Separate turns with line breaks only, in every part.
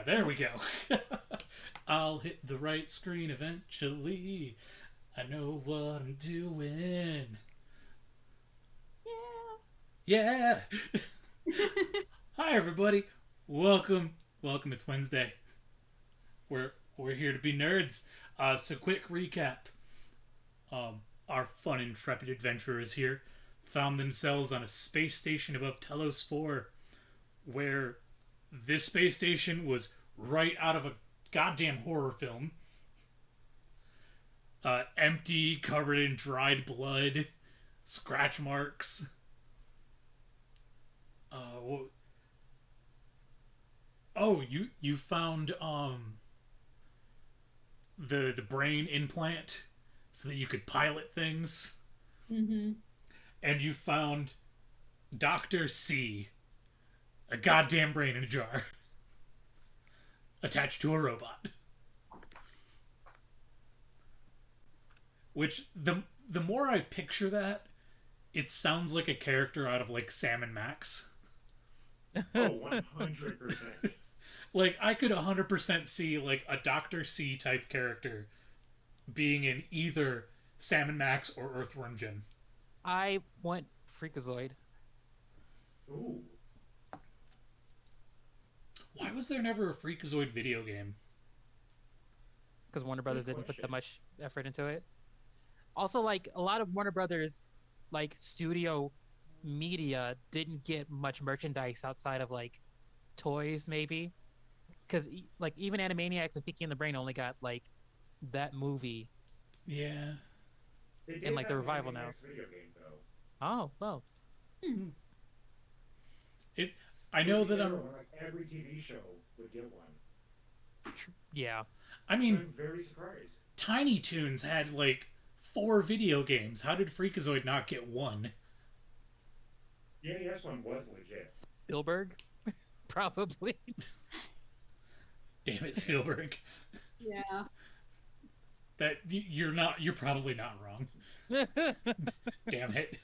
There we go. I'll hit the right screen eventually. I know what I'm doing. Yeah. Hi everybody. Welcome. Welcome. It's Wednesday. We're here to be nerds. So quick recap. Our fun intrepid adventurers here found themselves on a space station above Telos IV, where this space station was right out of a goddamn horror film. Empty, covered in dried blood, scratch marks. Uh, oh, you found the brain implant so that you could pilot things,
Mm-hmm.
and you found Doctor C, a goddamn brain in a jar, attached to a robot. Which the more I picture that, it sounds like a character out of like Sam and Max.
Oh, 100%.
Like I could 100% see like a Doctor C type character being in either Sam and Max or Earthworm Jim.
I want Freakazoid.
Ooh.
Why was there never a Freakazoid video game?
Because Warner Brothers didn't put that
question.
much effort into it. Also, like a lot of Warner Brothers, like studio media, didn't get much merchandise outside of like toys, maybe. Because like even Animaniacs and Pinky and the Brain only got like that movie
Yeah.
They
and
did
like the
have an
revival now.
Animaniacs video game, though.
Oh well,
It. I
It
know
was the
that
era
I'm.
when, like, every TV show would get one.
yeah.
I
So
mean,
I'm very surprised.
Tiny Toons had like 4 video games. How did Freakazoid not get one?
The NES one was legit.
Spielberg, probably.
Damn it, Spielberg.
Yeah.
That you're not. You're probably not wrong. Damn it.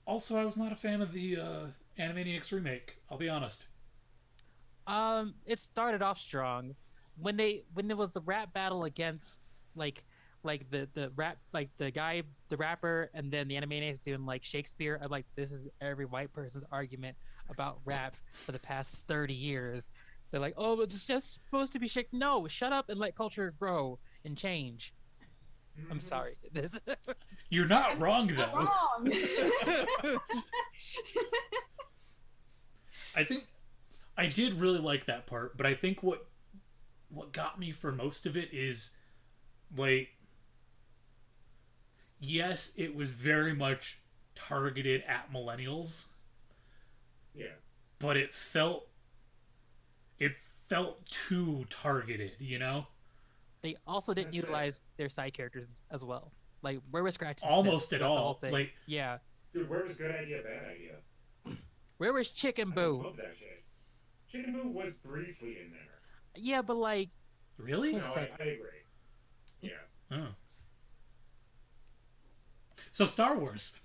Also, I was not a fan of the Animaniacs remake. I'll be honest.
It started off strong when there was the rap battle against like the rap like the rapper and then the Animaniacs doing like Shakespeare. I'm like, this is every white person's argument about rap for the past 30 years. They're like, oh, it's just supposed to be shake. No, shut up and let culture grow and change. I'm
Hmm.
sorry. This
You're not wrong
Not
though.
wrong.
I think I did really like that part, but I think what got me for most of it is like yes, it was very much targeted at millennials,
Yeah.
but it felt too targeted, you know?
they also didn't
That's fair.
utilize their side characters as well. Like where was Scratch and Sniff
Almost at
throughout the whole
all.
thing?
Like
Yeah.
Dude, where was good idea, bad idea?
Where was Chicken
I would
Boo?
love that shit. Chicken Boo was briefly in there.
Yeah, but like
really?
For a
No, I
second.
agree. Yeah.
Oh. So Star Wars.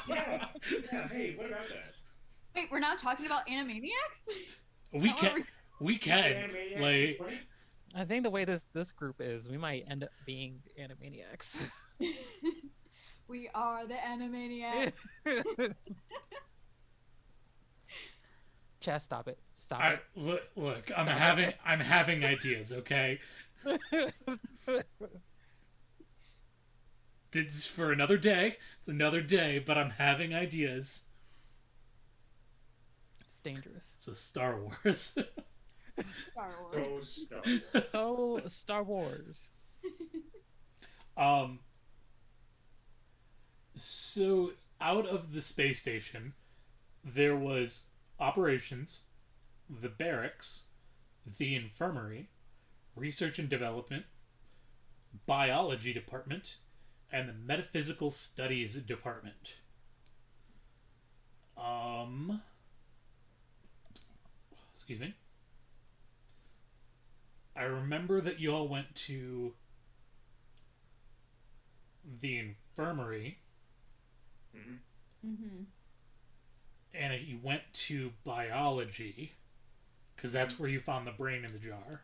Yeah. Yeah, hey, what about that?
Wait, we're not talking about Animaniacs?
we
How are
can we can
Animaniacs
like
was
I think the way this group is, we might end up being Animaniacs.
We are the Animaniacs.
Chess, stop it. Stop
I look, I'm
Stop.
having ideas, okay?
it.
This is for another day. It's another day, but I'm having ideas.
It's dangerous.
So Star Wars.
Star
so
Wars.
Star Wars.
So Star Wars.
um so out of the space station, there was operations, the barracks, the infirmary, research and development, biology department, and the metaphysical studies department. Um excuse me. I remember that you all went to the infirmary.
Hmm.
Mm-hmm.
and you went to biology because that's where you found the brain in the jar.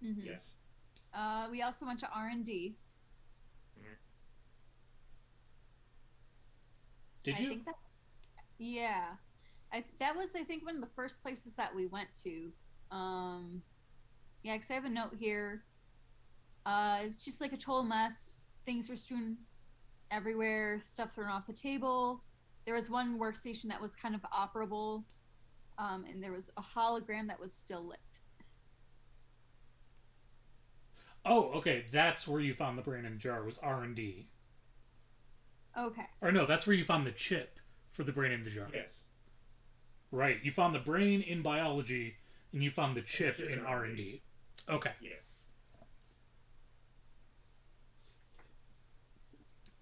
Mhm.
Yes.
We also went to R&D.
Did
I
you?
think that, yeah. That was, I think, one of the first places that we went to. Yeah, because I have a note here. It's just like a total mess. Things were strewn everywhere, stuff thrown off the table. There was one workstation that was kind of operable, and there was a hologram that was still lit.
Oh, okay. That's where you found the brain in the jar. Was R&D.
Okay.
Or no, that's where you found the chip for the brain in the jar.
Yes.
Right. You found the brain in biology, and you found the chip
chip
in
in
R&D. Okay.
Yeah.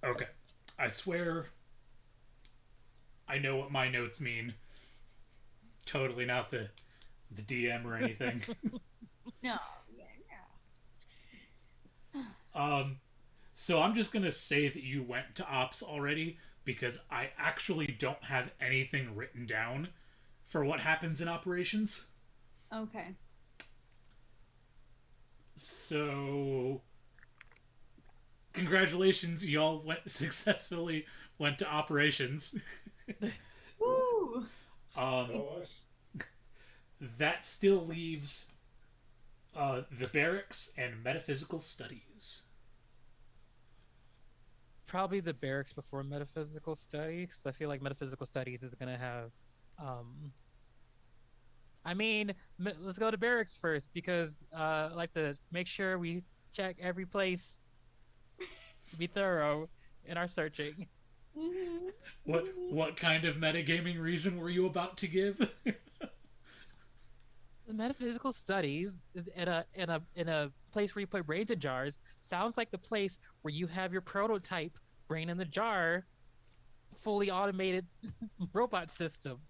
Okay. I swear I know what my notes mean. Totally not the DM or anything.
No.
So I'm just gonna say that you went to ops already because I actually don't have anything written down for what happens in operations.
Okay.
So congratulations, y'all successfully went to operations.
Woo!
Go us.
That still leaves the barracks and metaphysical studies.
Probably the barracks before metaphysical studies. I feel like metaphysical studies is gonna have. I mean, let's go to barracks first because I like to make sure we check every place, be thorough in our searching.
Mhm.
What kind of metagaming reason were you about to give?
Metaphysical studies is in a place where you put brains in jars sounds like the place where you have your prototype brain in the jar, fully automated robot system,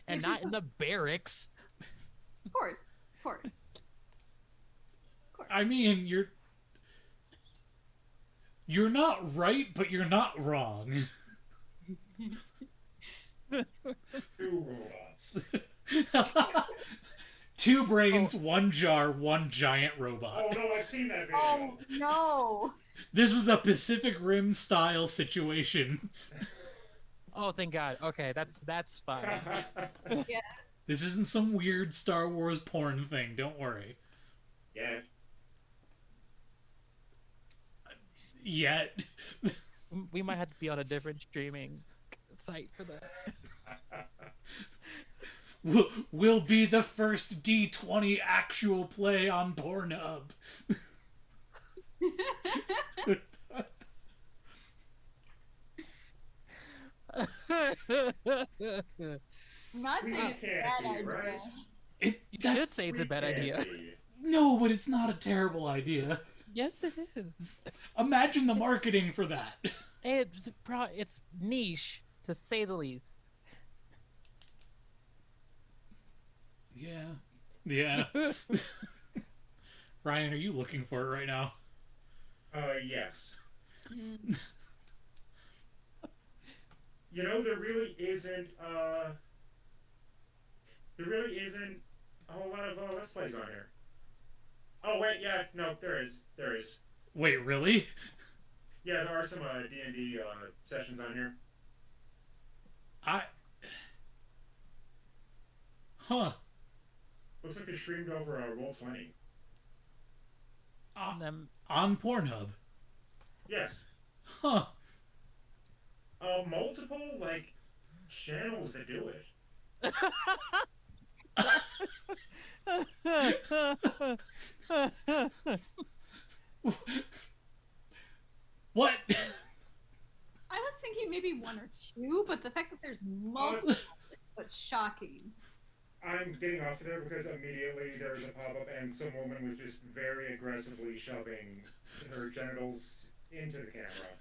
and
Which
not
is
in the barracks.
Of course. Of course. Of course.
I mean, you're not right, but you're not wrong.
Two robots.
Two brains, one jar, one giant robot.
Oh no, I've seen that video.
Oh no.
This is a Pacific Rim style situation.
Oh, thank God. Okay, that's fine.
Yes.
This isn't some weird Star Wars porn thing, don't worry.
Yeah.
Yet.
We might have to be on a different streaming site for that.
Will be the first D20 actual play on Pornhub.
I'm not saying it's a
can't
bad
be,
idea.
right?
You should say it's a bad
Can't
idea.
be.
No, but it's not a terrible idea.
Yes, it is.
Imagine the marketing for that.
It's niche to say the least.
Yeah. Yeah. Ryan, are you looking for it right now?
Yes.
Mm.
You know, there really isn't a whole lot of Let's Plays on here. Oh wait, yeah, no, there is.
Wait, really?
Yeah, there are some D&D sessions on here.
Huh.
Looks like they streamed over Roll20.
On Pornhub.
Yes.
Huh.
Multiple like channels that do it.
What?
I was thinking maybe one or two, but the fact that there's multiple is what's shocking.
I'm getting off of there because immediately there was a pop-up and some woman was just very aggressively shoving her genitals into the camera.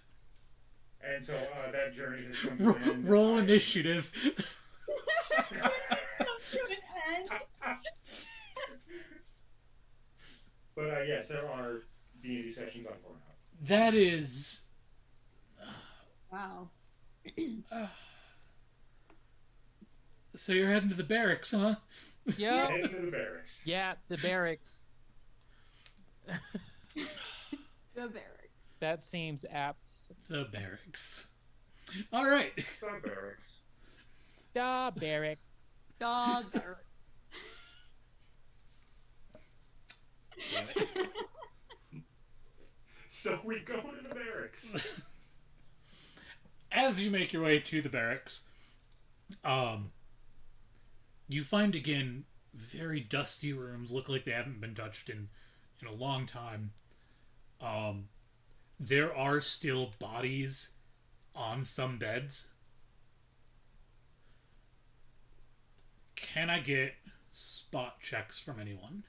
And so that journey has come to an end.
Roll initiative.
But yes, there are D&D sessions on Pornhub.
That is.
Wow.
So you're heading to the barracks, huh?
Yep.
Heading to the barracks.
Yeah, the barracks.
The barracks.
That seems apt.
The barracks. All right.
The barracks.
The barrack.
The barracks.
Damn it.
So we go to the barracks.
As you make your way to the barracks, you find again very dusty rooms. Look like they haven't been touched in a long time. There are still bodies on some beds. Can I get spot checks from anyone?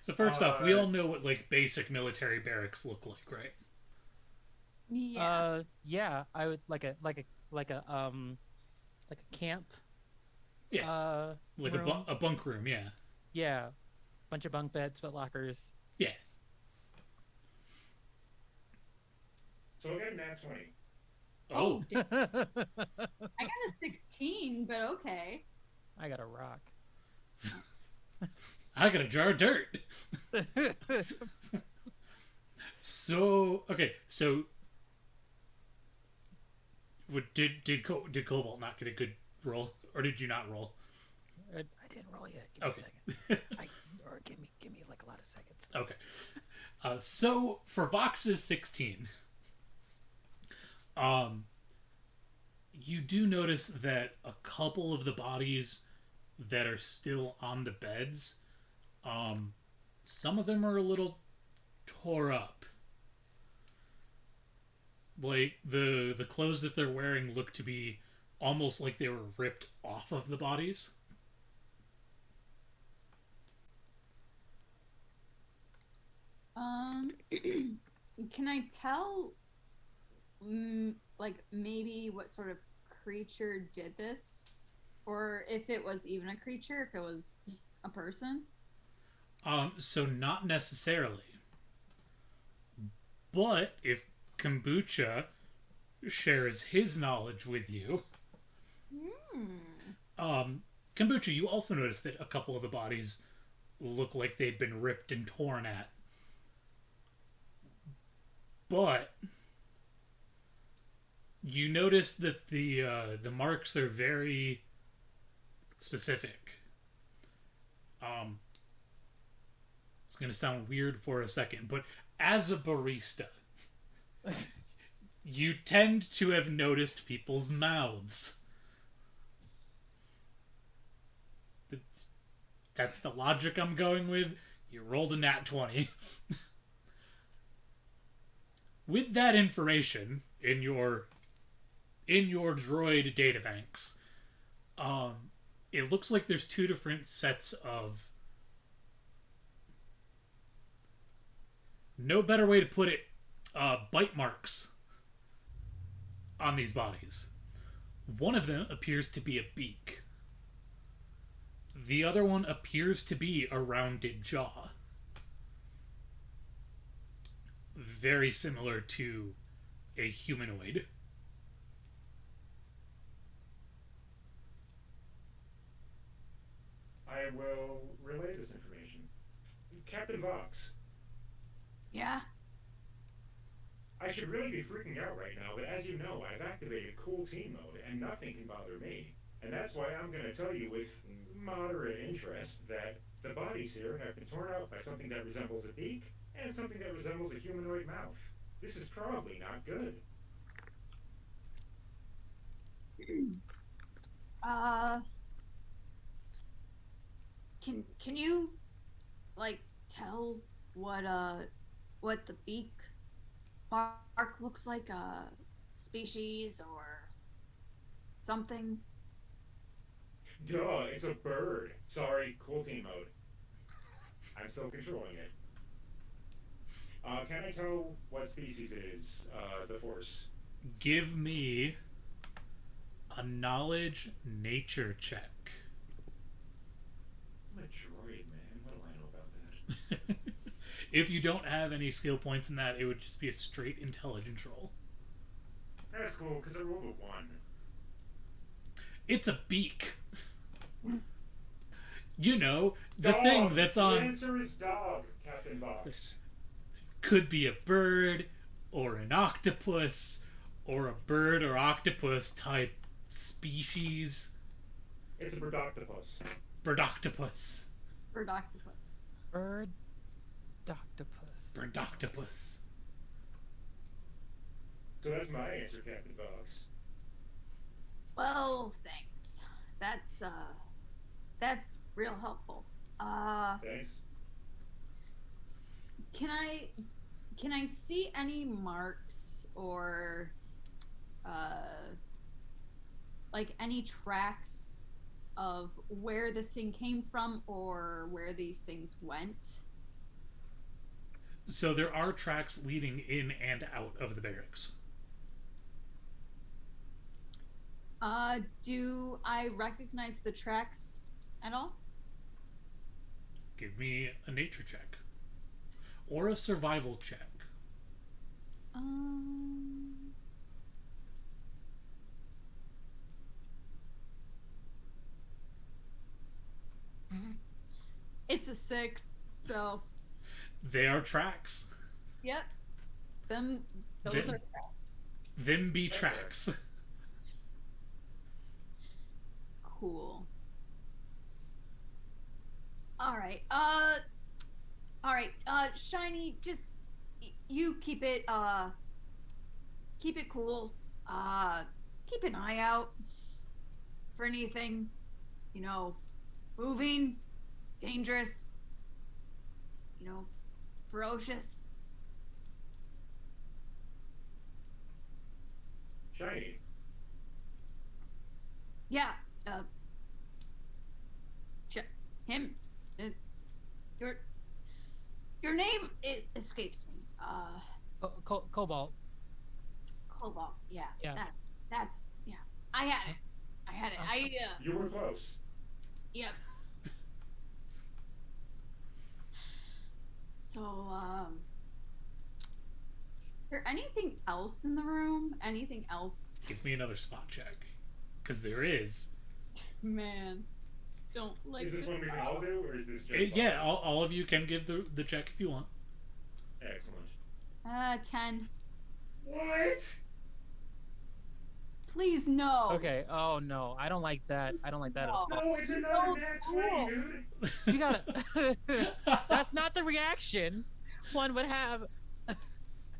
So first off, we all know what like basic military barracks look like, right?
Yeah.
Yeah, I would like a camp.
Yeah. Like
room.
a bunk room, yeah.
Yeah, bunch of bunk beds, foot lockers.
Yeah.
So I got a nat 20.
Oh.
I got a 16, but okay.
I got a rock.
I got a jar of dirt. So okay, so did Cobalt not get a good roll, or did you not roll?
I didn't roll yet. Give me
Okay.
a second. Or give me like a lot of seconds.
Okay. So for Vox's 16, you do notice that a couple of the bodies that are still on the beds, some of them are a little tore up. Like the clothes that they're wearing look to be almost like they were ripped off of the bodies.
Can I tell, like, maybe what sort of creature did this? Or if it was even a creature, if it was a person?
So not necessarily. But if Kombucha shares his knowledge with you, Kombucha, you also notice that a couple of the bodies look like they'd been ripped and torn at. But you notice that the marks are very specific. It's going to sound weird for a second, but as a barista, you tend to have noticed people's mouths. That's the logic I'm going with. You rolled a nat 20. With that information in your droid databanks, it looks like there's two different sets of, no better way to put it, bite marks on these bodies. One of them appears to be a beak. The other one appears to be a rounded jaw. Very similar to a humanoid.
I will relay this information. Captain Vox,
Yeah.
I should really be freaking out right now, but as you know, I've activated cool team mode, and nothing can bother me. And that's why I'm going to tell you with moderate interest that the bodies here have been torn out by something that resembles a beak and something that resembles a humanoid mouth. This is probably not good.
Can you, like, tell what the beak mark looks like? A species or something?
Duh, it's a bird. Sorry, cool team mode. I'm still controlling it. Can I tell what species it is, the Force?
Give me a knowledge nature check.
I'm a droid, man. What do I know about that?
If you don't have any skill points in that, it would just be a straight intelligence roll.
That's cool, because I rolled a 1.
It's a beak. You know, the
Dog!
thing that's
The
on...
answer is dog, Captain Box.
Could be a bird, or an octopus, or a bird or octopus type species.
It's a birdoctopus.
Birdoctopus.
Birdoctopus.
Bird octopus.
Birdoctopus.
So that's my answer, Captain Box.
Well, thanks. That's real helpful.
Thanks.
Can I see any marks or like any tracks of where this thing came from or where these things went?
So there are tracks leading in and out of the barracks.
Do I recognize the tracks at all?
Give me a nature check. Or a survival check.
Um, it's a 6, so
They are tracks.
yep. Those
Then-
are tracks.
Them be tracks.
Cool. All right. Shiny, just you keep it cool. Keep an eye out for anything, moving, dangerous, ferocious.
Shiny.
Yeah, him. Your name, it escapes me.
Cobalt.
Cobalt. Yeah.
Yeah.
That's yeah. I had it.
You were close.
Yep. So, is there anything else in the room? Anything else?
Give me another spot check. Because there is.
Man, don't like
Is this one we can all do, or is this just
Yeah,
Box?
all of you can give the check if you want.
Excellent.
10.
What?
Please, no.
Okay. Oh no, I don't like that. I don't like that at all.
No, it's another nat 20, dude.
You gotta. That's not the reaction one would have.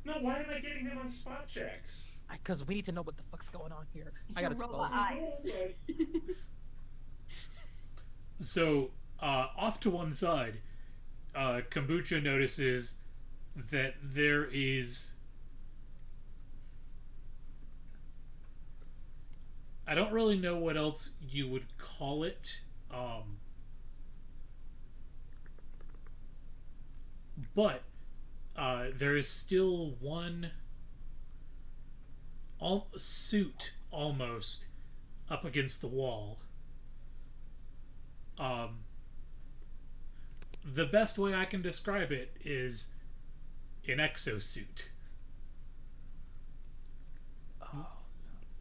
No, why am I getting them on spot checks?
Because we need to know what the fuck's going on here.
You
I gotta
should roll
scroll.
the eyes.
So, off to one side, Kombucha notices that there is... I don't really know what else you would call it. But there is still one suit almost up against the wall. The best way I can describe it is an exosuit.
Oh,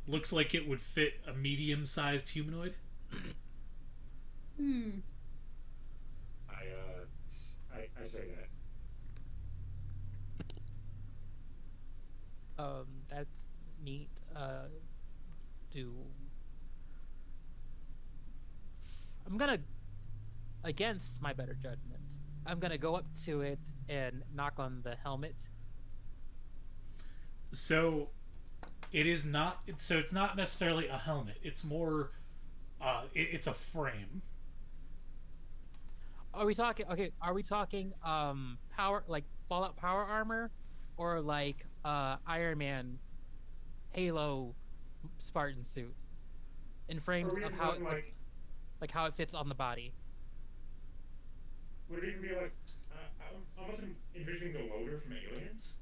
Looks like it would fit a medium-sized humanoid.
I say that.
That's neat. I'm gonna, against my better judgment, I'm gonna go up to it and knock on the helmet.
So it is not. So it's not necessarily a helmet. It's more. It's a frame.
Are we talking? Okay, are we talking power, like Fallout power armor, or like Iron Man, Halo, Spartan suit, in frames
Or we
of
even
how
talking
like how it fits on the body?
would it even be like, I'm almost envisioning the loader from Aliens?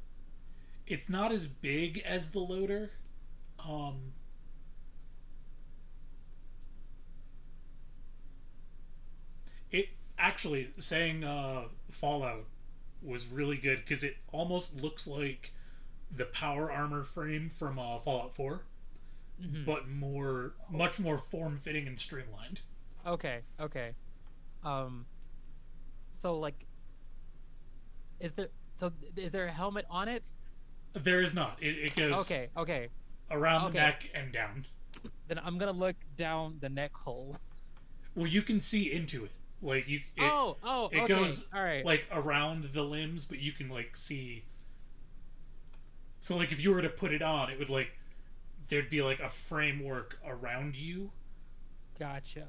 It's not as big as the loader. It actually saying Fallout. was really good because it almost looks like the power armor frame from Fallout 4,
Hmm.
but much more form fitting and streamlined.
Okay, okay. Um, so like, is there is there a helmet on it?
There is not. It goes
Okay, okay,
around the
okay.
neck and down.
Then I'm gonna look down the neck hole.
Well, you can see into it. Like
Oh,
it
okay,
goes
all right.
like around the limbs, but you can like see. So like if you were to put it on, it would like there'd be like a framework around you.
Gotcha.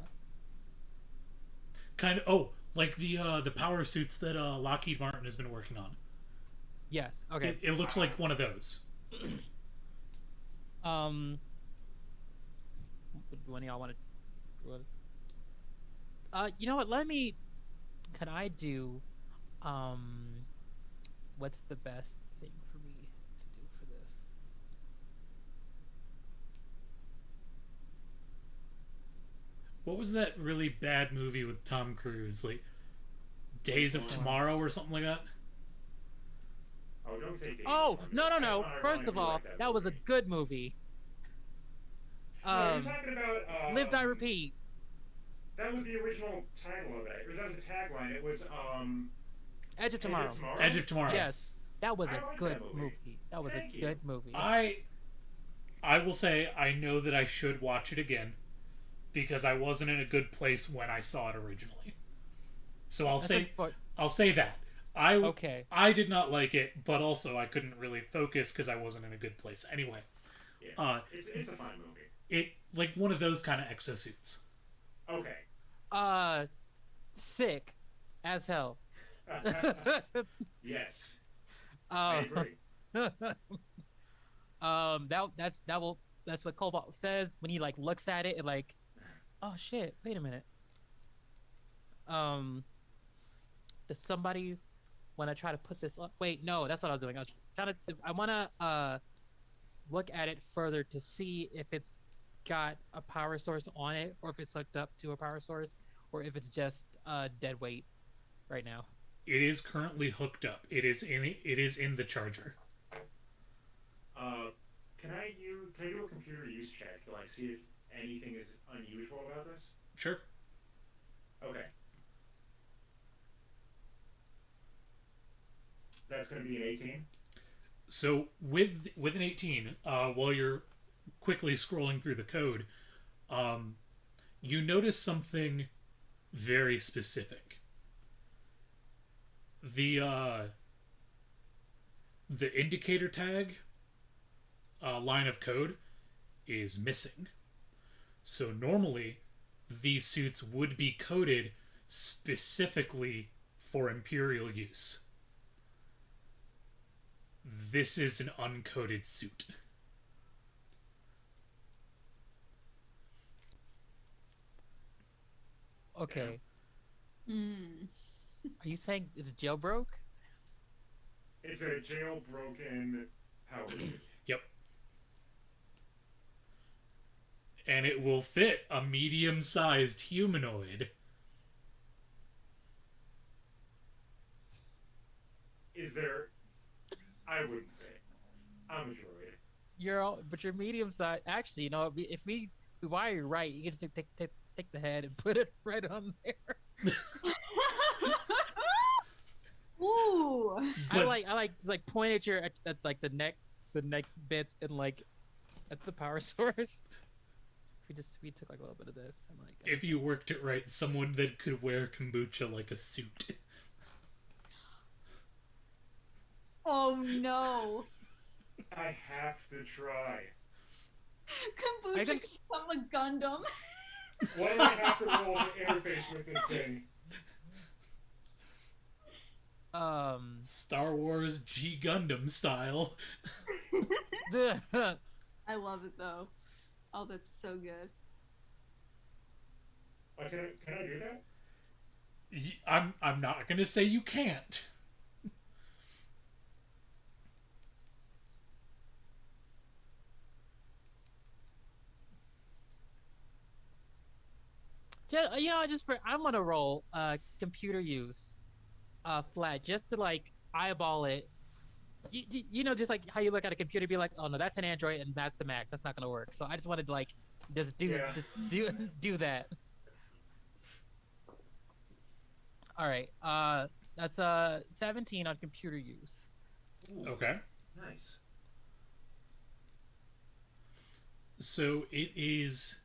Kind of like the power suits that Lockheed Martin has been working on.
Yes. Okay.
It looks like one of those.
Um, when y'all want to? You know what? Let me. Can I do? Um, what's the best thing for me to do for this?
What was that really bad movie with Tom Cruise? Like Days of
Which one?
Tomorrow or something like that?
Oh, don't say Days
Oh,
of
no,
Thunder.
no, no.
I
First of
unironically
all,
like that
that was a
movie.
good movie.
No, you're
Um,
talking about
Live, Die, Repeat.
that was the original title of it, or that was the tagline. It was
Edge of
Edge of
Tomorrow.
Tomorrow.
Edge of Tomorrow.
Yes, that was
I
a
like
good
that movie.
movie. That was a
Thank you.
good movie.
I will say I know that I should watch it again because I wasn't in a good place when I saw it originally. So
That's like,
I'll say that.
okay.
I did not like it, but also I couldn't really focus because I wasn't in a good place. Anyway,
Yeah,
uh,
it's a fun movie.
it like one of those kind of exosuits.
Okay.
Sick as hell.
Yes, I
um,
agree.
that's what Cobalt says when he like looks at it and like, oh shit, wait a minute. Um, does somebody want to try to put this up? Wait, no, that's what I was doing. I was trying to. I want to look at it further to see if it's got a power source on it, or if it's hooked up to a power source, or if it's just dead weight right now.
It is currently hooked up. It is in the charger.
Uh, can I do a computer use check to like see if anything is unusual about this?
Sure.
Okay. That's going to be an 18.
So with an 18, while you're quickly scrolling through the code, um, you notice something very specific. The the indicator tag line of code is missing. So normally, these suits would be coded specifically for Imperial use. This is an uncoded suit.
Okay.
Hmm.
Are you saying it's jailbroke?
It's a jailbroken power suit.
Yep. And it will fit a medium-sized humanoid.
Is there? I wouldn't fit. I'm a droid.
But you're medium size. Actually, you know, if we wire you right, you can just take the head and put it right on there.
Ooh.
But
I like just like point at at like the neck bits and like at the power source. We took like a little bit of this and like
if you worked it right, someone that could wear kombucha like a suit.
Oh no.
I have to try.
Kombucha
can-
can become a Gundam.
What do I have to roll to interface with this thing?
Star Wars G Gundam style.
I love it though. Oh, that's so good.
Can I do that?
I'm not gonna say you can't.
just, you know, just for I'm gonna roll computer use flat just to like eyeball it. You know, just like how you look at a computer, be like, oh no, that's an Android and that's a Mac. That's not gonna work. So I just wanted to like
Yeah.
just do that. All right. That's 17 on computer use.
Ooh,
Okay.
nice.
So it is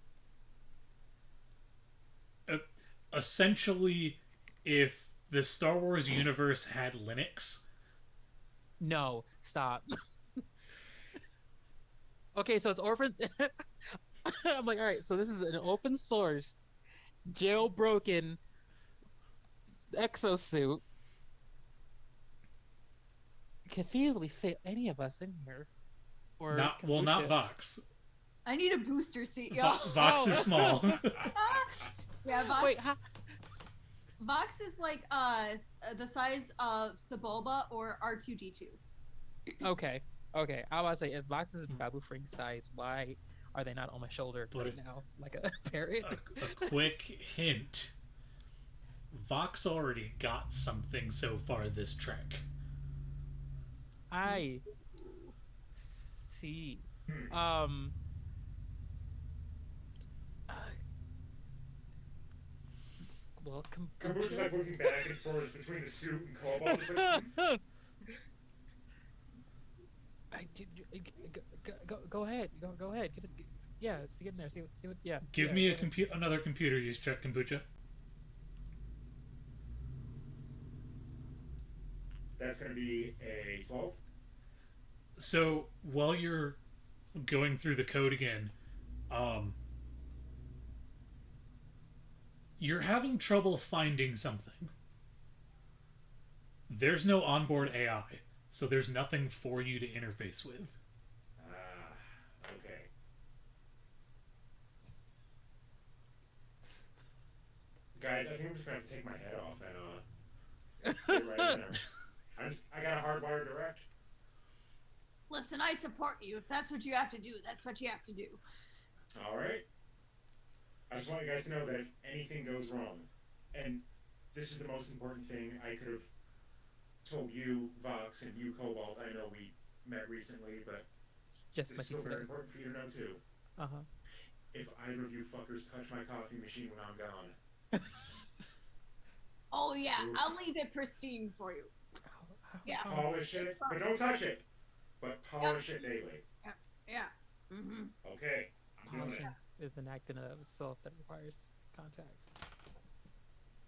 essentially if the Star Wars universe had Linux.
No, stop. Okay, so it's orphan. I'm like, all right, so this is an open source, jailbroken exosuit. Could feasibly fit any of us in here. Or
Not
kombucha.
Vox.
I need a booster seat, y'all.
Vox
Oh.
is small.
Yeah, Vox,
Wait, how?
Vox is like the size of Sebulba or R2D2.
Okay, okay. I was say, if Vox is Babu Fring size, why are they not on my shoulder
But
right now, like a parrot?
a quick hint. Vox already got something so far this trek.
I see.
Hmm.
Uh, well,
Kombucha's like looking back and forth between the suit and Cobalt. Just like,
go ahead. Go ahead. Yeah, get in there. See what. Yeah.
Give
yeah,
me
go ahead.
another computer use check, Kombucha.
that's gonna be a 12.
So while you're going through the code again, you're having trouble finding something. There's no onboard AI, so there's nothing for you to interface with.
Okay. Guys, I think I'm just gonna have to take my head off and get right in there. I got a hardwired direct.
Listen, I support you. If that's what you have to do, that's what you have to do.
All right. I just want you guys to know that if anything goes wrong, and this is the most important thing I could have told you, Vox, and you, Cobalt. I know we met recently, but
Just
this
like
is still
today.
very important for you to know too.
Uh huh.
If either of you fuckers touch my coffee machine when I'm gone,
Oh yeah,
Ooh.
I'll leave it pristine for you. Yeah.
polish it, but don't touch it. But polish it daily.
Yeah. Mm-hmm.
Okay, I'm doing
Polishing
it.
is an act in of itself that requires contact.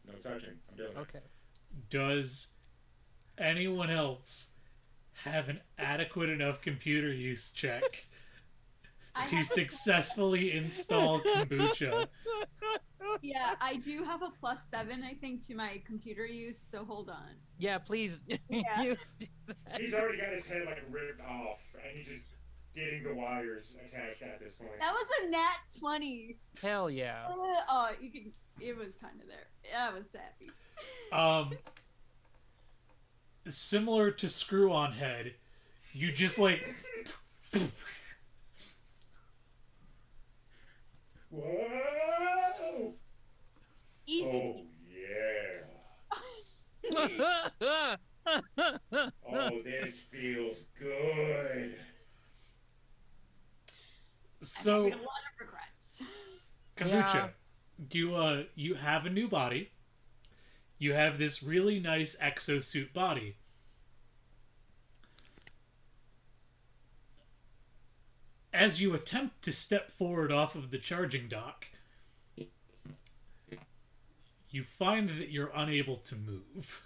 No touching. I'm doing it.
Okay.
Does anyone else have an adequate enough computer use check to successfully install kombucha?
Yeah, I do have a +7, I think, to my computer use. So hold on.
Yeah, please.
Yeah.
You do that.
He's already got his head like ripped off, and he's just getting the wires attached at this point.
That was a nat 20.
Hell yeah.
Oh, you can. It was kind of there. That was sappy.
Similar to Screw On Head, you just like
Whoa!
Easy.
Oh yeah. Oh, this feels good.
so
I'm having a lot of regrets.
kombucha. You have a new body. You have this really nice exosuit body. As you attempt to step forward off of the charging dock, you find that you're unable to move.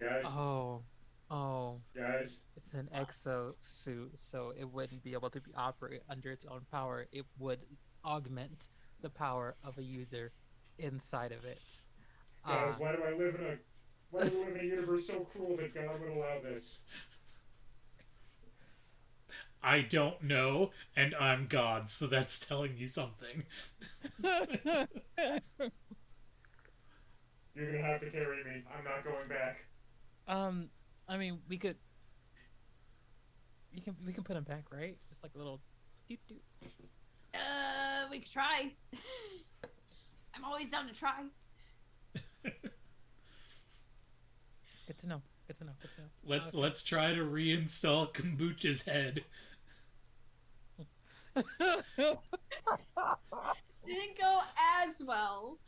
Guys,
Oh.
guys,
It's an exosuit, so it wouldn't be able to be operate under its own power. It would augment the power of a user inside of it.
guys, why do I live in a universe so cruel that God would allow this?
I don't know, and I'm God, so that's telling you something.
You're gonna have to carry me. I'm not going back.
I mean, we could put him back, right? Just like a little doot doot.
We could try. I'm always down to try.
Good to know. Good to know. Good to know.
Let's try to reinstall Kombucha's head.
Didn't go as well.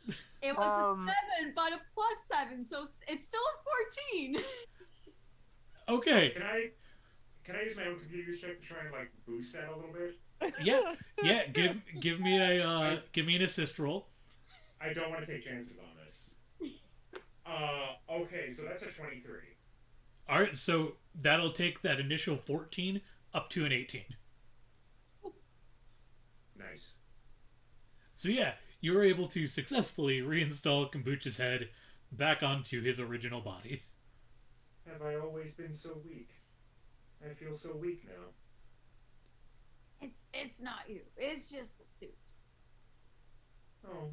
It was a 7, but a +7, so it's still a 14.
Okay.
Can I use my own computer check to try and like boost that a little bit?
Yeah. Give me give me an assist roll.
I don't want to take chances on this. Okay, so that's a 23.
All right, so that'll take that initial 14 up to an 18.
Nice.
So yeah, you were able to successfully reinstall Kombucha's head back onto his original body.
Have I always been so weak? I feel so weak now.
It's not you. It's just the suit.
Oh,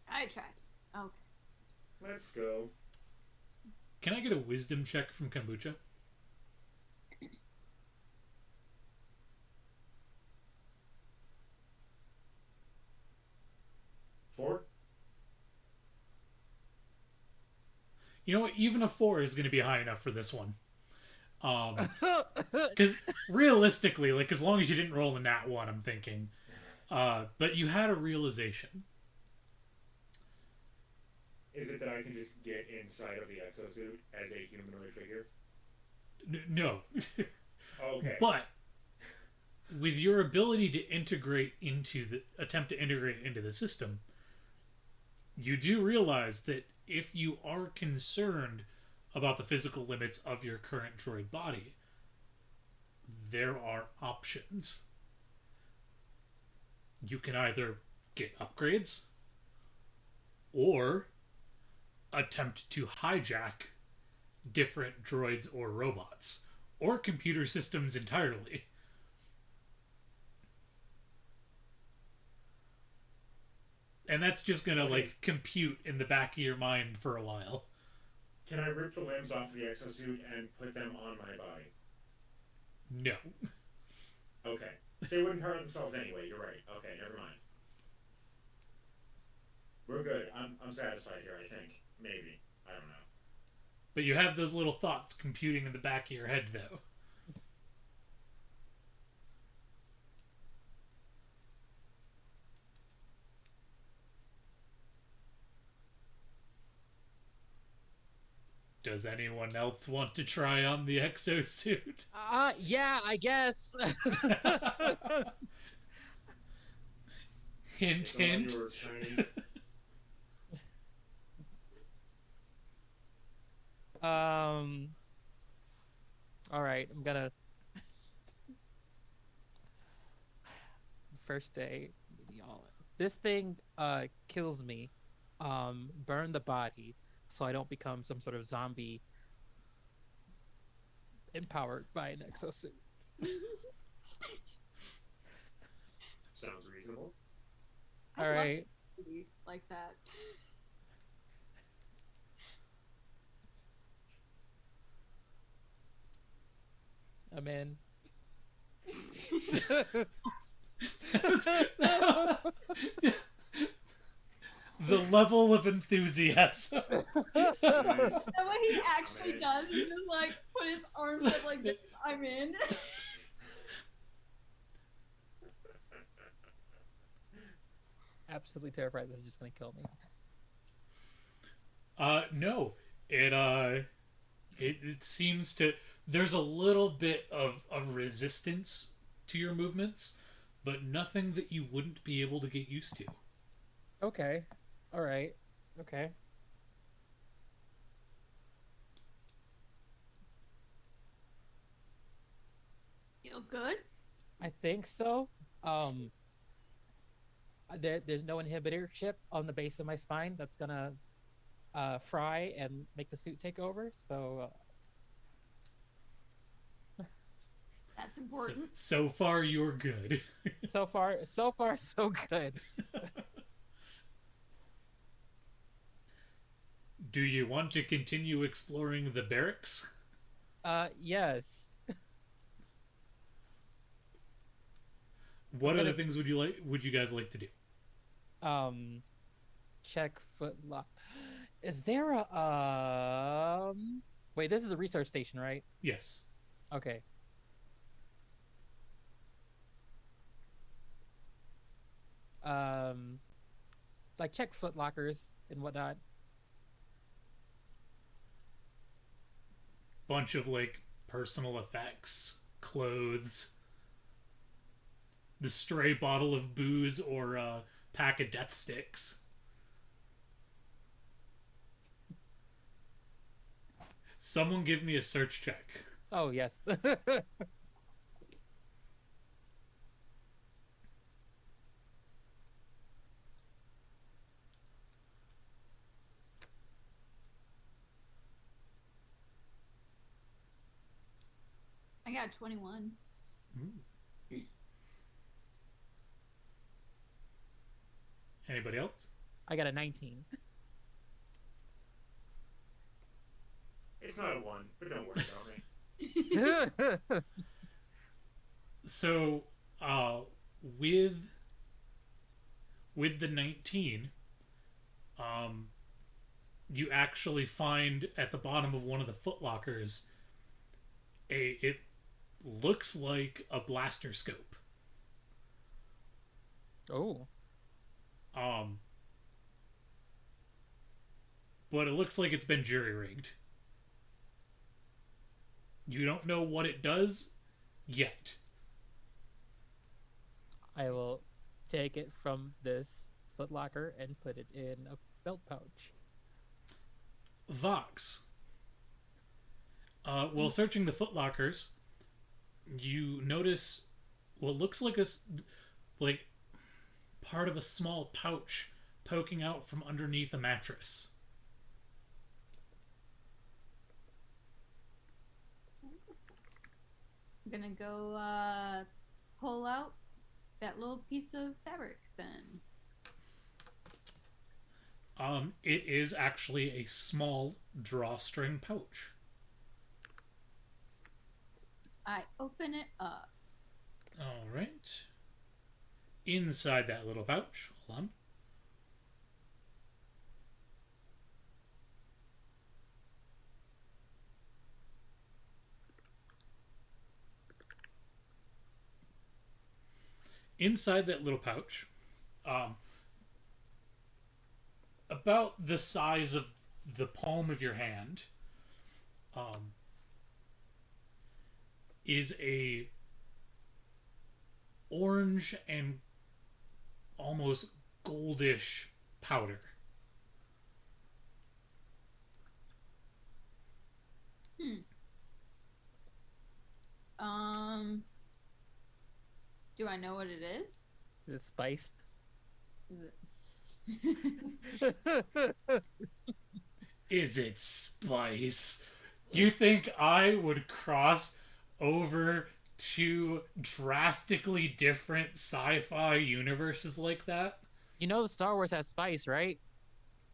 I tried. Okay.
let's go.
Can I get a wisdom check from Kombucha?
Four?
You know what? Even a 4 is going to be high enough for this one. Because realistically, like, as long as you didn't roll a nat 1, I'm thinking. But you had a realization.
Is it that I can just get inside of the exosuit as a humanoid figure?
No.
Okay.
But with your ability to attempt to integrate into the system, you do realize that if you are concerned about the physical limits of your current droid body, there are options. You can either get upgrades or attempt to hijack different droids or robots or computer systems entirely. And that's just gonna like compute in the back of your mind for a while.
Can I rip the limbs off the exosuit and put them on my body?
No.
Okay. They wouldn't hurt themselves anyway, you're right. Okay, never mind. We're good. I'm satisfied here, I think. Maybe. I don't know.
But you have those little thoughts computing in the back of your head, though. Does anyone else want to try on the exosuit?
Yeah, I guess.
Hint, hint.
Yours, shiny.
All right, I'm gonna first day, y'all. This thing kills me. Burn the body so I don't become some sort of zombie empowered by an exosuit.
Sounds reasonable.
All right.
Like that.
I'm in.
The level of enthusiasm.
Nice.
And what he actually does is just like put his arms up like this. I'm in.
Absolutely terrified this is just gonna kill me.
No. It seems to... There's a little bit of resistance to your movements, but nothing that you wouldn't be able to get used to.
Okay. All right. Okay.
Feel good?
I think so. There's no inhibitor chip on the base of my spine that's gonna fry and make the suit take over. So
That's important.
So far, you're good.
so far, so good.
Do you want to continue exploring the barracks?
Yes.
What other things would you guys like to do?
Check foot lock. Is there a Wait, this is a research station, right?
Yes.
Okay. Um, like check foot lockers and whatnot.
Bunch of like personal effects, clothes, the stray bottle of booze or a pack of death sticks. Someone give me a search check.
Oh yes.
I got 21.
Anybody else?
I got a 19.
It's not a 1, but don't worry about me.
So, uh, with the 19, um, you actually find at the bottom of one of the footlockers it looks like a blaster scope.
Oh.
Um, but it looks like it's been jury rigged. You don't know what it does yet.
I will take it from this footlocker and put it in a belt pouch.
Vox. While searching the footlockers, you notice what looks like like part of a small pouch poking out from underneath a mattress.
I'm gonna go pull out that little piece of fabric then.
It is actually a small drawstring pouch.
I open it up.
All right. Inside that little pouch, hold on. Inside that little pouch, about the size of the palm of your hand, um, is a orange and almost goldish powder.
Do I know what it is?
The spice.
Is it?
Is it spice? You think I would cross over two drastically different sci-fi universes like that?
You know Star Wars has spice, right?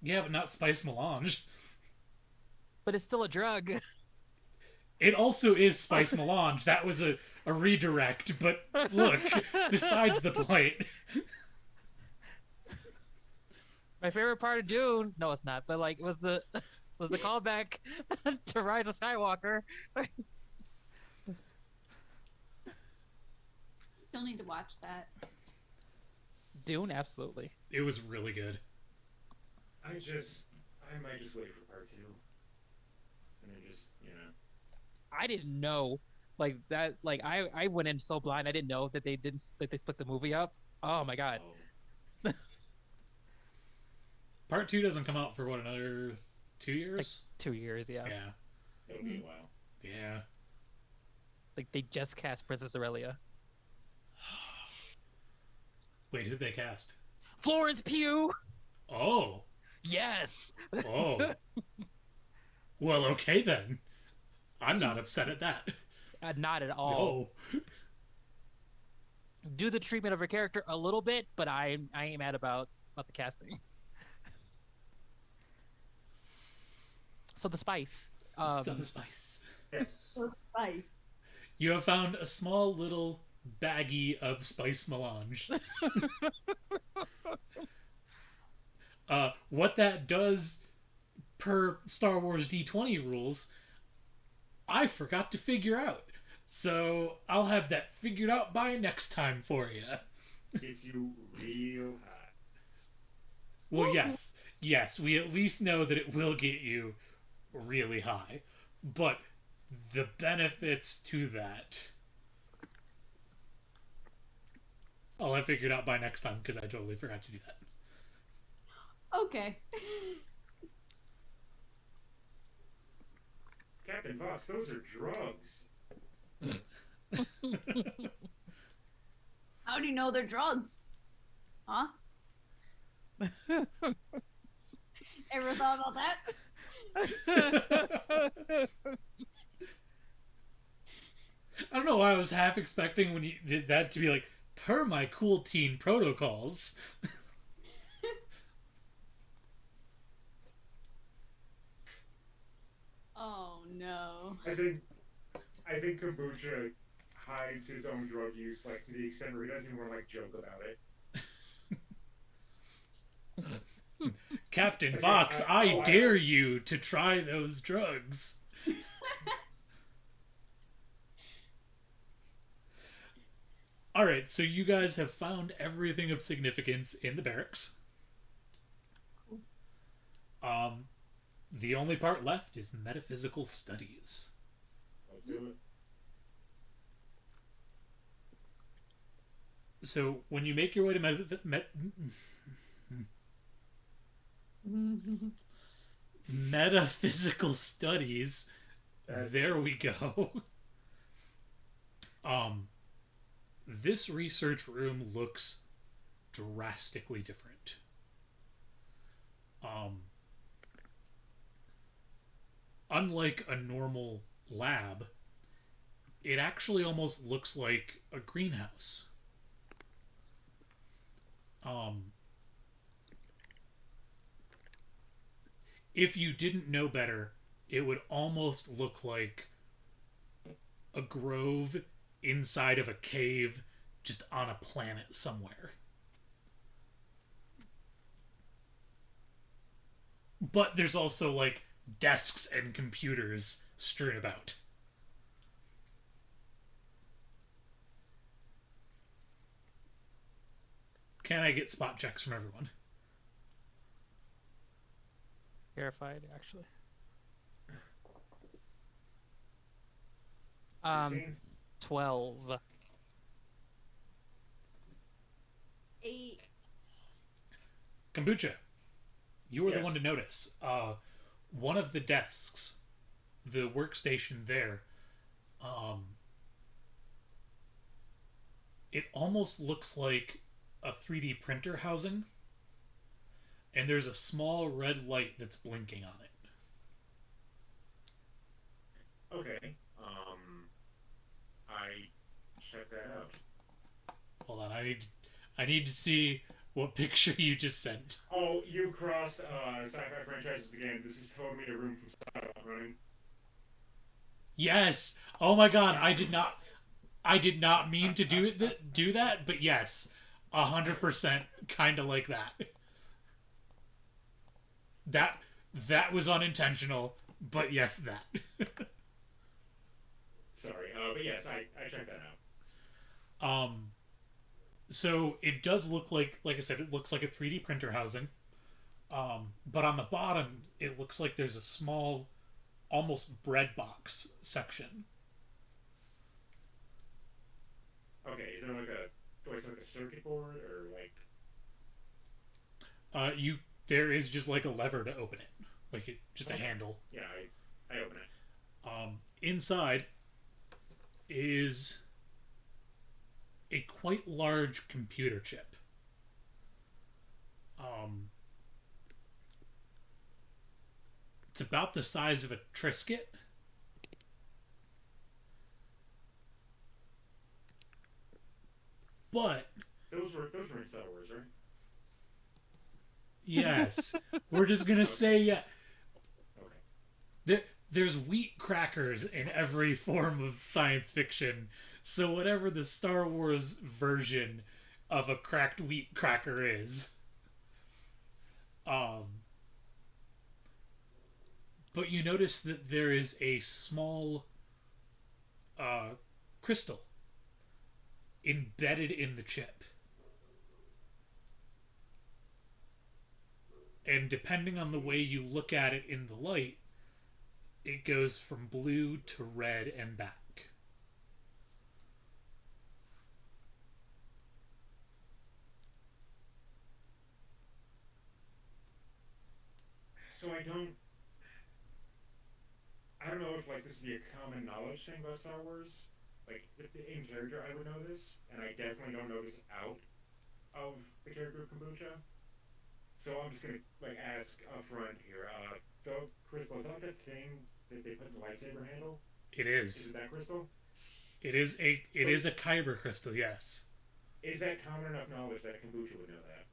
Yeah, but not spice melange.
But it's still a drug.
It also is spice melange. That was a redirect, but look, besides the point.
My favorite part of Dune, no, it's not, but like was the callback to Rise of Skywalker.
Still need to watch that.
Dune, absolutely.
It was really good.
I might just wait for part 2. And then just,
I didn't know like that. Like I went in so blind. I didn't know that they didn't that they split the movie up. Oh my god.
Oh.
Part 2 doesn't come out for what, another 2 years?
Like 2 years, yeah.
Yeah.
It'll be a while.
Yeah.
Like they just cast Princess Aurelia.
Wait, who'd they cast?
Florence Pugh.
Oh.
Yes.
Oh. Well, okay then. I'm not upset at that.
Not at all.
No.
Do the treatment of her character a little bit, but I ain't mad about the casting. So the spice.
So the spice.
Yes.
Oh, spice.
You have found a small little baggie of spice melange. What that does per Star Wars D20 rules, I forgot to figure out. So I'll have that figured out by next time for you.
Gets you real hot.
Well, yes. Yes, we at least know that it will get you really high. But the benefits to that, I'll have figured out by next time because I totally forgot to do that.
Okay.
Captain Fox, those are drugs.
How do you know they're drugs? Huh? Ever thought about that?
I don't know why I was half expecting when you did that to be like, per my cool teen protocols.
Oh no.
I think Kombucha hides his own drug use, like, to the extent where he doesn't even want to, like, joke about it.
Captain Fox, I dare you to try those drugs. Alright, so you guys have found everything of significance in the barracks. The only part left is metaphysical studies.
Let's do it.
So when you make your way to metaphysical studies, there we go. This research room looks drastically different. Unlike a normal lab, it actually almost looks like a greenhouse. If you didn't know better, it would almost look like a grove inside of a cave just on a planet somewhere. But there's also, like, desks and computers strewn about. Can I get spot checks from everyone?
Verified, actually.
16?
12.
8.
Kombucha, you were the
Yes.
one to notice. One of the desks, the workstation there, it almost looks like a 3D printer housing, and there's a small red light that's blinking on it.
Okay. I check that out.
Hold on, I need to see what picture you just sent.
Oh, you crossed sci-fi franchises again. This is totally a room from Sci-Fi running.
Yes. Oh my god, I did not mean to do that, but yes, 100% kind of like that. That was unintentional, but yes, that.
Sorry, but yes, I checked that out.
So it does look like I said, it looks like a 3D printer housing. But on the bottom, it looks like there's a small, almost bread box section.
Okay, is there like a circuit board or like?
There is just like a lever to open it, like just a handle.
Yeah, I open it.
Inside is a quite large computer chip. It's about the size of a Triscuit. But
Those were in Star Wars, right?
yes, we're just gonna say yeah.
Okay.
There's wheat crackers in every form of science fiction, so whatever the Star Wars version of a cracked wheat cracker is, but you notice that there is a small uh, crystal embedded in the chip. And depending on the way you look at it in the light, it goes from blue to red and back.
So I don't know if like this would be a common knowledge thing about Star Wars. Like in character, I would know this, and I definitely don't know this out of the character of Kombucha. So I'm just gonna like ask up front here. The crystal is that like that thing that they put in the lightsaber handle?
It
Is
is.
it that crystal?
It
So
is a kyber crystal, yes.
is that common enough knowledge that Kombucha would know that?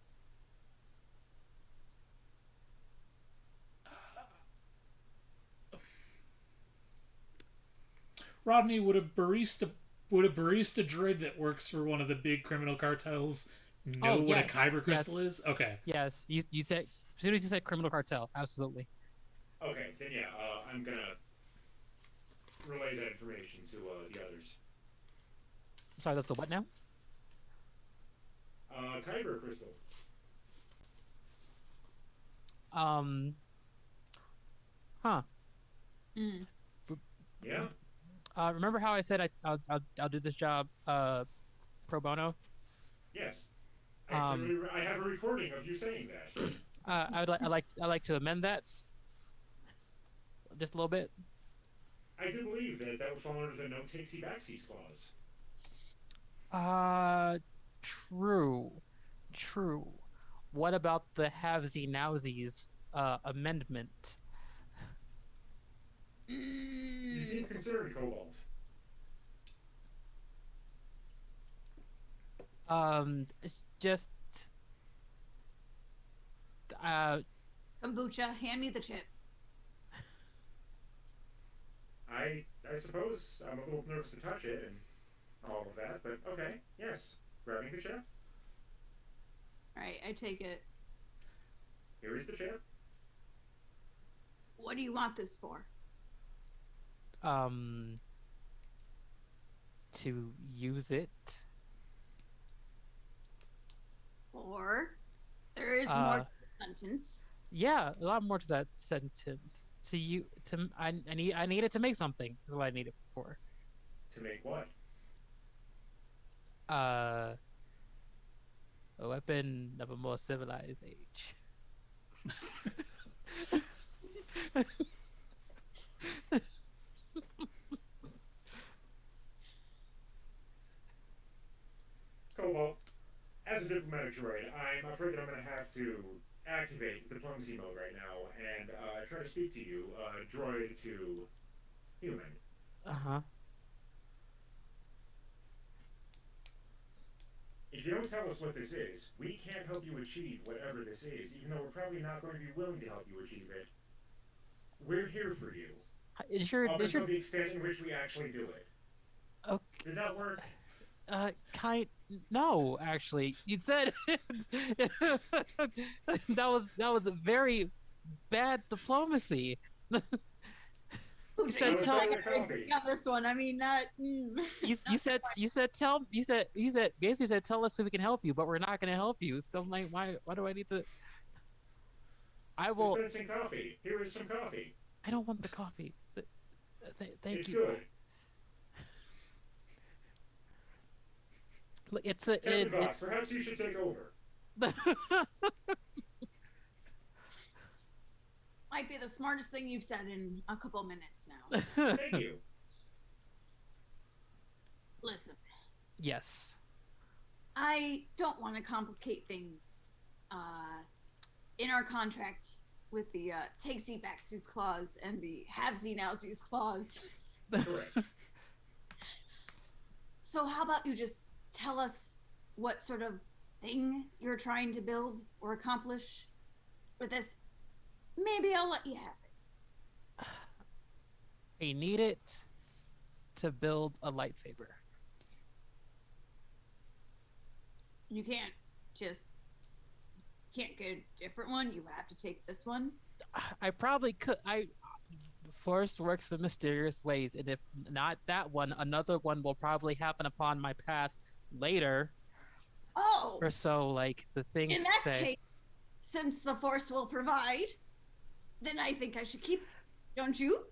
Rodney, would a barista droid that works for one of the big criminal cartels know
Oh
what a
yes,
kyber crystal
yes,
is? Okay.
yes. You said as soon as you said criminal cartel, absolutely.
Okay, then yeah, I'm gonna relay that information to the others.
Sorry, that's a what now?
Kyber crystal.
Um, huh.
Mm.
Yeah.
Remember how I said I'll do this job pro bono?
Yes.
Um,
I have a recording of you saying that.
I'd like to amend that just a little bit.
I do believe that that would fall under the no takesy backsies clause.
Uh, true, true. What about the havesy nowsies amendment?
You seem concerned, Cobalt.
It's just uh,
Kombucha, hand me the chip.
I suppose I'm a little nervous to touch it and all of that, but okay, yes. Grabbing the chip.
All right, I take it.
Here is the chip.
What do you want this for?
um to use it.
Or there is more
Uh,
to the sentence.
yeah, a lot more to that sentence. To you, to I need it to make something. Is what I need it for.
To make what?
Uh, a weapon of a more civilized age.
Cobalt, as a diplomatic droid, I'm afraid that I'm going to have to activate diplomacy mode right now and try to speak to you, droid to human.
Uh-huh.
If you don't tell us what this is, we can't help you achieve whatever this is, even though we're probably not going to be willing to help you achieve it. We're here for you, up
Is your
until the extent in which we actually do it.
okay,
Did that work?
kind no, actually. You said that was a very bad diplomacy.
You
said
was
tell-
better than coffee.
on this one. I mean, not.
Basically said tell us so we can help you, but we're not going to help you. So I'm like, why do I need to? I will.
Dispensing coffee. Here is some coffee.
I don't want the coffee. Thank
It's
you.
good.
Look,
Captain Vox, perhaps you should take over.
Might be the smartest thing you've said in a couple minutes now.
Thank you.
Listen,
Yes.
I don't want to complicate things in our contract with the takesy backsies clause and the havesy nowsies clause.
Correct.
So how about you just tell us what sort of thing you're trying to build or accomplish with this? Maybe I'll let you have it.
I need it to build a lightsaber.
You can't just can't get a different one. You have to take this one.
I probably could. Force works in mysterious ways, and if not that one, another one will probably happen upon my path later,
Oh,
or so, like the
in
things
that
say.
case, since the Force will provide, then I think I should keep it. Don't you?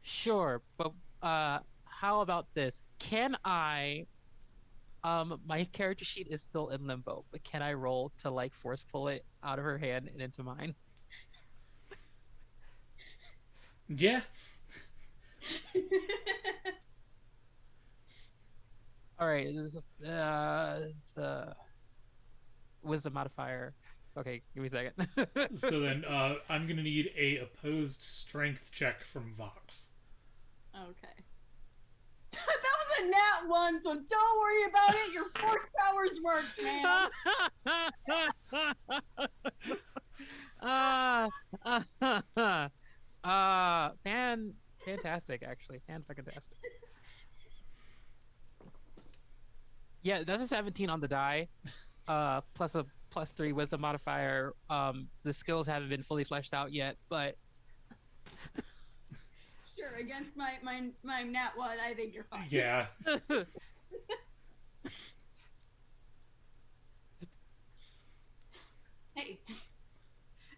Sure, but how about this? Can I my character sheet is still in limbo, but can I roll to like force pull it out of her hand and into mine?
Yeah.
All right, this is the wisdom modifier. Okay, give me a second.
So then I'm going to need a opposed strength check from Vox.
Okay. That was a nat one, so don't worry about it. Your force powers worked, man.
Ah, fantastic, actually, fantastic. Yeah, that's a 17 on the die. Plus a +3 wisdom modifier. The skills haven't been fully fleshed out yet, but
Sure, against my nat one, I think you're fine.
Yeah.
Hey,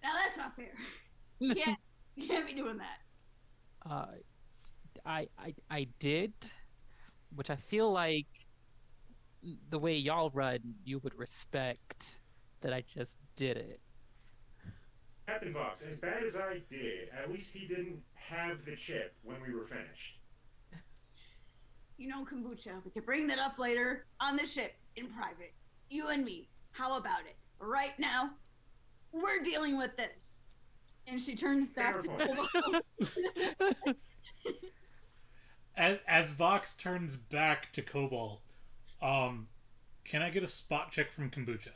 now that's not fair. You can't be doing that.
uh, I did, which I feel like the way y'all run, you would respect that I just did it.
Captain Vox, as bad as I did, at least he didn't have the chip when we were finished.
You know, kombucha. We could bring that up later on the ship in private. You and me. How about it? Right now, we're dealing with this. And she turns back.
As Vox turns back to Cobalt, can I get a spot check from Kombucha?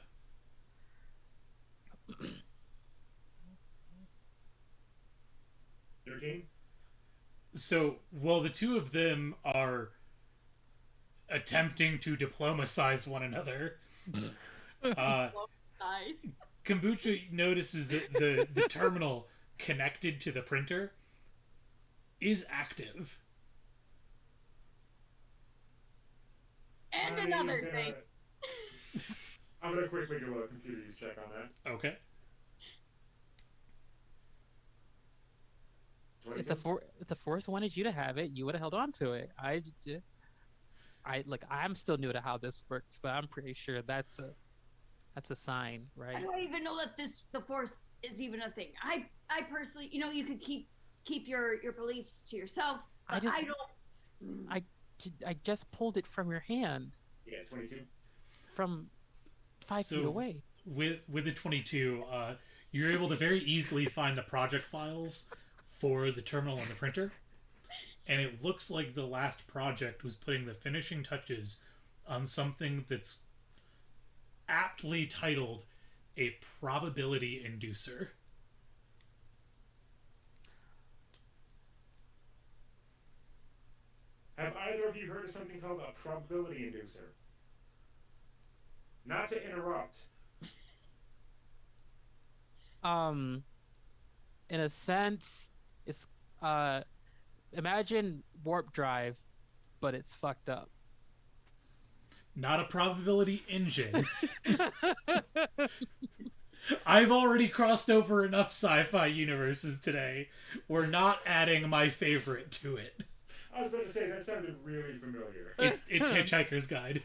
13?
So, while the two of them are attempting to diplomatize one another, uh,
Nice.
Kombucha notices that the terminal connected to the printer is active.
And another thing.
I'm gonna quickly do a computer use check on that.
Okay.
If the force wanted you to have it, you would have held on to it. I'm still new to how this works, but I'm pretty sure that's a sign,
I
right?
don't even know that the force is even a thing. I personally, you could keep your beliefs to yourself, but I don't.
I just pulled it from your hand.
Yeah, 22.
From 5 feet away.
With the 22, you're able to very easily find the project files for the terminal and the printer, and it looks like the last project was putting the finishing touches on something that's aptly titled a probability inducer.
Have either of you heard of something called a probability inducer? Not to interrupt.
In a sense, it's imagine warp drive, but it's fucked up.
Not a probability engine. I've already crossed over enough sci-fi universes today. We're not adding my favorite to it.
I was about to say, that sounded really familiar.
It's Hitchhiker's Guide.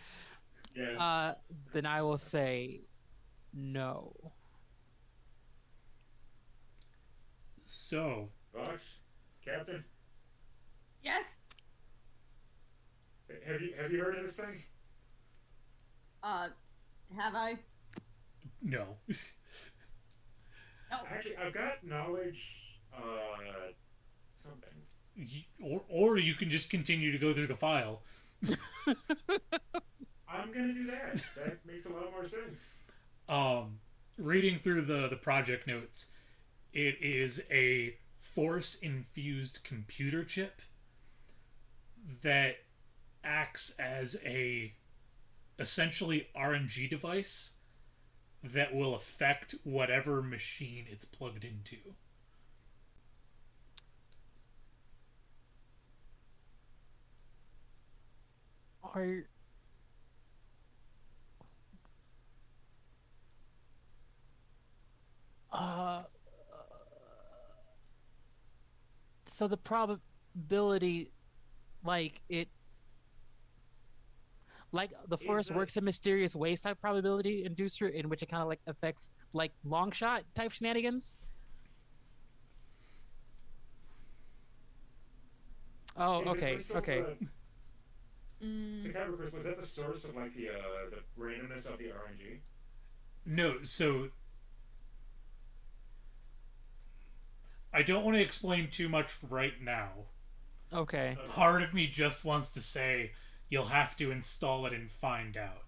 Yeah.
Then I will say no.
So,
Vox? Captain?
Yes.
Have you heard of this thing?
Have I?
no.
No.
Actually, I've got knowledge, something.
Or you can just continue to go through the file.
I'm gonna do that. That makes a lot more sense.
Reading through the project notes, it is a force-infused computer chip that acts as a essentially RNG device that will affect whatever machine it's plugged into.
Are uh so the probability, like it, like the
Is
force
that
works in mysterious ways type probability inducer, in which it kind of like affects like long shot type shenanigans. Oh,
is the
okay,
crystal
okay.
the
Mm,
kyber crystal? Is that the source of like the randomness of the RNG?
No, so I don't want to explain too much right now.
Okay.
Okay.
Part of me just wants to say you'll have to install it and find out.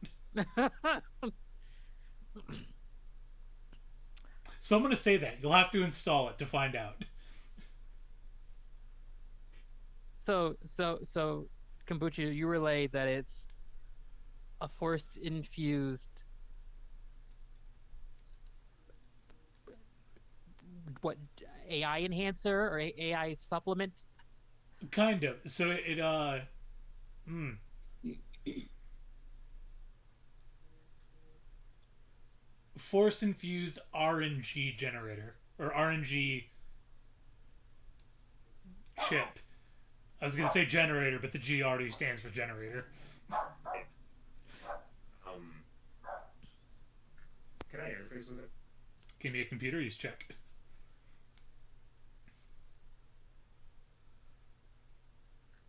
So I'm going to say that. You'll have to install it to find out.
So kombucha, you relay that it's a force infused, what, AI enhancer or AI supplement.
Kind of. So hmm. Force infused RNG generator. Or RNG chip. I was going to say generator, but the G already stands for generator.
Um, can I interface with it?
Give me a computer, use check.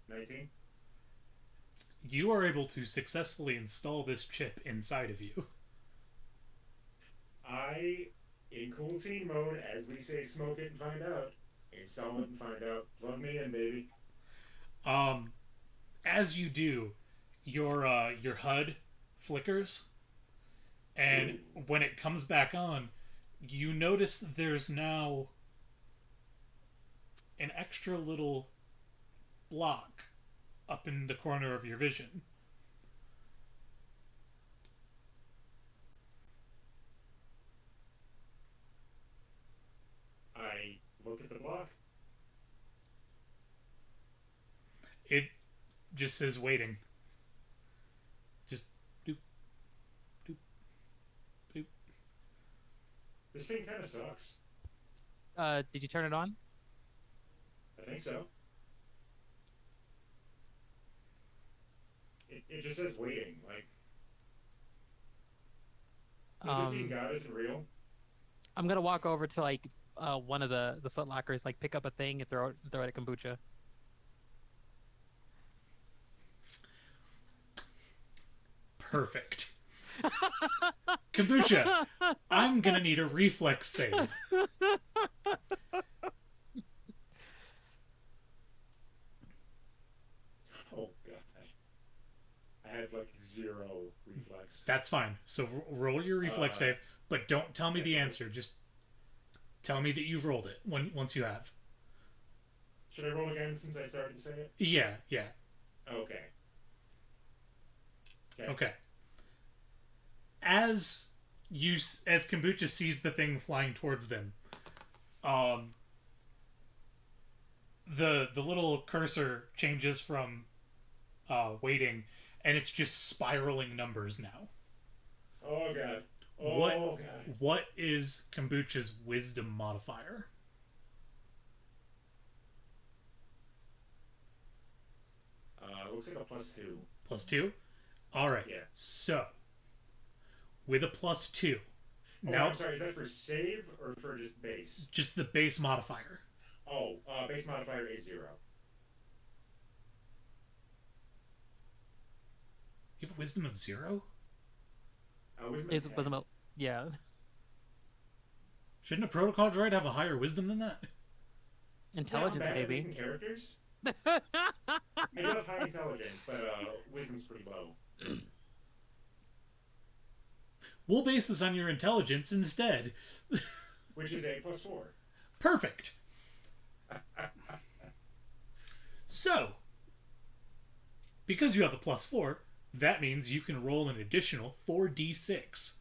19.
You are able to successfully install this chip inside of you.
I, in cool teen mode, as we say, smoke it and find out. Install it and find out. Plug me in, baby.
Um, as you do, your HUD flickers, and
Ooh.
when it comes back on, you notice there's now an extra little block up in the corner of your vision.
I look at the block.
It just says waiting. Just doop, doop, doop.
This thing kind of sucks.
Did you turn it on?
I think so. It just says waiting. Like, does this mean
Um,
God isn't real?
I'm gonna walk over to like one of the Foot Lockers, like pick up a thing and throw it at kombucha.
Perfect. Kombucha, I'm gonna need a reflex save.
Oh god. I have like 0 reflex.
That's fine. So roll your reflex save, but don't tell me the
yes,
answer. Just tell me that you've rolled it once you have.
Should I roll again since I started to say it?
Yeah, yeah.
Okay.
Okay. As as Kombucha sees the thing flying towards them, um, the little cursor changes from waiting, and it's just spiraling numbers now.
Oh god.
What
Oh god.
what is Kombucha's wisdom modifier?
Looks like a +2.
+2? Alright.
Yeah.
So, with a +2,
Oh,
now
I'm sorry. Is that for save or for just base?
just the base modifier.
Oh, base modifier is 0.
You have a wisdom of 0?
Wisdom
Is
of
was
10.
about, yeah.
Shouldn't a protocol droid have a higher wisdom than that?
Intelligence,
Yeah, I'm bad at
maybe.
making characters. I do have high intelligence, but wisdom's pretty low.
We'll base this on your intelligence instead.
Which is a +4.
Perfect. So, because you have a +4, that means you can roll an additional 4d6.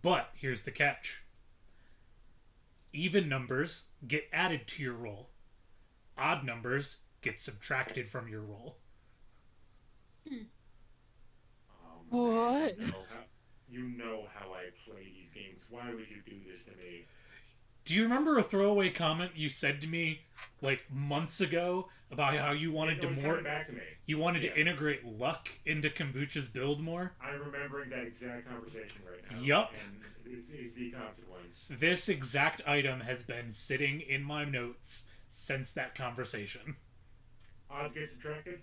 But here's the catch. Even numbers get added to your roll. Odd numbers get subtracted from your roll.
What?
You know how I play these games. Why would you do this to me?
Do you remember a throwaway comment you said to me like months ago about how you wanted
It was coming back to me.
you wanted
Yeah.
to integrate luck into kombucha's build more?
I'm remembering that exact conversation right now.
Yup.
And this is the consequence.
This exact item has been sitting in my notes since that conversation.
Odds get subtracted?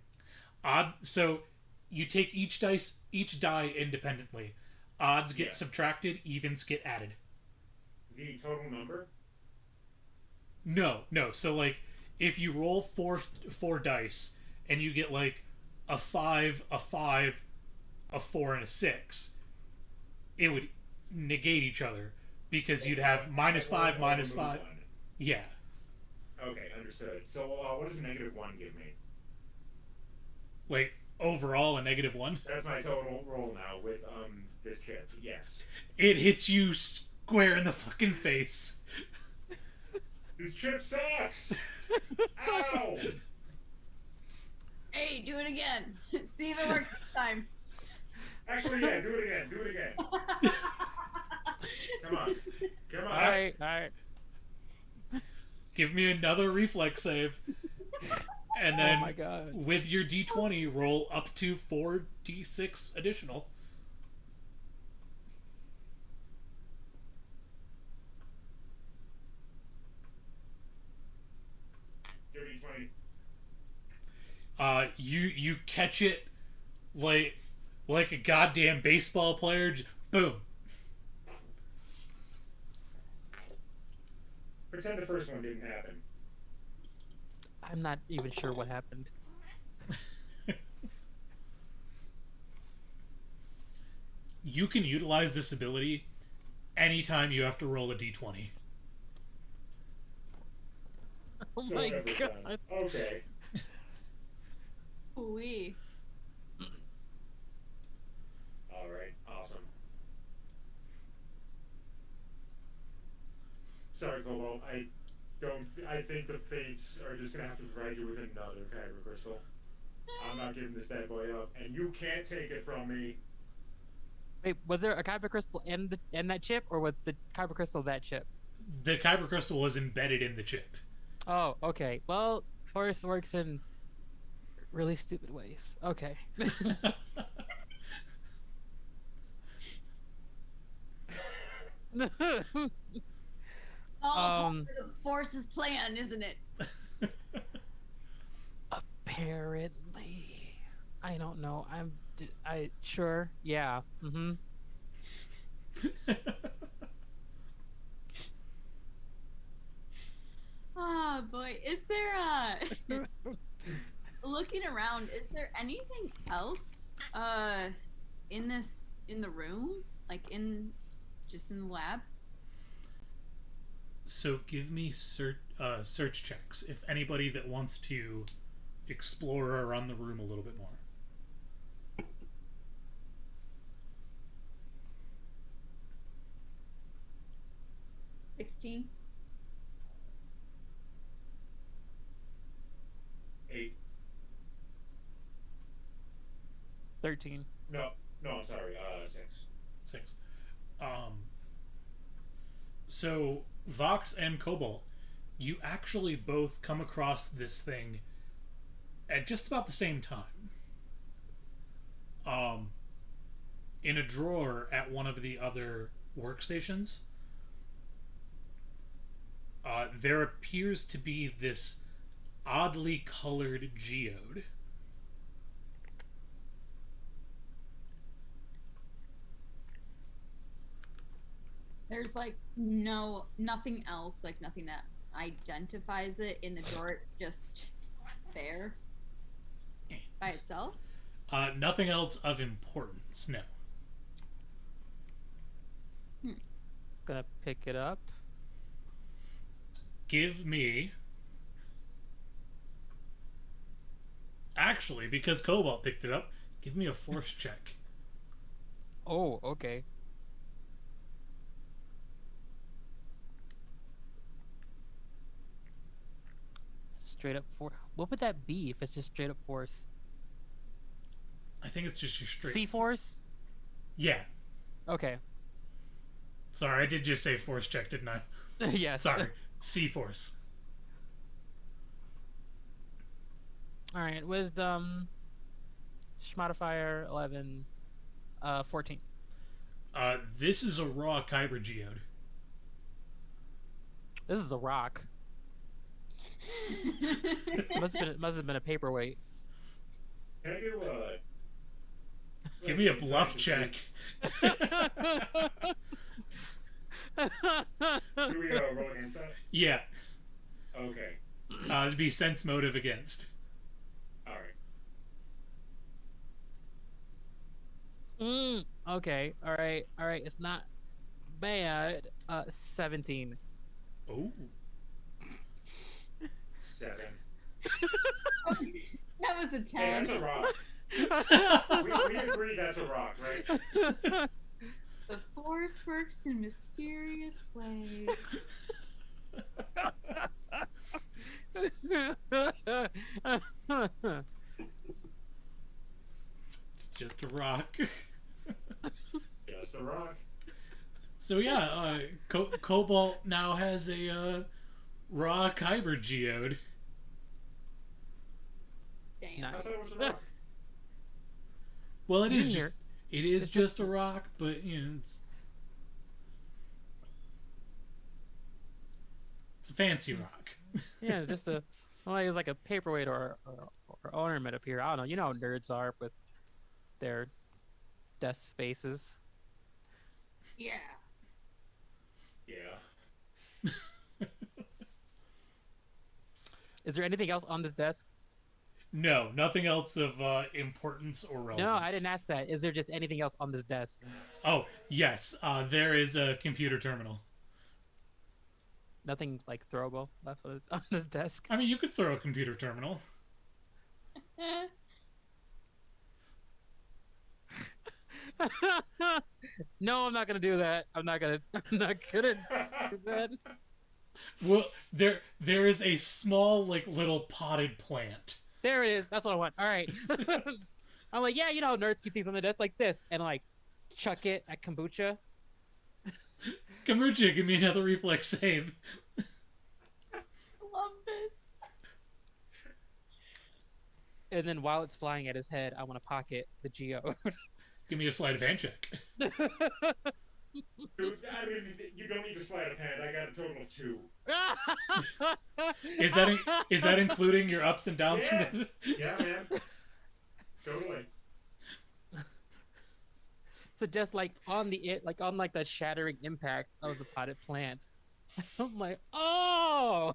So you take each die independently. Odds get subtracted, evens get added.
The total number?
No. So like if you roll four dice and you get like a 5, a 5, a 4 and a 6, it would negate each other because you'd have -5, -5. Yeah.
Okay, understood. So what does a -1 give me?
Like overall a -1.
That's my total roll now with this chip. Yes.
It hits you square in the fucking face.
This chip sucks. Ow!
Hey, do it again. See if it works this time.
Actually, yeah, do it again. Do it again. Come on. Come on.
All right.
Give me another reflex save. And then
Oh my god.
with your D20, roll up to 4d6 additional.
Dirty 20.
You catch it like a goddamn baseball player. Just, boom.
Pretend the first one didn't happen.
I'm not even sure what happened.
You can utilize this ability anytime you have to roll a D20.
Oh
So
my
every
god.
time. Okay.
Ooh-wee.
Alright, awesome. Sorry, Cobalt. I think the fates are just gonna have to provide you with another Kyber crystal. I'm not giving this bad boy up, and you can't take it from me.
Wait, was there a kyber crystal in that chip, or was the kyber crystal that chip?
The Kyber crystal was embedded in the chip.
Oh, okay. Well, Force works in really stupid ways. Okay.
Oh, the Force's plan, isn't it?
Apparently, I don't know. I sure. Yeah. Mm-hmm.
Oh boy, is there looking around, is there anything else in the room? Like just in the lab?
So give me search checks if anybody that wants to explore around the room a little bit more.
16.
8.
13.
No, I'm sorry. 6.
6. So Vox and Cobalt, you actually both come across this thing at just about the same time. In a drawer at one of the other workstations, there appears to be this oddly colored geode.
There's like nothing else, like nothing that identifies it in the drawer, just there by itself.
Nothing else of importance, no.
Gonna pick it up.
Give me... Actually, because Cobalt picked it up, give me a force check.
Oh, okay. Straight up force. What would that be if it's just straight up force?
I think it's just your straight.
C-Force?
Yeah.
Okay.
Sorry, I did just say force check, didn't I?
Yes.
Sorry. C-Force.
Alright, wisdom. Schmodifier 11. 14.
This is a raw Kyber geode.
This is a rock. Must have been a paperweight.
Can I do
Give me a bluff check.
Do we roll against that?
Yeah.
Okay.
It'd be sense motive against.
All right.
Okay. All right. It's not bad. 17.
Oh.
7.
That was a 10.
Hey, that's a rock. We agree that's a rock, right?
The force works in mysterious ways.
It's just a rock.
Just a rock.
So yeah, Cobalt now has a raw Kyber geode.
Damn.
I thought it was a rock.
Well, it is
Here.
just it is
It's
just a rock, but it's a fancy rock.
Yeah, just a it's like a paperweight or ornament up here. I don't know. You know how nerds are with their desk spaces.
Yeah.
Yeah.
Is there anything else on this desk?
No, nothing else of importance or relevance.
No, I didn't ask that. Is there just anything else on this desk?
Oh, yes. There is a computer terminal.
Nothing like throwable left on this desk.
I mean, you could throw a computer terminal.
No, I'm not gonna do that. I'm not gonna do that.
Well, there is a small, like, little potted plant.
There it is. That's what I want. All right. I'm like, yeah, you know, nerds keep things on the desk like this, and like, chuck it at kombucha.
Kombucha, give me another reflex save.
I love this.
And then while it's flying at his head, I want to pocket the geode.
Give me a sleight of hand check.
Dude, I mean, you don't need a sleight of hand. I got a total of 2.
Is that including your ups and downs
Yeah.
from the...
Yeah, man. Totally.
So just like on the shattering impact of the potted plant, I'm like, oh.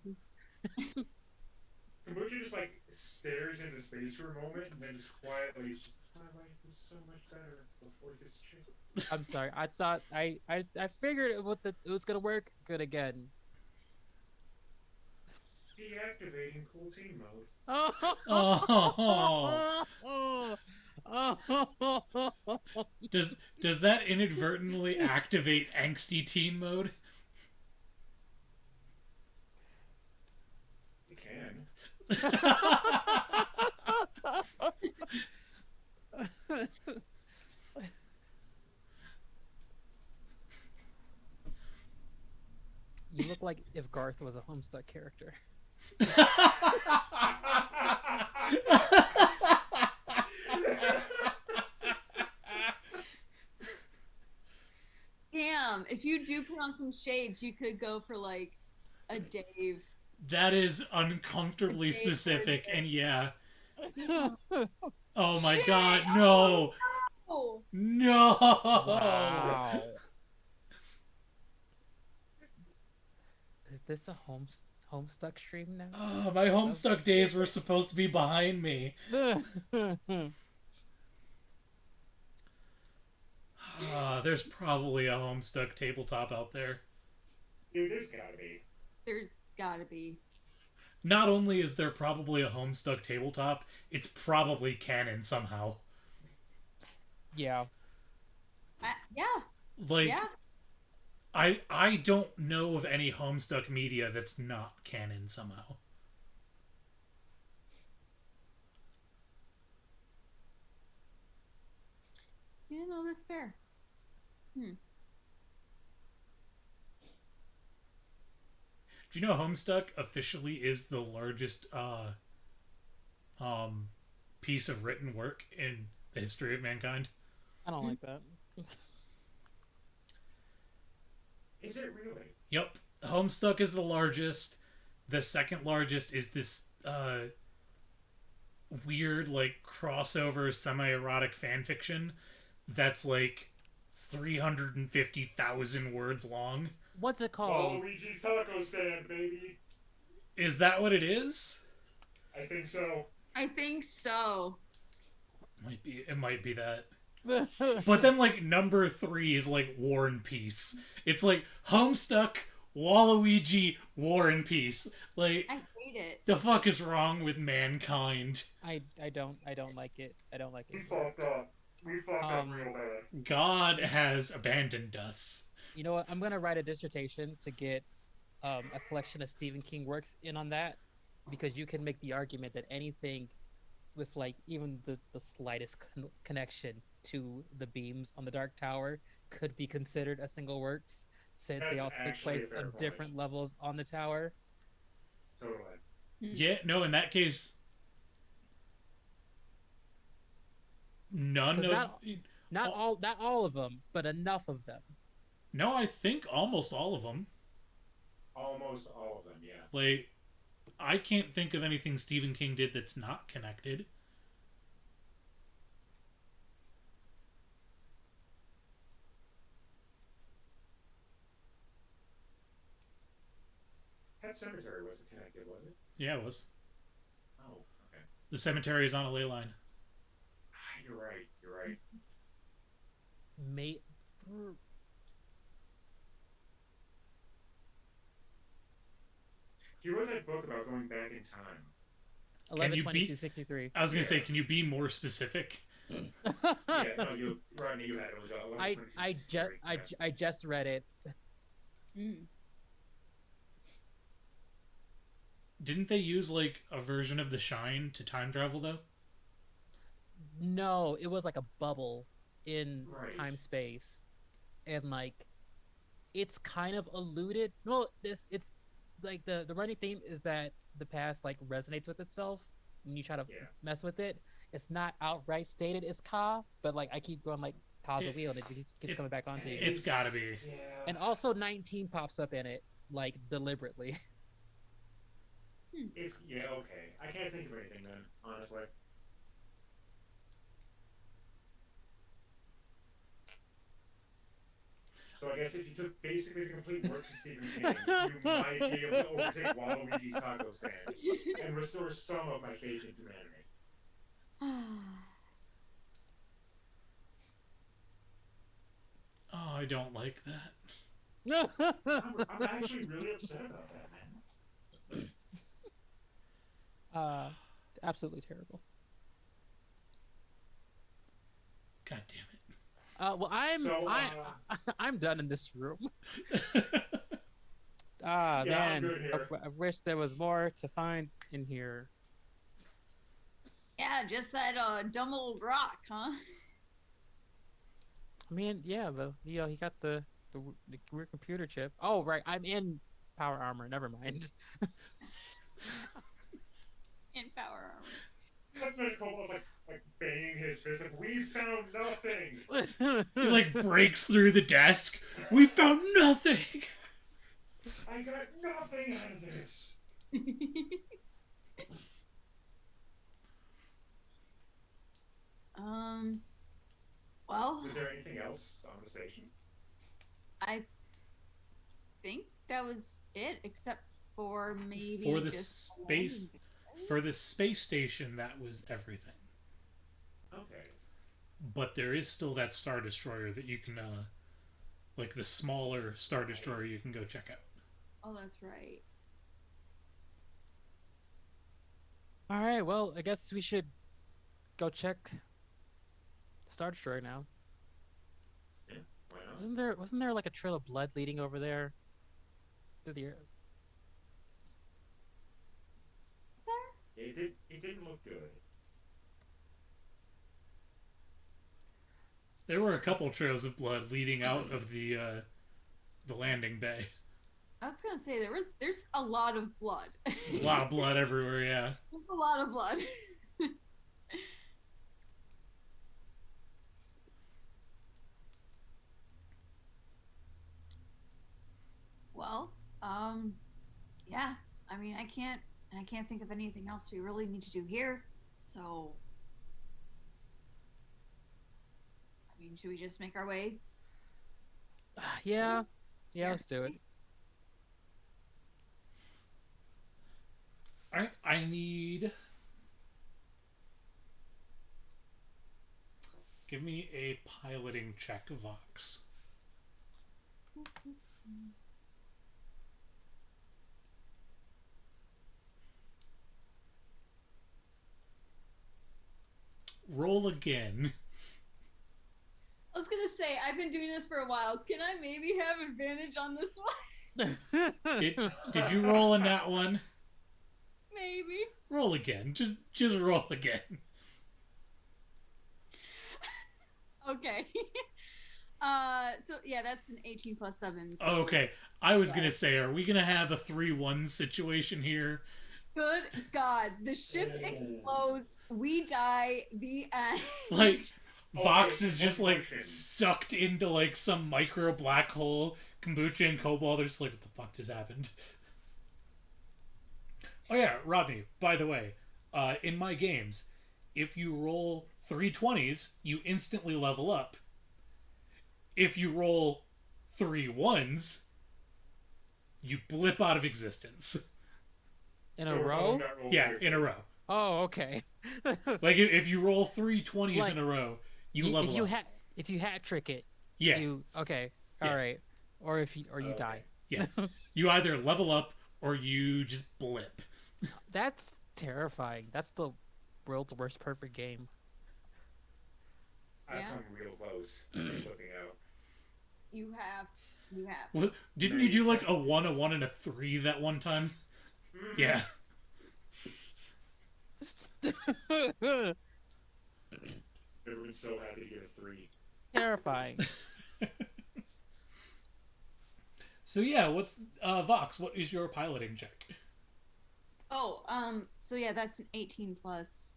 Kombucha just like stares into space for a moment and then just quietly just, my life was so much better before this chick.
I'm sorry. I thought I figured it was gonna work. Good again.
Deactivating cool team mode.
Oh. Does that inadvertently activate angsty teen mode?
It can.
You look like if Garth was a Homestuck character.
Damn. If you do put on some shades, you could go for like a Dave.
That is uncomfortably specific, and yeah. Oh my
Shit!
god, no!
Oh,
No!
Wow. Is this a Homestuck stream now?
Oh, my Homestuck days were supposed to be behind me. There's probably a Homestuck tabletop out there.
Dude, there's gotta be.
there's gotta be.
Not only is there probably a Homestuck tabletop, it's probably canon somehow.
Yeah.
Yeah.
Like,
Yeah.
I don't know of any Homestuck media that's not canon somehow.
that's fair. Hmm.
Do you know Homestuck officially is the largest um, piece of written work in the history of mankind?
I don't
Mm.
like that.
Is it really?
Yep. Homestuck is the largest. The second largest is this weird, like, crossover semi erotic fan fiction that's like 350,000 words long.
What's it called?
Waluigi's taco stand, baby.
Is that what it is?
I think so.
I think so.
Might be. It might be that.
But
But then, like, number 3 is like War and Peace. It's like Homestuck, Waluigi, War and Peace. Like,
I hate it.
the fuck is wrong with mankind?
I don't like it. I don't like
We
it.
fucked up. We fucked up real bad.
God has abandoned us.
You know what? I'm gonna write a dissertation to get a collection of Stephen King works in on that, because you can make the argument that anything with like even the slightest connection to the beams on the Dark Tower could be considered a single works, since they
That's
all take
actually a
place
fair
on
point.
different levels on the tower.
Totally.
Yeah, no, in that case, none
'Cause
of.
not all of them, but enough of them.
No, I think almost all of them.
Almost all of them, yeah.
Like, I can't think of anything Stephen King did that's not connected.
Pet Cemetery wasn't connected, was it?
Yeah, it was.
Oh, okay.
The cemetery is on a ley line.
You're right. You're right.
Mate,
He wrote that book about going back in time.
11/22/63.
I was gonna say,
Yeah.
can you be more specific?
Yeah, no, Rodney, you had it. It was 11,
I
22,
I
63,
just
yeah.
I just read it.
Mm.
Didn't they use like a version of The Shine to time travel though?
No, it was like a bubble in
Right.
time space, and like it's kind of alluded. Well, this it's like the running theme is that the past like resonates with itself when you try to
Yeah.
mess with it. It's not outright stated it's Ka, but like I keep going like Ka's a
It-
wheel and it keeps
it-
coming back onto you.
It's gotta be.
Yeah.
And also 19 pops up in it like deliberately.
It's yeah, okay. I can't think of anything then, honestly. So I guess if you took basically the complete works of Stephen King, you might be able to overtake Waluigi's taco stand and restore some of my faith in humanity.
Oh, I don't like that.
I'm actually really upset about that, man.
Absolutely terrible.
God damn it.
Well, I'm done in this room. Ah,
Yeah, I'm
man,
good here.
I wish there was more to find in here.
Yeah, just that dumb old rock, huh?
I mean, yeah, but you know, he got the weird computer chip. Oh, right, I'm in power armor. Never mind.
In power armor.
That's very cool. Like banging his fist. Like, we found nothing.
He like breaks through the desk. We found nothing.
I got nothing out of this.
Well,
Was there anything else on the station?
I think that was it, except for maybe
For the
just
space, for the space station, that was everything.
Okay.
But there is still that Star Destroyer that you can, like the smaller Star Destroyer, you can go check out.
Oh, that's right.
All right, well, I guess we should go check the Star Destroyer now.
Yeah, why not?
Wasn't there like a trail of blood leading over there? Through the
Is there?
It didn't look good.
There were a couple trails of blood leading out of the landing bay.
I was gonna say there's a lot of blood.
There's a lot of blood everywhere. Yeah.
There's a lot of blood. Well, yeah. I mean, I can't think of anything else we really need to do here. So, I mean, should we just make our way?
Yeah. Yeah, let's do it.
All right. I need. Give me a piloting check, Vox. Roll again.
I was gonna say I've been doing this for a while. Can I maybe have advantage on this one?
Did you roll in that one?
Maybe.
Roll again. Just roll again.
Okay. So yeah, that's an 18 plus 7. So
Okay. I was gonna say, are we gonna have a 3-1 situation here?
good God, the ship explodes. We die. The end.
Like, Vox
Okay,
is just
one
like
question.
sucked into like some micro black hole. Kombucha and Cobalt are just like, what the fuck just happened? Oh yeah, Rodney, by the way, in my games, if you roll 3 20s, you instantly level up. If you roll 3 1s, you blip out of existence.
In
So
a
we're
row?
following that rule
Yeah,
here.
in a row.
Oh, okay.
Like if you roll 3 20s
Like,
in a row, you
if
level
you
up.
if you hat trick it,
Yeah,
you okay.
Yeah.
All right. Or if you
Okay.
die.
yeah. You either level up or you just blip.
That's terrifying. That's the world's worst perfect game.
I've
Yeah.
come real close to flipping out.
You have. You have.
What, didn't
Many
you do like
times.
a 1, and a 3 that one time?
Mhm.
Yeah.
Everyone's so happy to get a 3.
Terrifying.
So yeah, what's Vox? What is your piloting check?
Oh, so yeah, that's an 18 plus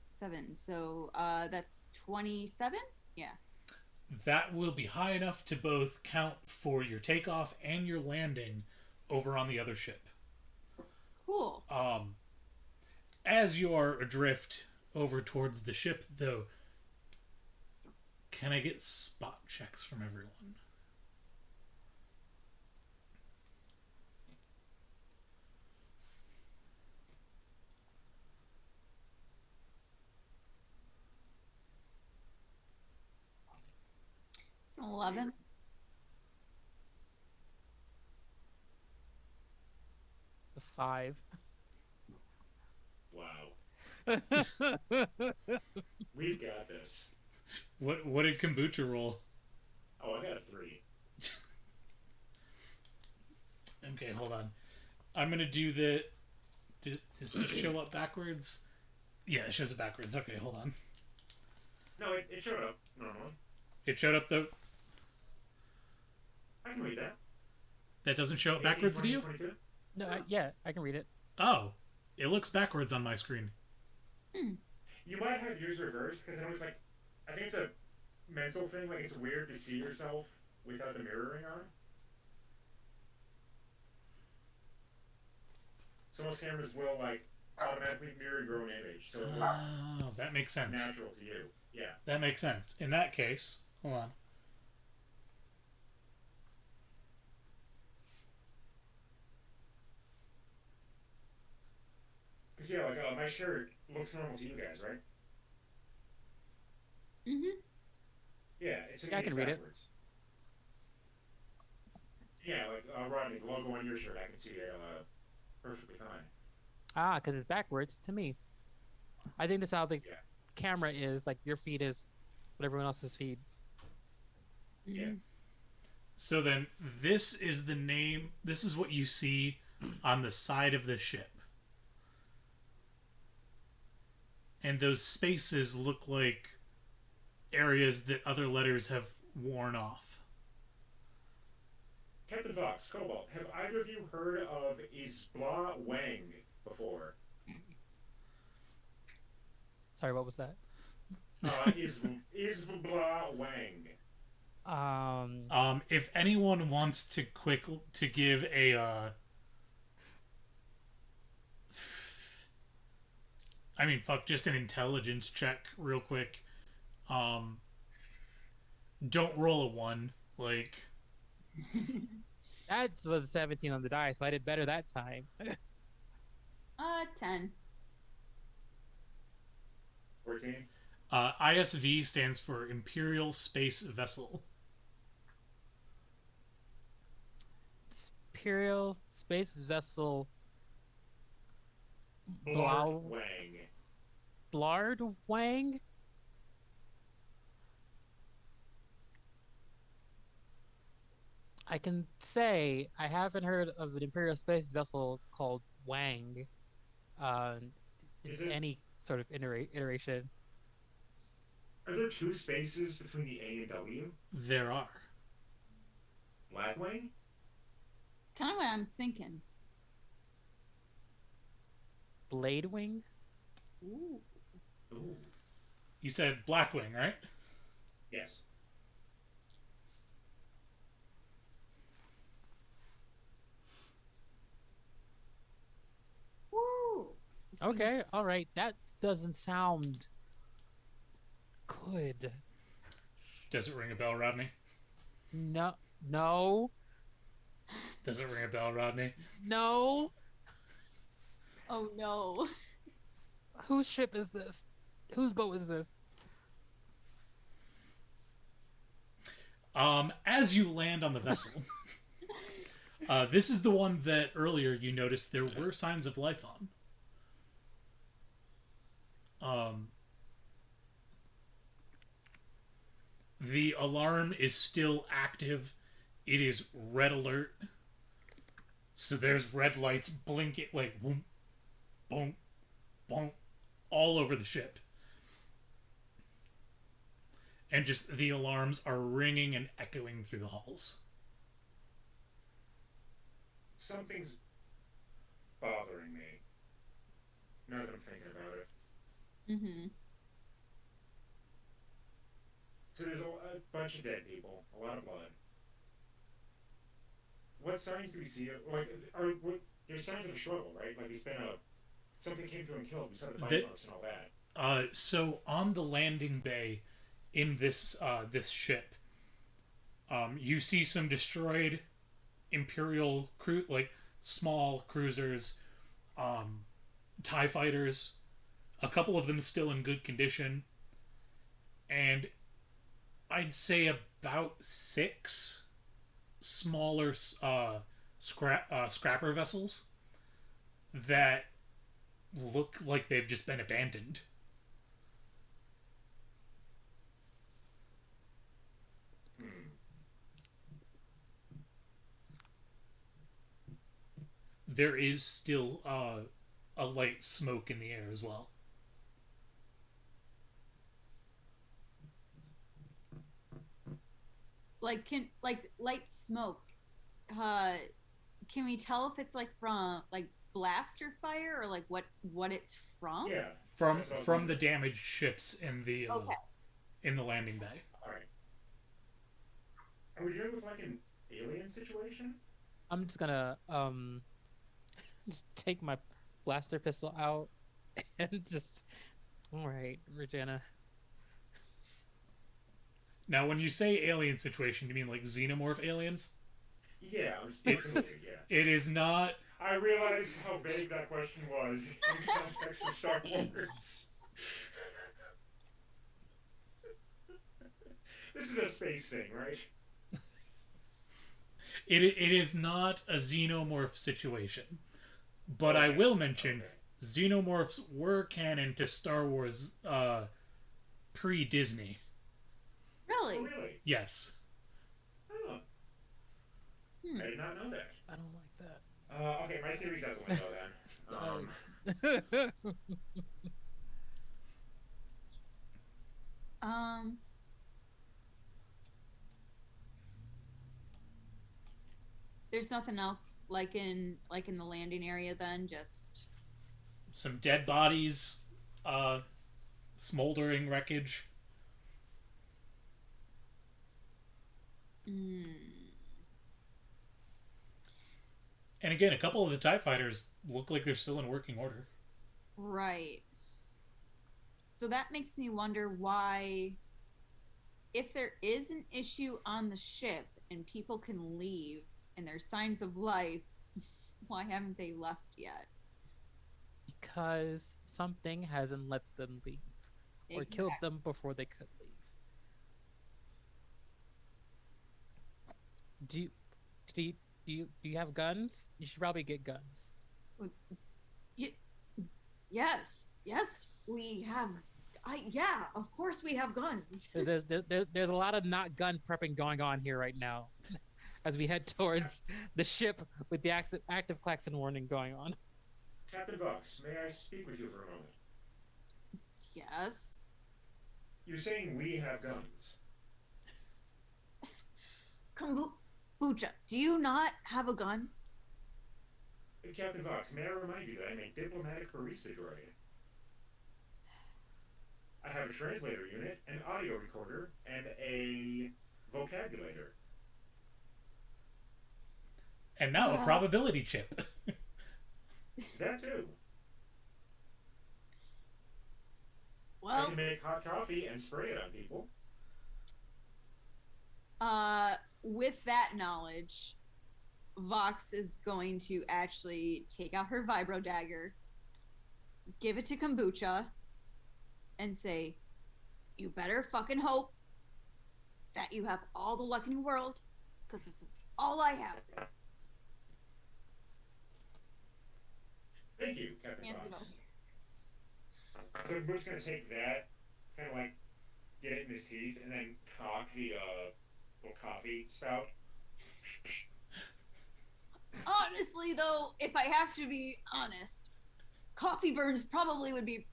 7. So that's 27? Yeah.
That will be high enough to both count for your takeoff and your landing over on the other ship.
Cool.
As you are adrift over towards the ship, though, can I get spot checks from everyone?
It's an 11.
The 5.
Wow. We've got this.
What did Kombucha roll?
Oh, I got a 3.
Okay, hold on. I'm gonna do the. Does this show up backwards? Yeah, it shows it backwards. Okay, hold on.
No, it showed up normally.
It showed up though.
I can read that.
That doesn't show up backwards to you?
22?
No, yeah, I can read it.
Oh, it looks backwards on my screen.
You might have yours reversed because I was like, I think it's a mental thing. Like it's weird to see yourself without the mirroring on. So most cameras will like automatically mirror your own image, so it looks
Oh, that makes sense.
natural to you. Yeah.
That makes sense. In that case, hold on.
Because yeah, like my shirt looks normal to you guys, right?
Mm-hmm.
Yeah, it's
Yeah, I can read it.
backwards. Yeah, like Rodney, the logo on your shirt, I can see it perfectly fine.
Ah, because it's backwards to me. I think that's how the
Yeah.
camera is. Like your feed is what everyone else's feed.
Yeah.
So then, this is the name. This is what you see on the side of the ship. and those spaces look like areas that other letters have worn off.
Captain Fox, Cobalt, have either of you heard of Isbla Wang before?
Sorry, what was that?
Isbla Wang.
Um,
If anyone wants to give a I mean, fuck, just an intelligence check real quick. Um, don't roll a one. Like,
that was 17 on the die, so I did better that time.
10.
14.
ISV stands for Imperial Space Vessel.
Imperial Space Vessel
Blard Wang.
Blard Wang? I can say I haven't heard of an Imperial Space Vessel called Wang uh, in
Is it?
any sort of iteration.
Are there two spaces between the A and W?
There are.
Blackwing?
Kind of what I'm thinking.
Blade Wing?
Ooh.
Ooh.
You said Blackwing, right?
Yes.
Woo.
Okay, all right. That doesn't sound good.
Does it ring a bell, Rodney?
No, no,
Does it ring a bell, Rodney?
no.
Oh no.
Whose ship is this? Whose boat is this?
As you land on the vessel, this is the one that earlier you noticed there were signs of life on. The alarm is still active. It is red alert. So there's red lights blinking like boom, boom, boom, all over the ship. And just the alarms are ringing and echoing through the halls.
Something's bothering me. Now that I'm thinking about it.
Mm-hmm.
So there's a bunch of dead people, a lot of blood. What signs do we see? Like, there's signs of a struggle, right? Like, there's been something came through and killed. We saw the bite marks and all that.
So on the landing bay in this ship, you see some destroyed Imperial crew, like small cruisers, TIE fighters, a couple of them still in good condition, and I'd say about 6 smaller scrapper vessels that look like they've just been abandoned.
Hmm.
There is still a light smoke in the air as well.
Like light smoke. Uh, can we tell if it's like from like blaster fire or like what it's from?
Yeah.
From the damaged ships
Okay.
in the landing bay.
All right. Are we dealing with like an alien situation?
I'm just gonna just take my blaster pistol out and just all right, Regina.
Now, when you say alien situation, you mean like xenomorph aliens?
Yeah, I'm just thinking weird, yeah.
It is not.
I realized how vague that question was in context of Star Wars. This is a space thing, right?
It is not a xenomorph situation. But I will mention xenomorphs were canon to Star Wars pre-Disney.
Really?
Oh, really?
Yes.
Oh. I did not know that.
I don't like that.
Okay, my theory's out the window then.
there's nothing else like in the landing area then, just
Some dead bodies, uh, smoldering wreckage.
mm,
And again, a couple of the TIE fighters look like they're still in working order.
right. So that makes me wonder why, if there is an issue on the ship and people can leave and there's signs of life, why haven't they left yet?
Because something hasn't let them leave or killed
Exactly.
them before they could leave. Do you, do you, do you have guns? You should probably get guns.
Y- yes, yes, we have. Yeah, of course we have guns.
There's a lot of not gun prepping going on here right now as we head towards the ship with the active klaxon warning going on.
Captain Vox, may I speak with you for a moment?
Yes.
You're saying we have guns.
Kombucha, do you not have a gun?
Captain Vox, may I remind you that I'm a diplomatic barista droid? I have a translator unit, an audio recorder, and a vocabulator.
And now a probability chip.
That too. I
Well,
can make hot coffee and spray it on people.
with that knowledge, Vox is going to actually take out her vibro dagger, give it to Kombucha, and say, "You better fucking hope that you have all the luck in the world, because this is all I have."
Thank you, Captain
Hands it
Vox.
over.
So we're just gonna take that, kind of like get it in his teeth, and then cock the little coffee spout.
Honestly, though, if I have to be honest, coffee burns probably would be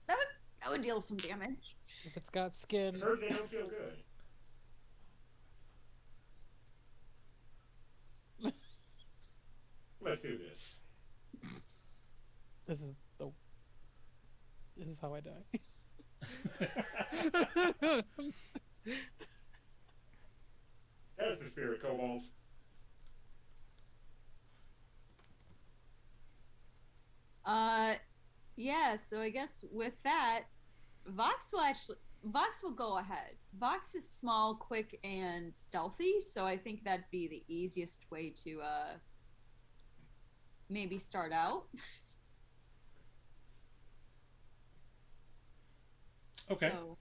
that would deal some damage.
If it's got skin,
I've heard they don't feel good. Let's do this.
this is the this is how I die.
That's the spirit, Cobalt.
Yeah, so I guess with that, Vox will go ahead. Vox is small, quick, and stealthy, so I think that'd be the easiest way to maybe start out.
Okay.
So,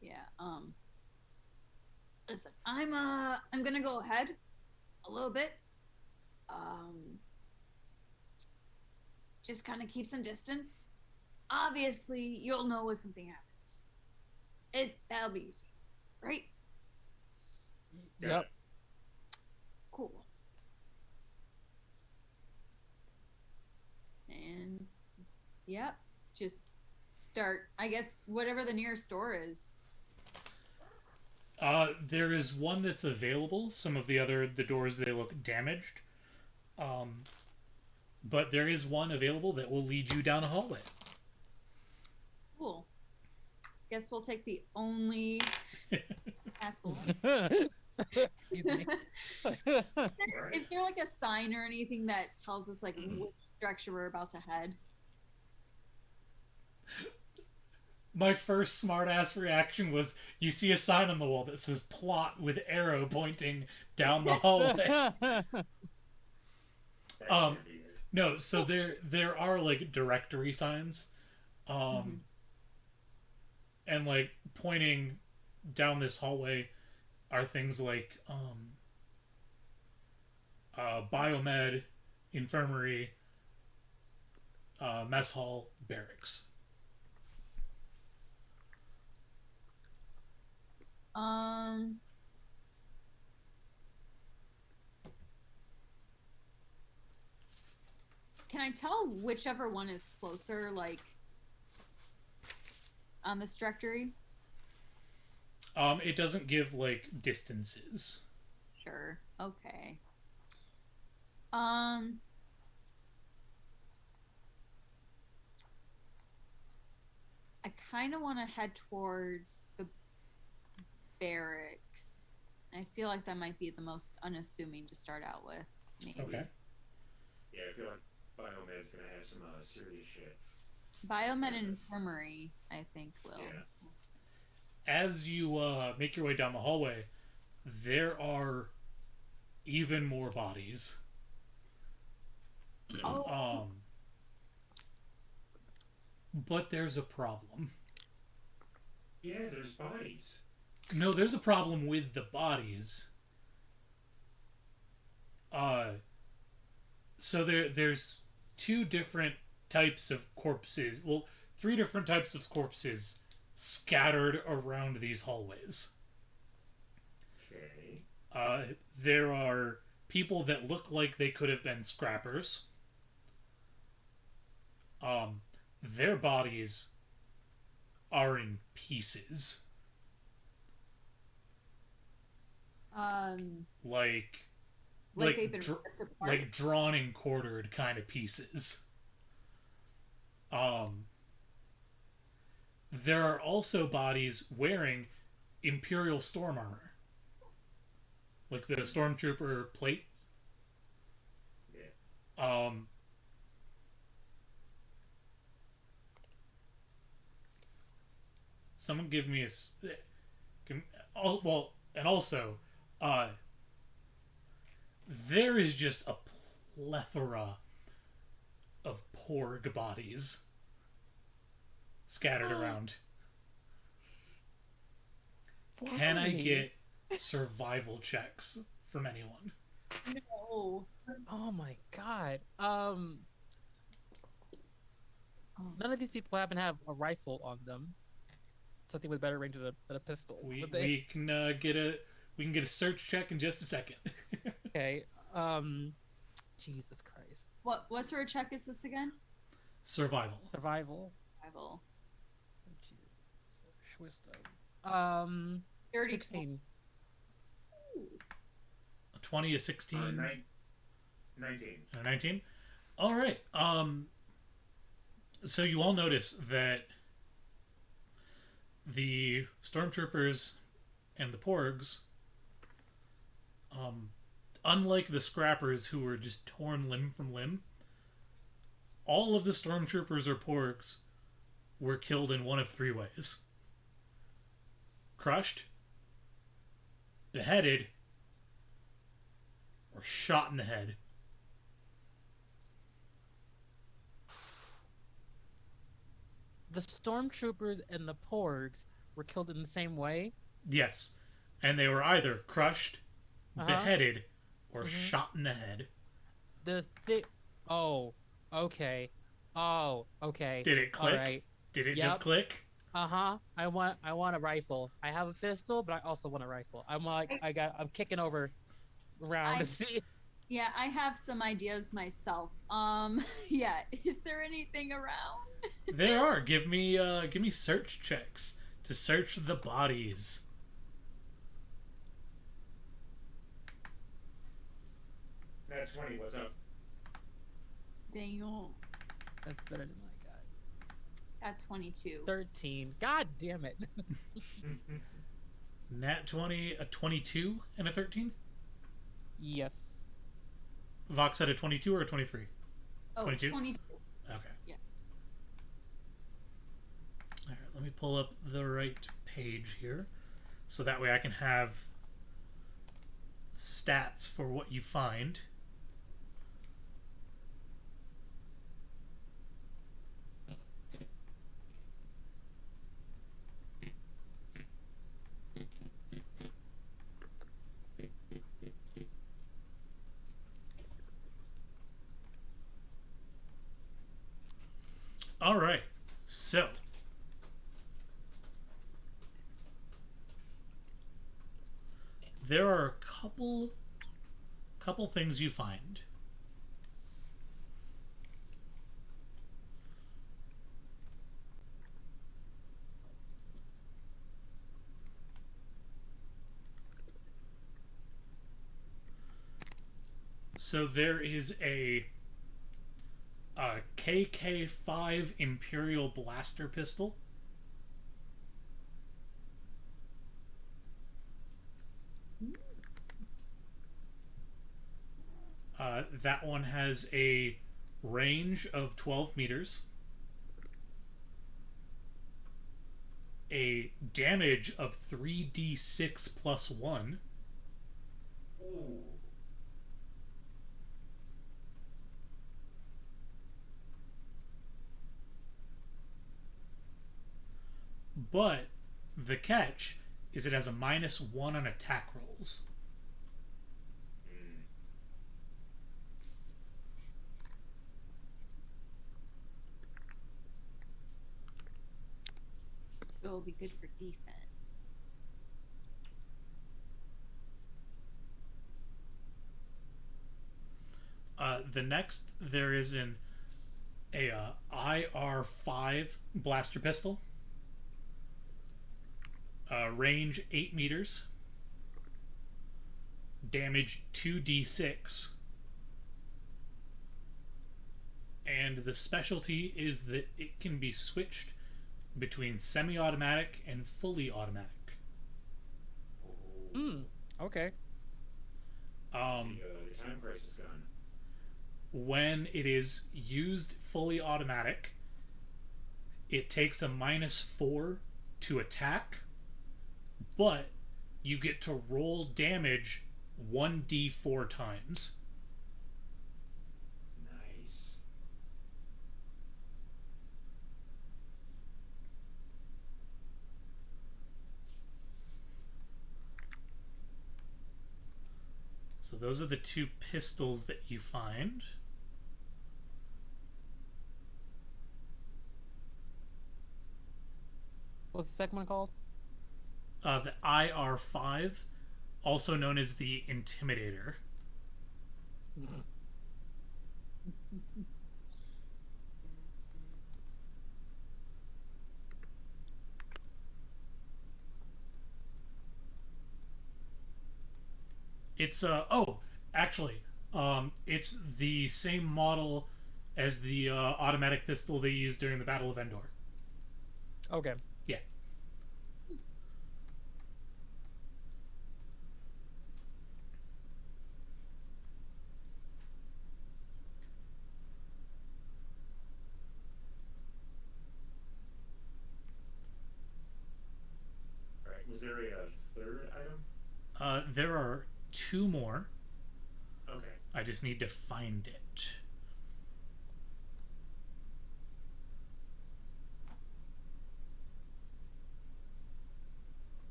yeah, listen, I'm gonna go ahead a little bit. Just kind of keep some distance. Obviously, you'll know when something happens. That'll be easy, right?
Yep.
Cool. And yep, just start. I guess whatever the nearest store is.
There is one that's available. Some of the doors, they look damaged. But there is one available that will lead you down a hallway.
Cool. Guess we'll take the only asshole.
Excuse me.
Is there like a sign or anything that tells us like which direction we're about to head?
My first smartass reaction was you see a sign on the wall that says plot with arrow pointing down the hallway. No, so there are like directory signs. And like pointing down this hallway are things like biomed, infirmary, mess hall, barracks.
Can I tell whichever one is closer, like on this directory?
It doesn't give like distances.
Sure. Okay. Um, I kind of want to head towards the barracks. I feel like that might be the most unassuming to start out with. Maybe.
Okay.
Yeah, I feel like Biomed's gonna have some serious shit.
Biomed and infirmary, I think, will.
Yeah.
As you make your way down the hallway, there are even more bodies.
Oh,
But there's a problem.
Yeah, there's bodies.
No, there's a problem with the bodies. So there's two different types of corpses. Well, three different types of corpses scattered around these hallways.
Okay.
There are people that look like they could have been scrappers. Their bodies are in pieces. Like
they've been ripped apart.
like drawn and quartered kind of pieces. There are also bodies wearing Imperial storm armor, like the stormtrooper plate.
Yeah.
Someone give me a. Oh, well, and also, there is just a plethora of Porg bodies scattered around. Can I get survival checks from anyone?
No.
Oh my god. None of these people happen to have a rifle on them. Something with better range than a pistol.
We can get a search check in just a second.
Okay. Jesus Christ.
What sort of check is this again?
Survival.
Survival.
Survival.
Wisdom.
30,
16.
20, a 16,
19.
19. All right. So you all notice that the stormtroopers and the porgs, unlike the scrappers who were just torn limb from limb, all of the stormtroopers or porgs were killed in one of three ways: crushed, beheaded, or shot in the head.
The stormtroopers and the porgs were killed in the same way.
Yes. And they were either crushed, beheaded, or
Mhm.
shot in the head.
Oh, okay. Oh, okay.
Did it click?
All right.
Did it
Yep.
just click?
I want a rifle. I have a pistol, but I also want a rifle. I'm kicking over around to see.
Yeah, I have some ideas myself. Yeah, is there anything around?
There are. Give me search checks to search the bodies.
That's 20. What's up?
Damn.
That's better than what I got.
At 22.
13. God damn it.
Nat 20, a 22, and a 13?
Yes.
Vox had a 22 or a 23?
Oh,
22?
22.
Okay.
Yeah.
Alright, let me pull up the right page here. So that way I can have stats for what you find. All right, so there are a couple things you find. So there is a KK5 Imperial blaster pistol. That one has a range of 12 meters, a damage of 3d6 plus 1,
Ooh.
but the catch is it has a -1 on attack rolls.
Mm.
So it'll be good for defense.
The next, there is a IR5 blaster pistol. Range 8 meters. Damage 2d6. And the specialty is that it can be switched between semi-automatic and fully automatic.
Hmm. Okay.
The time crisis gun.
When it is used fully automatic, it takes a -4 to attack, but you get to roll damage 1d4 times.
Nice.
So those are the two pistols that you find.
What's the second one called?
The IR5, also known as the Intimidator. It's actually, it's the same model as the automatic pistol they used during the Battle of Endor.
Okay.
Yeah.
All right. Was there a third item?
There are two more.
Okay.
I just need to find it.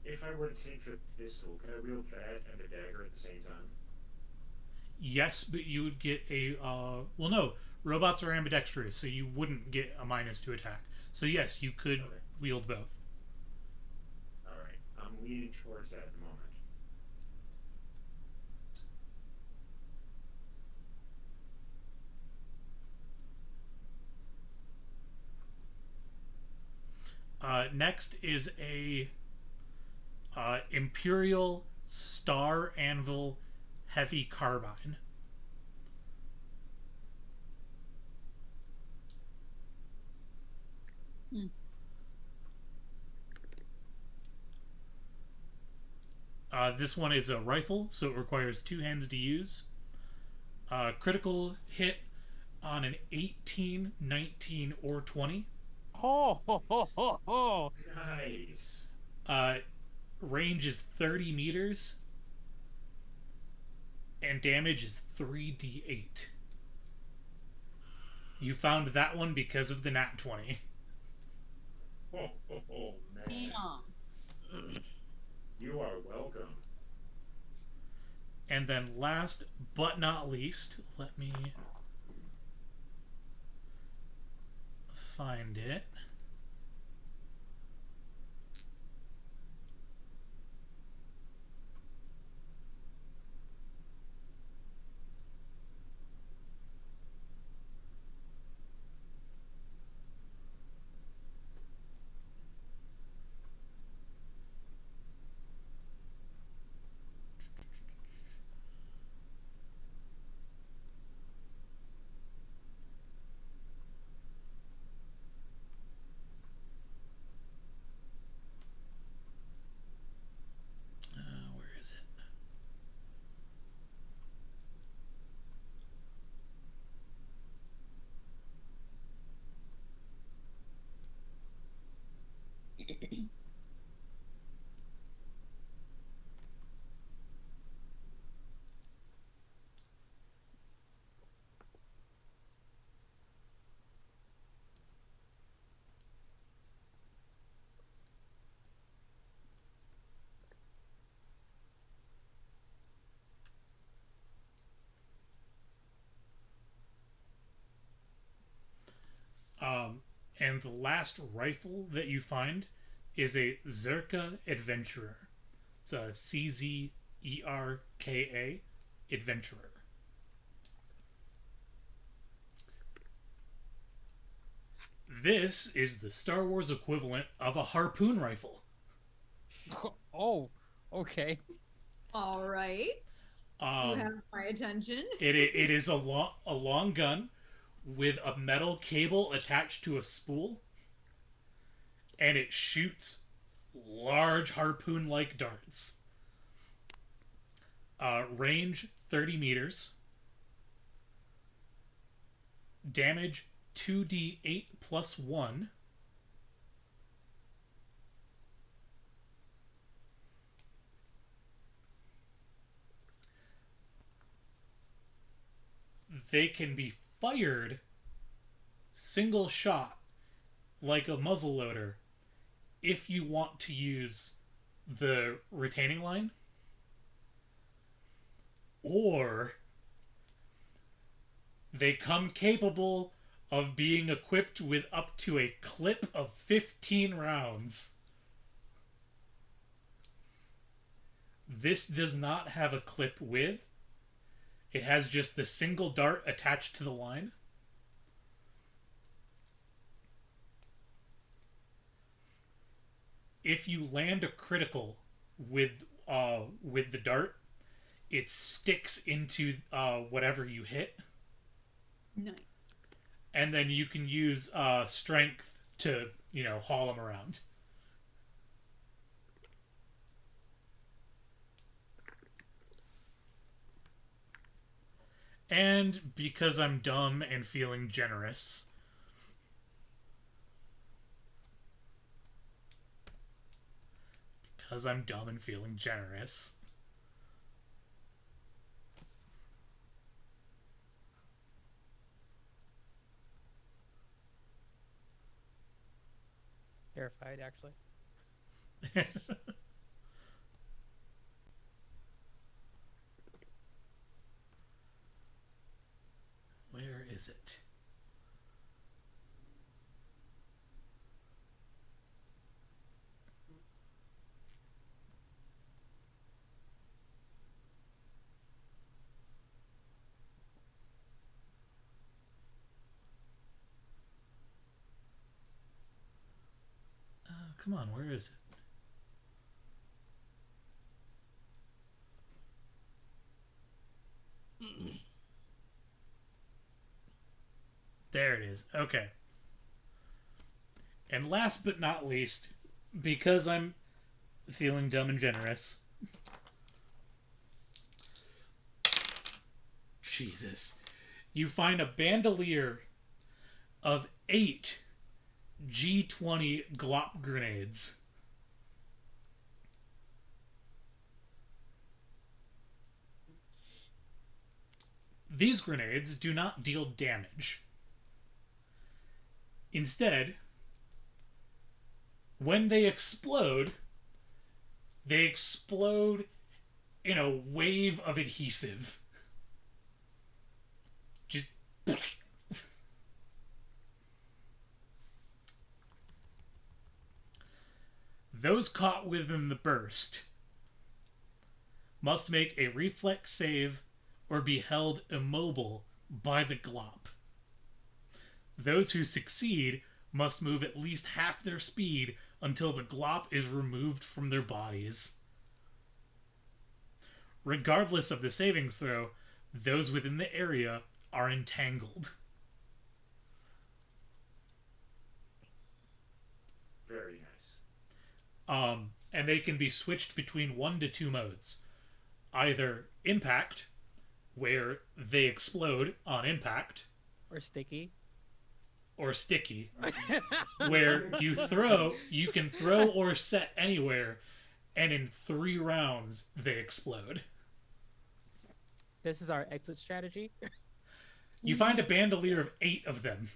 If I were to take the pistol, could I wield that and the dagger at the same time?
Yes, but you would get a well, no, robots are ambidextrous, so you wouldn't get a -2 attack. So yes, you could
Okay.
wield both.
All right. I'm leaning towards that at the moment.
Next is a Imperial Star Anvil Heavy Carbine.
Hmm.
This one is a rifle, so it requires two hands to use. Critical hit on an 18, 19, or 20.
Ho ho ho ho ho!
Nice.
Uh, range is 30 meters, and damage is 3d8. You found that one because of the nat 20.
Oh man.
Damn.
You are welcome.
And then last but not least, let me find it. And the last rifle that you find is a Zerka Adventurer. It's a CZERKA Adventurer. This is the Star Wars equivalent of a harpoon rifle.
Oh, okay.
All right. You have my attention.
It is a long gun with a metal cable attached to a spool, and it shoots large harpoon-like darts. Range 30 meters. Damage 2d8 plus 1. They can be fired single shot like a muzzleloader if you want to use the retaining line, or they come capable of being equipped with up to a clip of 15 rounds. This does not have a clip width. It has just the single dart attached to the line. If you land a critical with the dart, it sticks into whatever you hit.
Nice.
And then you can use strength to, haul them around. And because I'm dumb and feeling generous,
Terrified, actually.
Where is it? Come on, where is it? There it is. Okay. And last but not least, because I'm feeling dumb and generous. Jesus. You find a bandolier of 8 G20 glop grenades. These grenades do not deal damage. Instead, when they explode in a wave of adhesive. Just those caught within the burst must make a reflex save or be held immobile by the glop. Those who succeed must move at least half their speed until the glop is removed from their bodies. Regardless of the savings throw, those within the area are entangled.
Very nice.
And they can be switched between 1 to 2 modes. Either impact, where they explode on impact,
Or sticky.
or sticky, where you can throw or set anywhere, and in 3 rounds they explode.
This is our exit strategy.
You find a bandolier of 8 of them.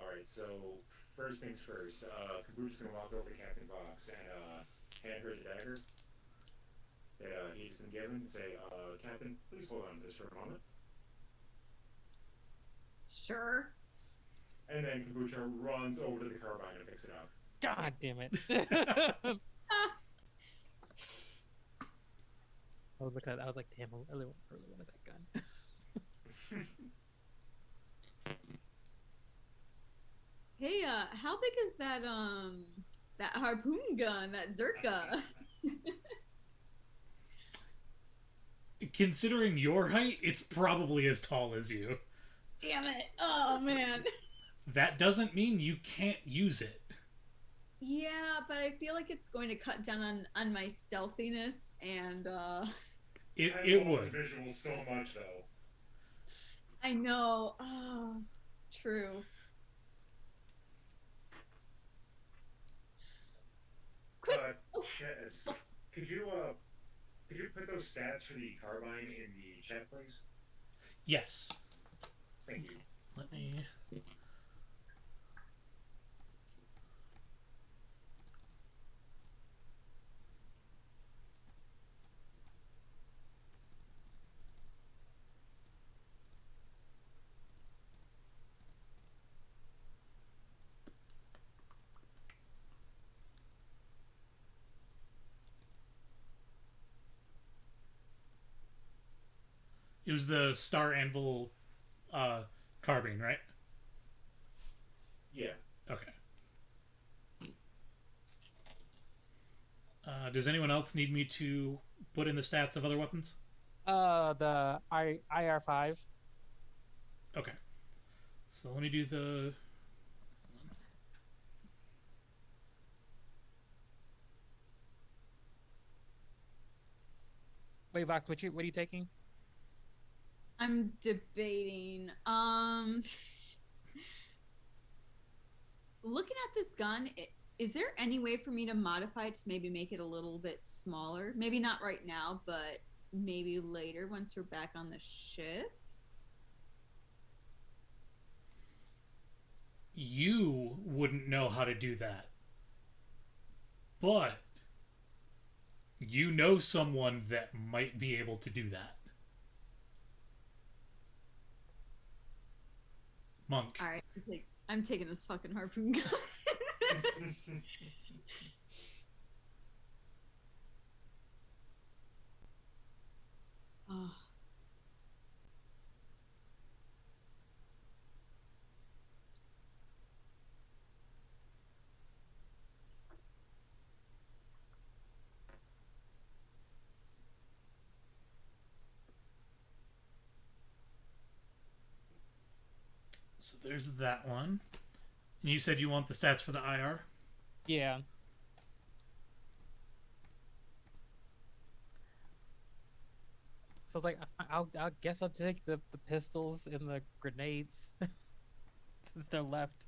Alright, so first things first, Kaboob's gonna walk over to Captain Box and hand her the dagger that he's been given and say, Captain, please hold on to this for a moment.
Sure.
And then Kombucha runs over to the carbine to fix it up.
God damn it. I was like, damn, I really wanted that gun.
Hey, how big is that that harpoon gun, that Zerka?
Considering your height, it's probably as tall as you.
Damn it. Oh man.
That doesn't mean you can't use it.
Yeah, but I feel like it's going to cut down on my stealthiness and
It
I love
would.
the visuals so much, though.
I know. Oh, true. Quick.
Chess, could you put those stats for the carbine in the chat, please?
Yes.
Thank you.
Let me. It was the Star Anvil carbine, right?
Yeah.
Okay. Does anyone else need me to put in the stats of other weapons?
The IR5.
Okay. So let me do the.
Wait, Vox, what are you taking?
I'm debating. Looking at this gun, is there any way for me to modify it to maybe make it a little bit smaller? Maybe not right now, but maybe later once we're back on the ship.
You wouldn't know how to do that. But you know someone that might be able to do that. Monk.
All right, I'm taking this fucking harpoon gun. Oh.
So there's that one. And you said you want the stats for the IR?
Yeah. So I was like, I guess I'll take the pistols and the grenades since they're left.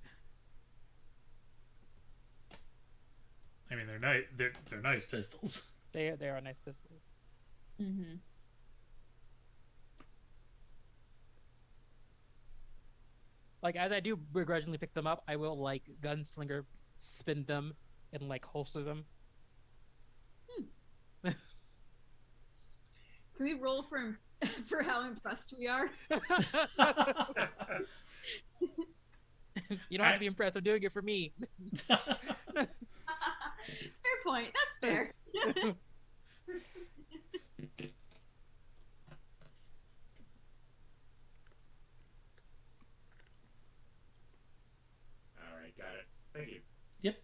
I mean, they're nice. They're nice pistols.
They are nice pistols.
Mm-hmm.
Like as I do begrudgingly pick them up, I will like gunslinger spin them and like holster them.
Can we roll for for how impressed we are?
You don't have to be impressed. I'm doing it for me.
Fair point. That's fair.
All right, got it. Thank you.
Yep.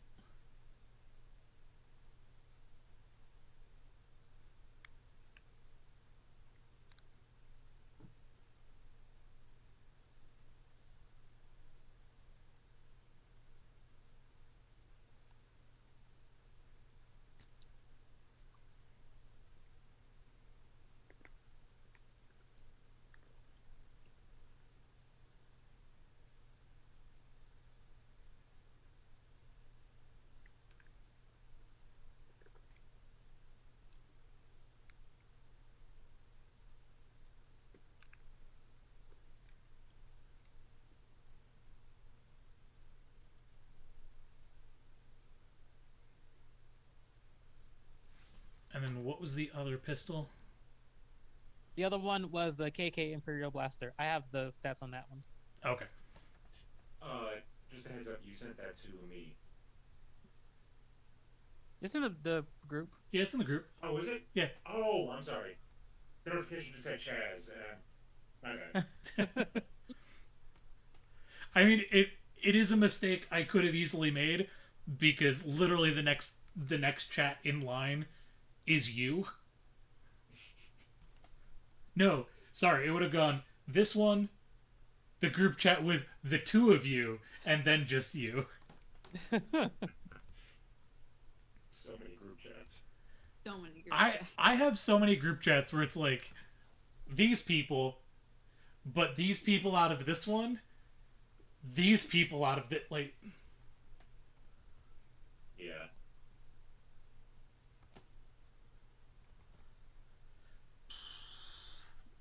And then what was the other pistol?
The other one was the KK Imperial Blaster. I have the stats on that one.
Okay.
just a heads up, you sent that to me.
It's in the group.
Yeah, it's in the group.
Oh, is it?
Yeah.
Oh, I'm sorry. The notification just said Chaz. My bad.
I mean, it is a mistake I could have easily made because literally the next chat in line is you. No, sorry, it would have gone this one, the group chat with the two of you, and then just you.
So many group chats.
So many group
I
chats.
I have so many group chats where it's like these people, but these people out of this one, these people out of the like.
Yeah.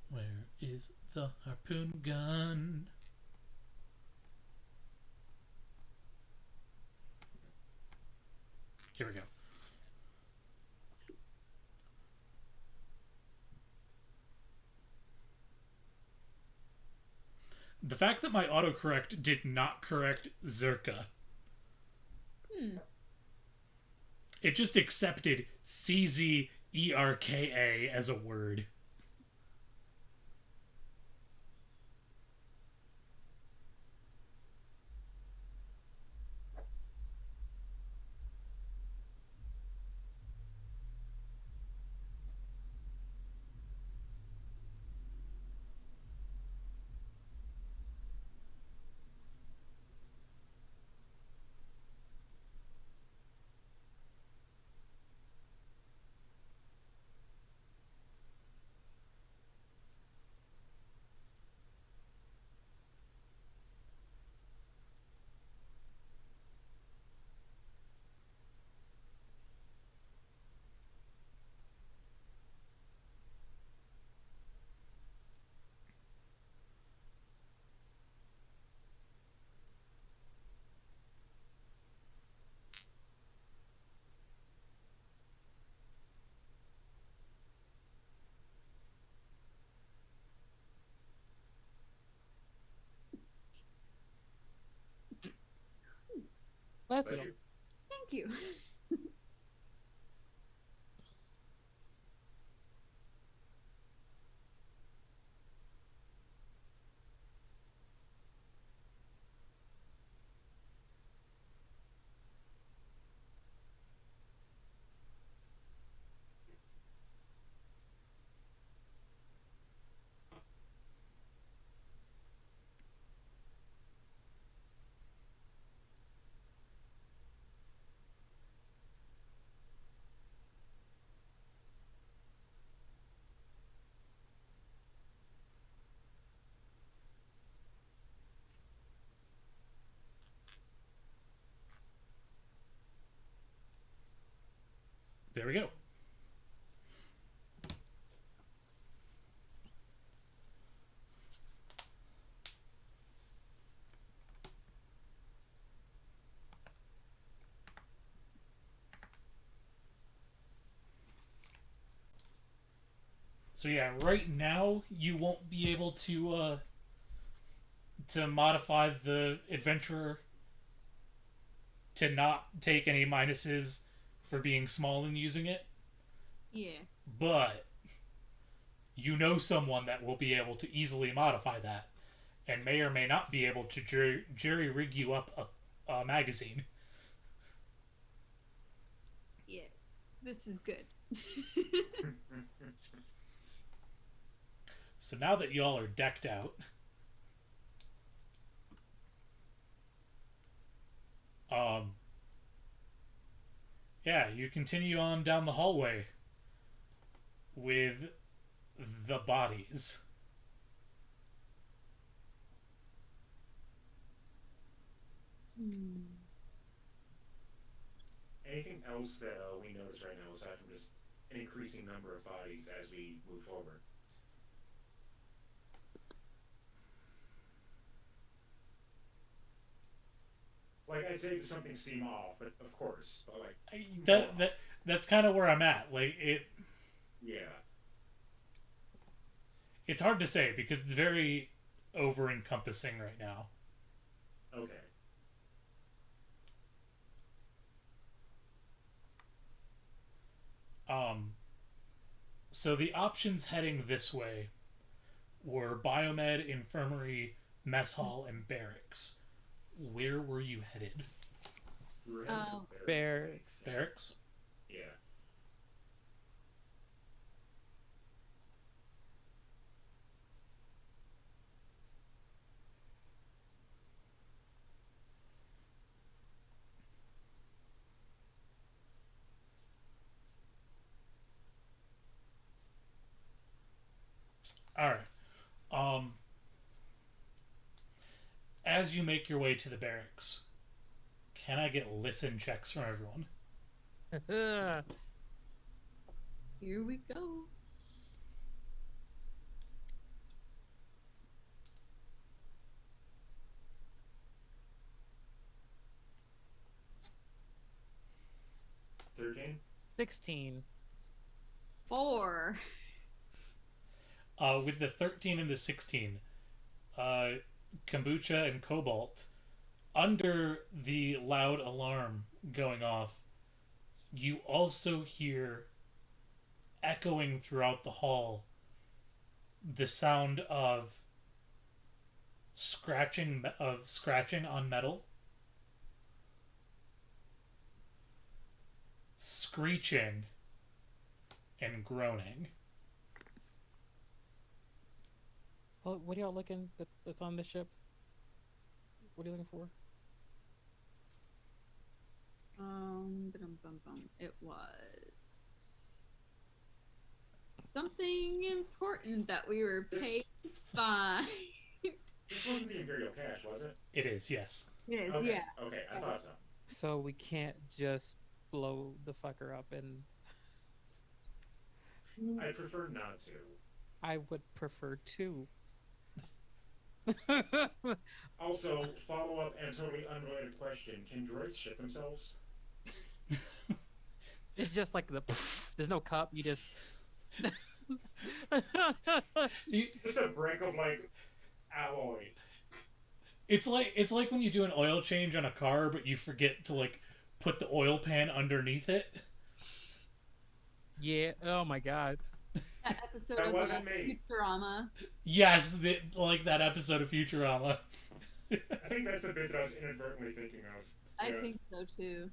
Where is the harpoon gun? Here we go. The fact that my autocorrect did not correct Zerka. It just accepted CZERKA as a word.
Bless
Bless
you.
you.
Thank you.
There we go. So yeah, right now you won't be able to modify the adventurer to not take any minuses for being small and using it,
Yeah.
but you know someone that will be able to easily modify that and may or may not be able to jerry rig you up a magazine.
Yes. This is good.
So now that y'all are decked out, um, yeah, you continue on down the hallway with the bodies.
Anything else that we notice right now, aside from just an increasing number of bodies as we move forward? Like, I'd say something seem off, but of course, but like
That's kind of where I'm at. Like
yeah,
it's hard to say because it's very over encompassing right now.
okay.
So the options heading this way were biomed, infirmary, mess hall, and barracks. Where were you headed?
We're
Oh.
Barracks.
Barracks?
Yeah.
Alright. Um, as you make your way to the barracks, can I get listen checks from everyone?
Here we go.
$13?
16.
4.
With the 13 and the 16, Kombucha and Cobalt, under the loud alarm going off, you also hear echoing throughout the hall the sound of scratching on metal, screeching, and groaning.
Well, what are y'all looking? That's on the ship. What are you looking for?
It was something important that we were paid to find.
This wasn't the Imperial cache, was it?
It is, yes.
It is,
Okay.
yeah.
Okay, I thought so.
So we can't just blow the fucker up, and
I prefer not to.
I would prefer to.
Also, follow up and totally unrelated question: can droids shit themselves?
It's just like the. There's no cup. You just.
Just a brick of like alloy.
It's like when you do an oil change on a car, but you forget to like put the oil pan underneath it.
Yeah. Oh my god.
That episode
That
of
wasn't me.
Futurama.
Yes, like that episode of Futurama.
I think that's the bit that I was inadvertently thinking of.
I
Yeah.
think so too.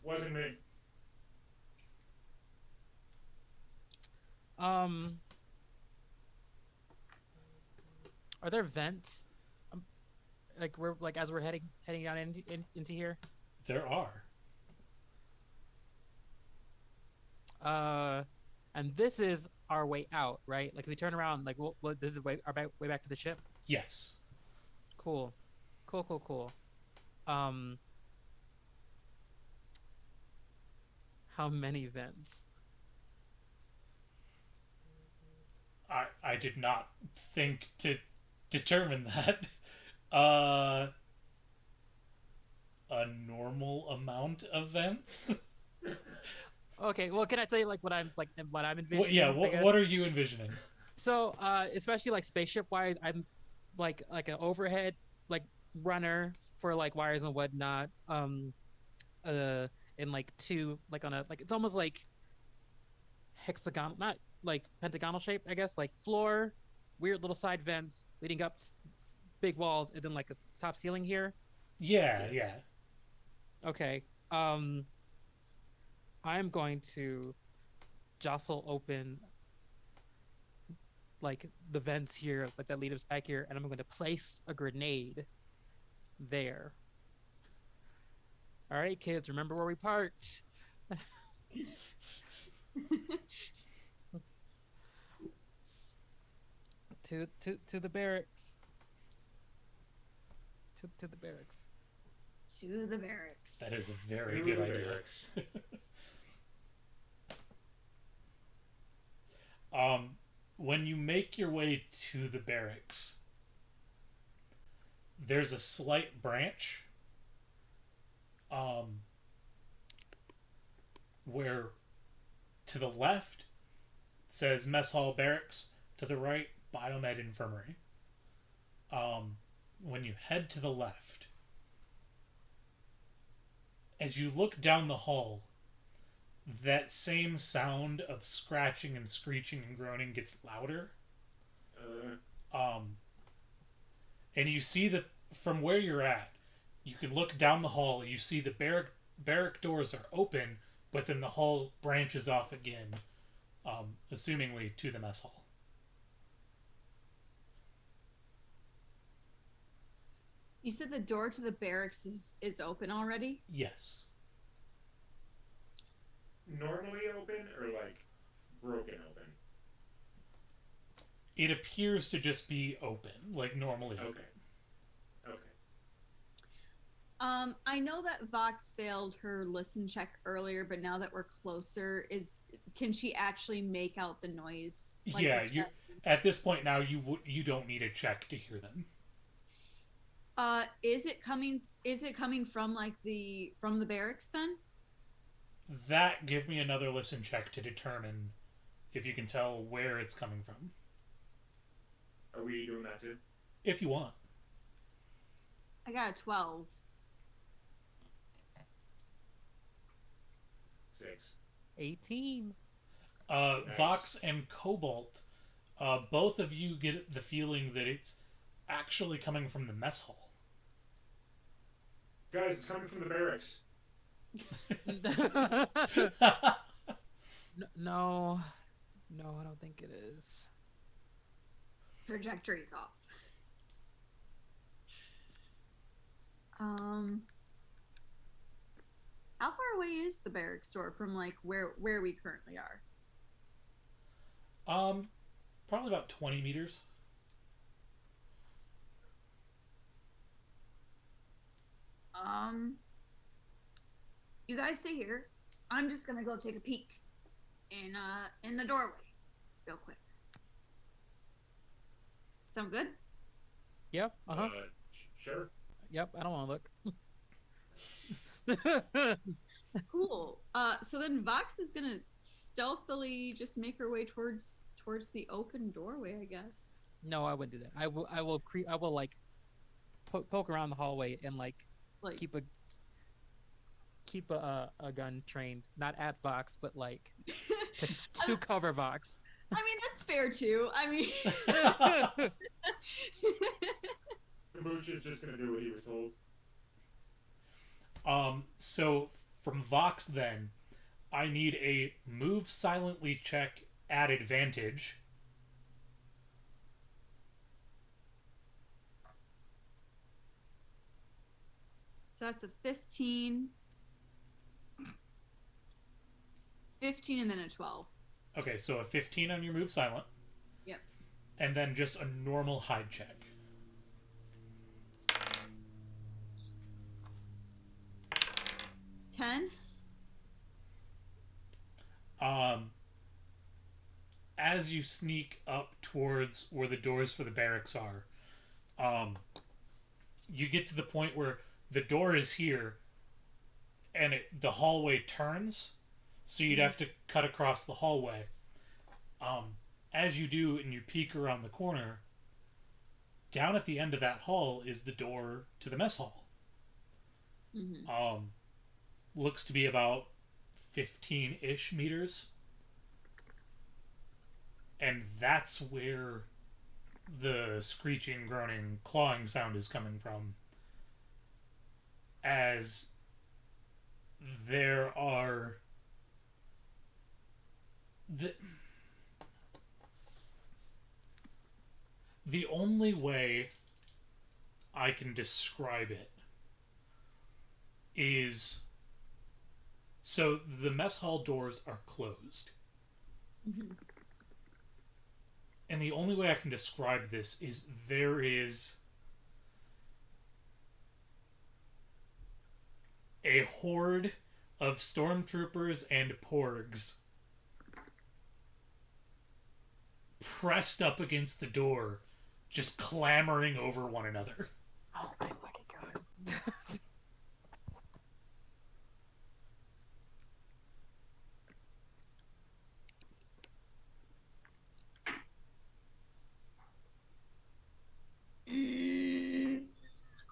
Wasn't me.
Are there vents? Like we're like as we're heading down into here.
There are.
And this is our way out, right? Like if we turn around, like this is our way back to the ship.
Yes.
Cool. How many vents?
I did not think to determine that. A normal amount of vents.
Okay, well, can I tell you like what I'm envisioning?
What are you envisioning?
So, especially like spaceship wise, I'm like an overhead like runner for like wires and whatnot. In like two like on a like it's almost like hexagon, not like pentagonal shape, I guess. Like floor, weird little side vents leading up big walls, and then like a top ceiling here.
Yeah.
Okay. I'm going to jostle open like the vents here, like that lead us back here, and I'm going to place a grenade there. All right, kids, remember where we parked. to the barracks. To the barracks.
To the barracks.
That is a very
To
good
the
idea.
barracks.
When you make your way to the barracks, there's a slight branch where to the left says mess hall barracks, to the right biomed infirmary. When you head to the left, as you look down the hall, that same sound of scratching and screeching and groaning gets louder.
Uh,
Um, and you see that from where you're at, you can look down the hall. You see the barrack doors are open, but then the hall branches off again, assumingly to the mess hall.
You said the door to the barracks is open already?
Yes.
normally open or like broken open?
It appears to just be open, like normally open.
Okay. Okay.
I know that Vox failed her listen check earlier, but now that we're closer, can she actually make out the noise? Like
Yeah,
the
you at this point now you don't need a check to hear them.
Is it coming? Is it coming from like from the barracks then?
That give me another listen check to determine if you can tell where it's coming from.
Are we doing that too?
If you want.
I got a 12.
6.
18.
Nice.
Vox and Cobalt, both of you get the feeling that it's actually coming from the mess hall.
Guys, it's coming from the barracks.
No, I don't think it is.
Trajectory's off. How far away is the barracks store from like where we currently are?
Probably about 20 meters.
You guys stay here. I'm just gonna go take a peek in the doorway real quick. Sound good?
Yep. Uh-huh.
Sure.
Yep. I don't want to look.
Cool. So then Vox is gonna stealthily just make her way towards the open doorway, I guess.
No, I wouldn't do that. I will like poke around the hallway and like keep a gun trained, not at Vox, but like to cover Vox.
I mean, that's fair too. I mean,
Mooch is just gonna do what he was told.
So from Vox then, I need a move silently check at advantage.
so that's a 15. 15 and then a 12.
Okay, so a 15 on your move silent.
Yep.
And then just a normal hide check.
Ten.
As you sneak up towards where the doors for the barracks are, you get to the point where the door is here and the hallway turns, so you'd have to cut across the hallway. As you do and you peek around the corner, down at the end of that hall is the door to the mess hall.
Mm-hmm.
Looks to be about 15-ish meters. And that's where the screeching, groaning, clawing sound is coming from. As there are the only way I can describe it is, so the mess hall doors are closed.
Mm-hmm.
And the only way I can describe this is there is a horde of stormtroopers and porgs pressed up against the door, just clamoring over one another.
Oh my fucking god.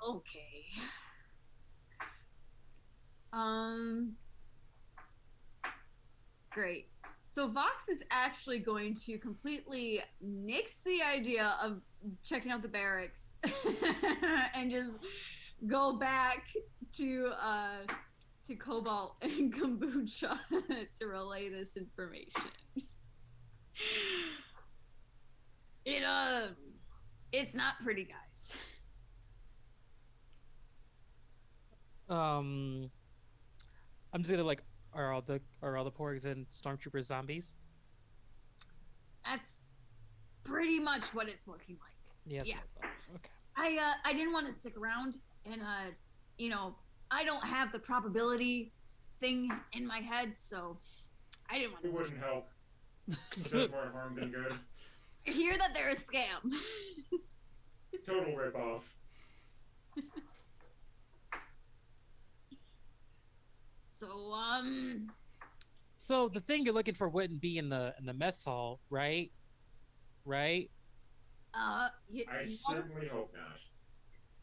Okay. Great. So Vox is actually going to completely nix the idea of checking out the barracks and just go back to Cobalt and Kombucha to relay this information. It's not pretty, guys.
I'm just gonna like, are all the porgs and stormtroopers zombies?
That's pretty much what it's looking like.
Yes.
Yeah.
Okay.
I didn't want to stick around, and I don't have the probability thing in my head, so I didn't want
It
to.
wouldn't help. It does more harm than good.
I hear that they're a scam.
Total ripoff.
So
So the thing you're looking for wouldn't be in the mess hall, right? Right?
I certainly hope not.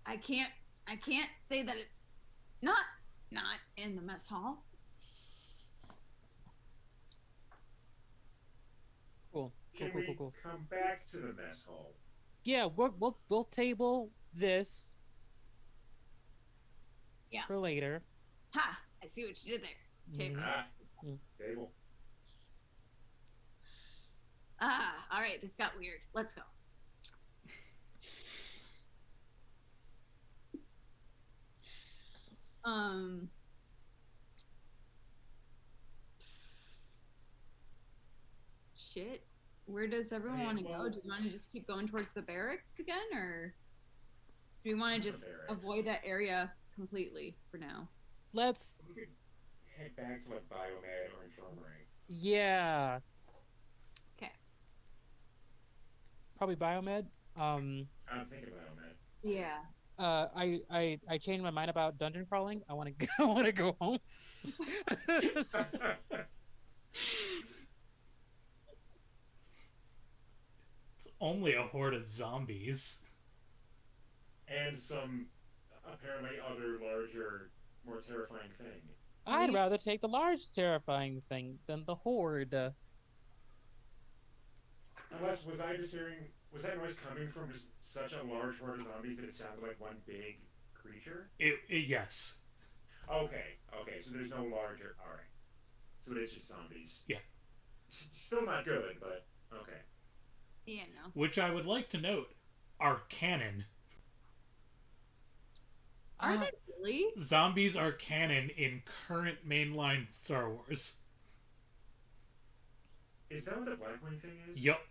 I can't say that it's not in the mess hall.
Cool.
Can we come back to the mess hall?
Yeah, we'll table this.
Yeah.
For later.
Ha! I see what you did there. Table.
Table.
All right. This got weird. Let's go. Shit. Where does everyone want to go? Do you want to just keep going towards the barracks again, or do we want to just avoid that area completely for now?
Let's
head back to like Biomed or Infirmary.
Yeah.
Okay.
Probably Biomed.
I'm thinking Biomed.
Yeah.
I changed my mind about dungeon crawling. I want to I want to go home.
It's only a horde of zombies.
And some apparently other larger, more terrifying thing.
I'd rather take the large terrifying thing than the horde.
Unless, was I just hearing, was that noise coming from just such a large horde of zombies that it sounded like one big creature?
Yes.
Okay, so there's no larger, alright. So it is just zombies.
Yeah.
Still not good, but okay.
Yeah, no.
Which I would like to note are canon.
Are they really?
Zombies are canon in current mainline Star Wars.
Is that what the Blackwing thing is?
Yep.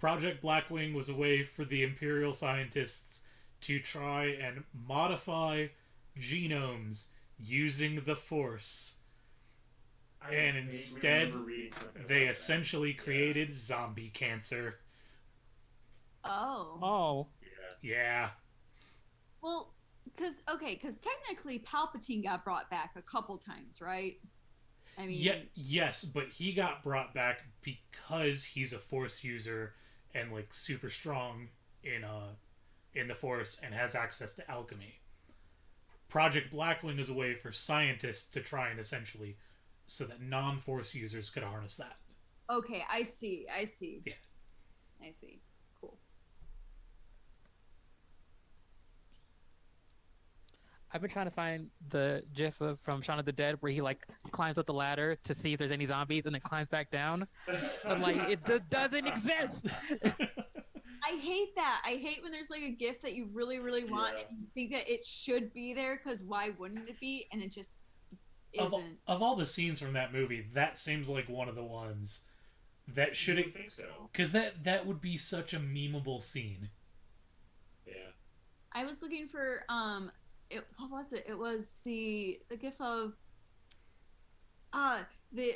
Project Blackwing was a way for the Imperial scientists to try and modify genomes using the Force. And instead, they essentially created zombie cancer.
Oh.
Yeah.
Well, because technically Palpatine got brought back a couple times, right? I mean,
yes, but he got brought back because he's a Force user and like super strong in the Force and has access to alchemy. Project Blackwing is a way for scientists to try and essentially so that non-Force users could harness that.
Okay, I see.
Yeah.
I see. Cool.
I've been trying to find the GIF from Shaun of the Dead where he like climbs up the ladder to see if there's any zombies and then climbs back down, but like it doesn't exist.
I hate that. I hate when there's like a GIF that you really, really want and you think that it should be there because why wouldn't it be? And it just isn't.
Of all the scenes from that movie, that seems like one of the ones that should.
I think so.
Because that would be such a memeable scene.
Yeah.
I was looking for what was it? It was the GIF of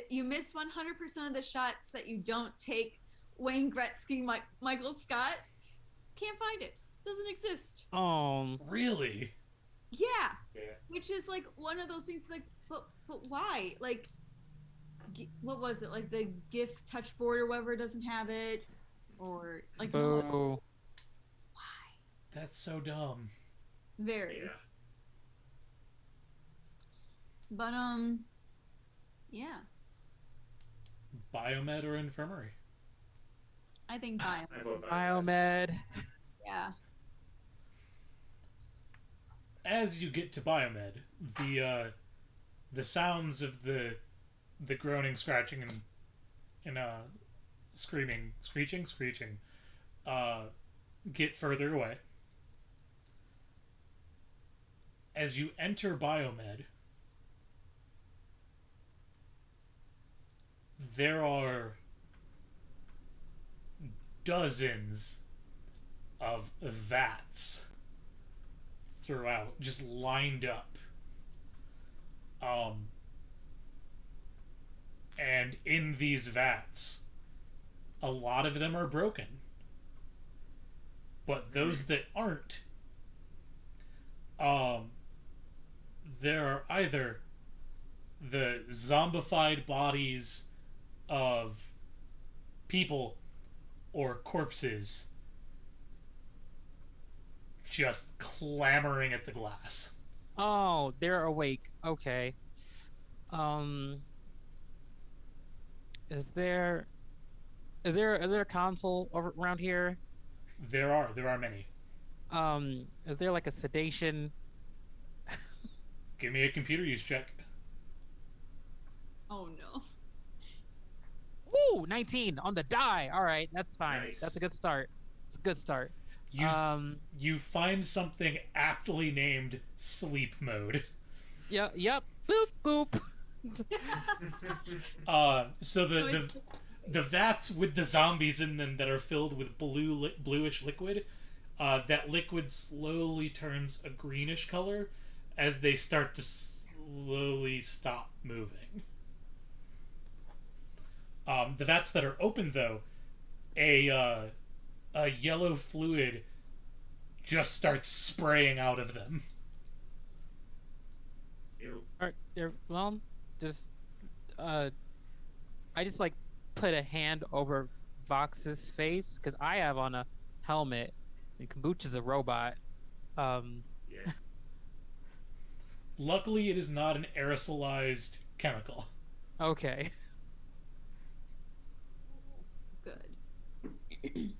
you miss 100% of the shots that you don't take Wayne Gretzky, Michael Scott. Can't find it. Doesn't exist.
Really?
Yeah.
Yeah.
Which is like one of those things like but why? Like what was it? Like the GIF touchboard or whatever doesn't have it or like
Boo.
Why?
That's so dumb.
Very.
Yeah.
But yeah,
Biomed or infirmary?
I think bio.
I vote
Biomed.
Yeah.
As you get to biomed, the sounds of the groaning, scratching, and screaming, screeching, uh, get further away. As you enter biomed, there are dozens of vats throughout, just lined up. And in these vats, a lot of them are broken. But those that aren't, um, there are either the zombified bodies of people or corpses just clamoring at the glass.
Oh, they're awake. Okay. Um, is there a console over around here?
There are many.
Is there like a sedation?
Give me a computer use check.
Oh no.
Ooh, 19 on the die. All right, that's fine.
Nice.
That's a good start. It's a good start.
You find something aptly named sleep mode.
Yeah, yep. Boop boop.
So the vats with the zombies in them that are filled with bluish liquid, that liquid slowly turns a greenish color as they start to slowly stop moving. The vats that are open, though, a yellow fluid just starts spraying out of them.
Ew.
All right, there. Well, just I just like put a hand over Vox's face because I have on a helmet and Kombucha's a robot. Um,
Yeah.
Luckily, it is not an aerosolized chemical.
okay.
Good.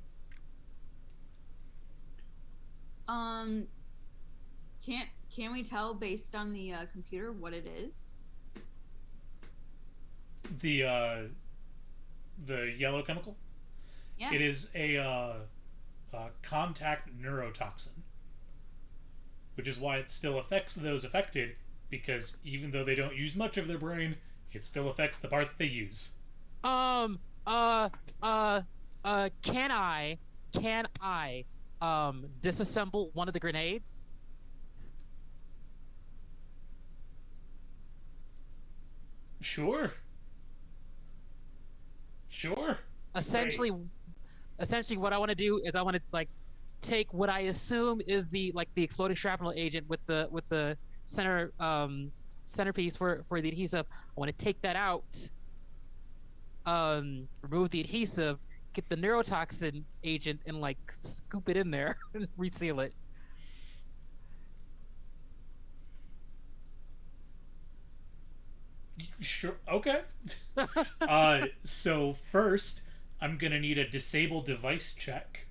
Can we tell based on the computer what it is?
The yellow chemical.
Yeah.
It is a contact neurotoxin, which is why it still affects those affected, because even though they don't use much of their brain, it still affects the part that they use.
Um. Uh. Uh. Can I? Disassemble one of the grenades?
Sure. Sure.
Essentially, what I want to do is I want to like take what I assume is the exploding shrapnel agent with the centerpiece for the adhesive. I want to take that out, remove the adhesive, get the neurotoxin agent, and like scoop it in there and reseal it.
Sure. Okay. So first, I'm gonna need a disable device check.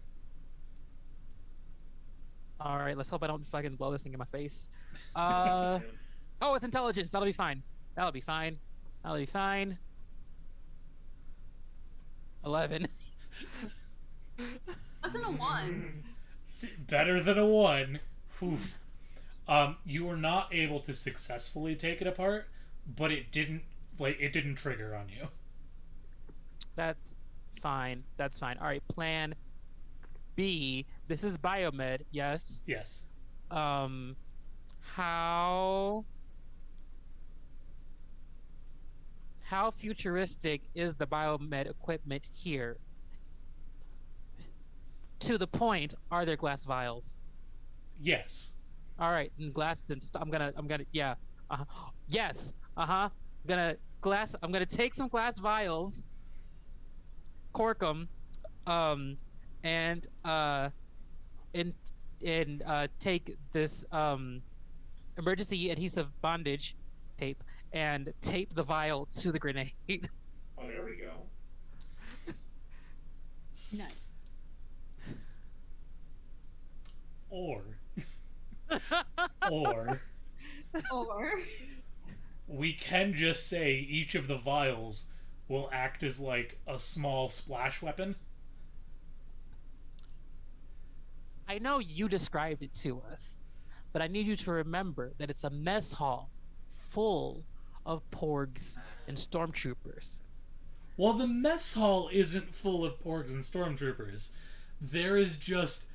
All right, let's hope I don't fucking blow this thing in my face. Oh, it's intelligence. That'll be fine. 11.
Wasn't a one.
Better than a 1. Oof. You were not able to successfully take it apart, but it didn't trigger on you.
That's fine. All right, plan B. This is biomed, yes.
Yes.
How futuristic is the biomed equipment here? To the point, are there glass vials?
Yes.
All right, and glass. Then I'm gonna. Yeah. Yes. I'm gonna take some glass vials, cork them, and take this emergency adhesive bondage tape and tape the vial to the grenade.
Oh, there we go.
Nice.
Or, or
Or
we can just say each of the vials will act as like a small splash weapon.
I know you described it to us, but I need you to remember that it's a mess hall full of porgs and stormtroopers.
Well, the mess hall isn't full of porgs and stormtroopers. There is just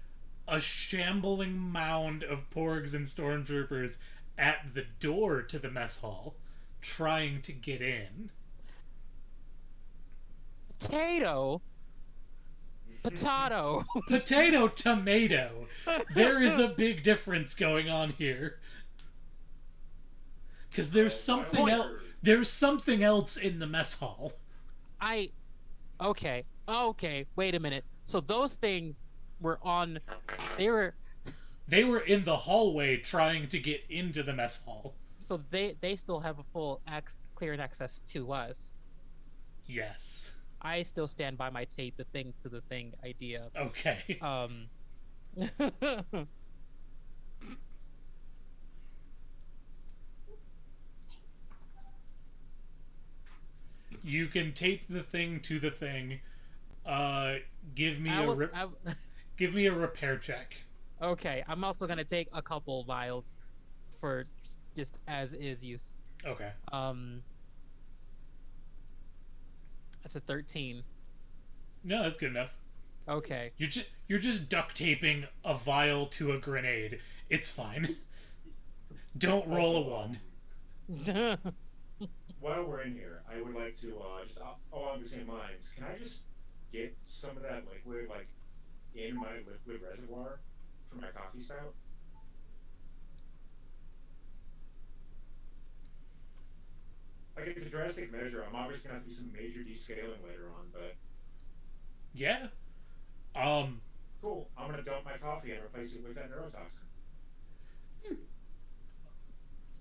a shambling mound of porgs and stormtroopers at the door to the mess hall trying to get in.
Potato, potato.
Potato, tomato. There is a big difference going on here. Because there's something
Point.
else. There's something else in the mess hall.
Okay. Wait a minute. So those things were on. They were.
They were in the hallway trying to get into the mess hall.
So they still have a full clear and access to us.
Yes.
I still stand by my tape the thing to the thing idea.
Okay. You can tape the thing to the thing. Give me give me a repair check.
Okay, I'm also gonna take a couple vials for just as is use.
Okay.
That's a 13.
No, that's good enough.
Okay.
You're just duct taping a vial to a grenade. It's fine. Don't roll a 1.
While we're in here, I would like to just along the same lines. Can I just get some of that liquid like in my liquid reservoir for my coffee spout? Like it's a drastic measure. I'm obviously gonna have to do some major descaling later on, but
Yeah.
cool. I'm gonna dump my coffee and replace it with that neurotoxin.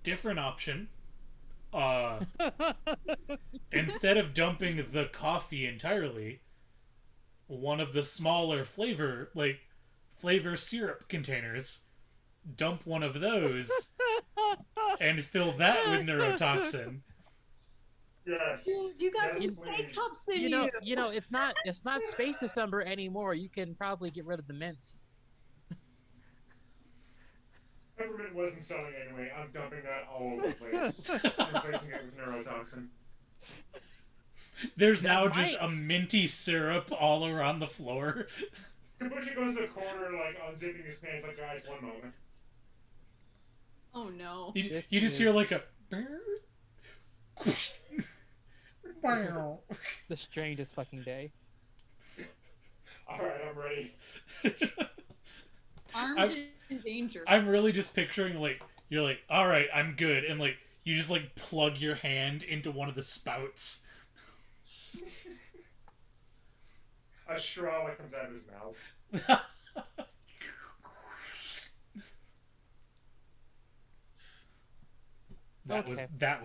Different option. Instead of dumping the coffee entirely, one of the smaller flavor syrup containers, dump one of those and fill that with neurotoxin.
Yes.
you got
Yes,
some
please.
fake cups in
you know, it's not Space December anymore. You can probably get rid of the mints.
Peppermint wasn't selling anyway. I'm dumping that all over the place and replacing it with neurotoxin.
There's now just a minty syrup all around the floor.
Kabushi goes to the corner, like unzipping his pants, like, guys, one moment.
Oh no.
You just hear like a.
The strangest fucking day.
Alright, I'm ready.
Armed and in danger.
I'm really just picturing like you're like, all right, I'm good, and like you just like plug your hand into one of the spouts.
A straw that comes out of his mouth.
That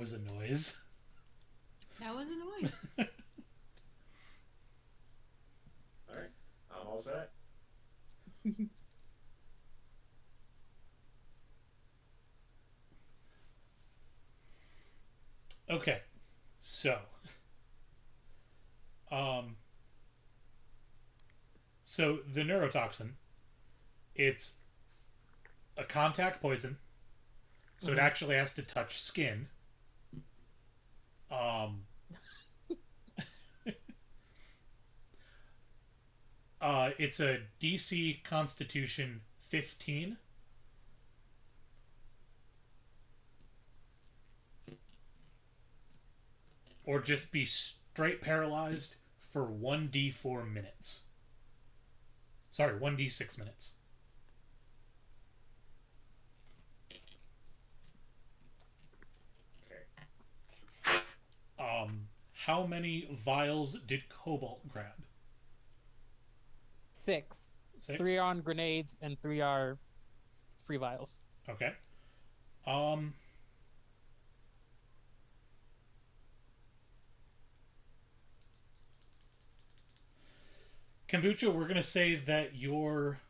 was a noise.
That was a noise.
Alright, I'm all set.
Okay, so, so the neurotoxin, it's a contact poison, so it actually has to touch skin. It's a DC Constitution 15. Or just be straight paralyzed for 1d4 minutes. Sorry, 1d6 minutes.
Okay.
How many vials did Cobalt grab?
6.
6?
3 are on grenades and 3 are free vials.
Okay. Kombucha, we're gonna say that your.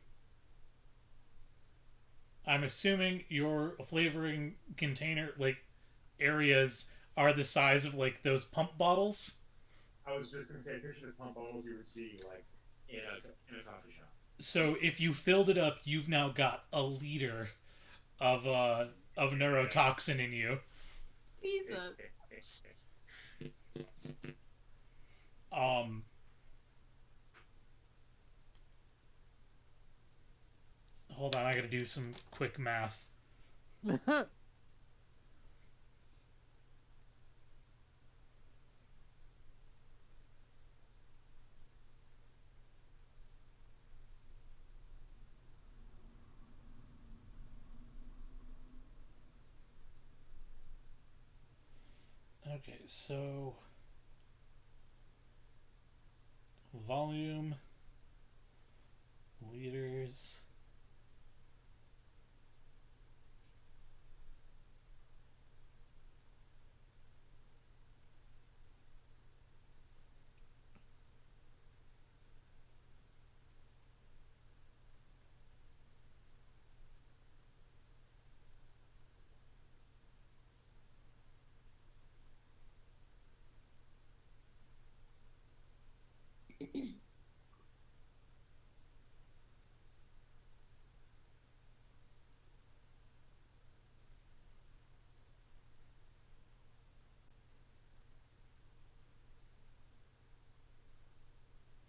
I'm assuming your flavoring container, like, areas are the size of, like, those pump bottles.
I was just gonna say, picture the pump bottles you would see like in a coffee shop.
So if you filled it up, you've now got a liter of neurotoxin in you.
Jesus.
Um, hold on, I gotta do some quick math. Okay, so volume, liters.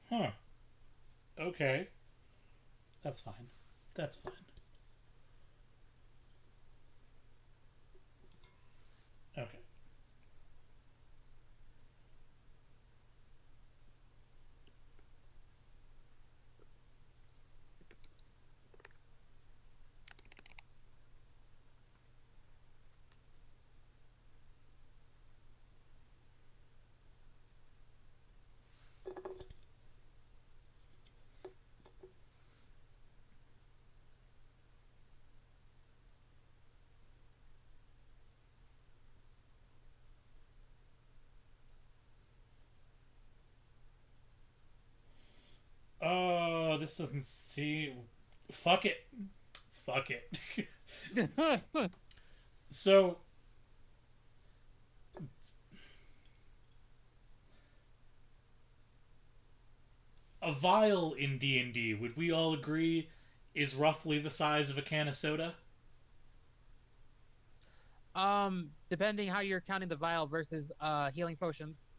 Huh. Okay. That's fine. That's fine. Okay. Oh, this doesn't see. Fuck it. Fuck it. So, a vial in D&D, would we all agree, is roughly the size of a can of soda?
Depending how you're counting the vial versus healing potions.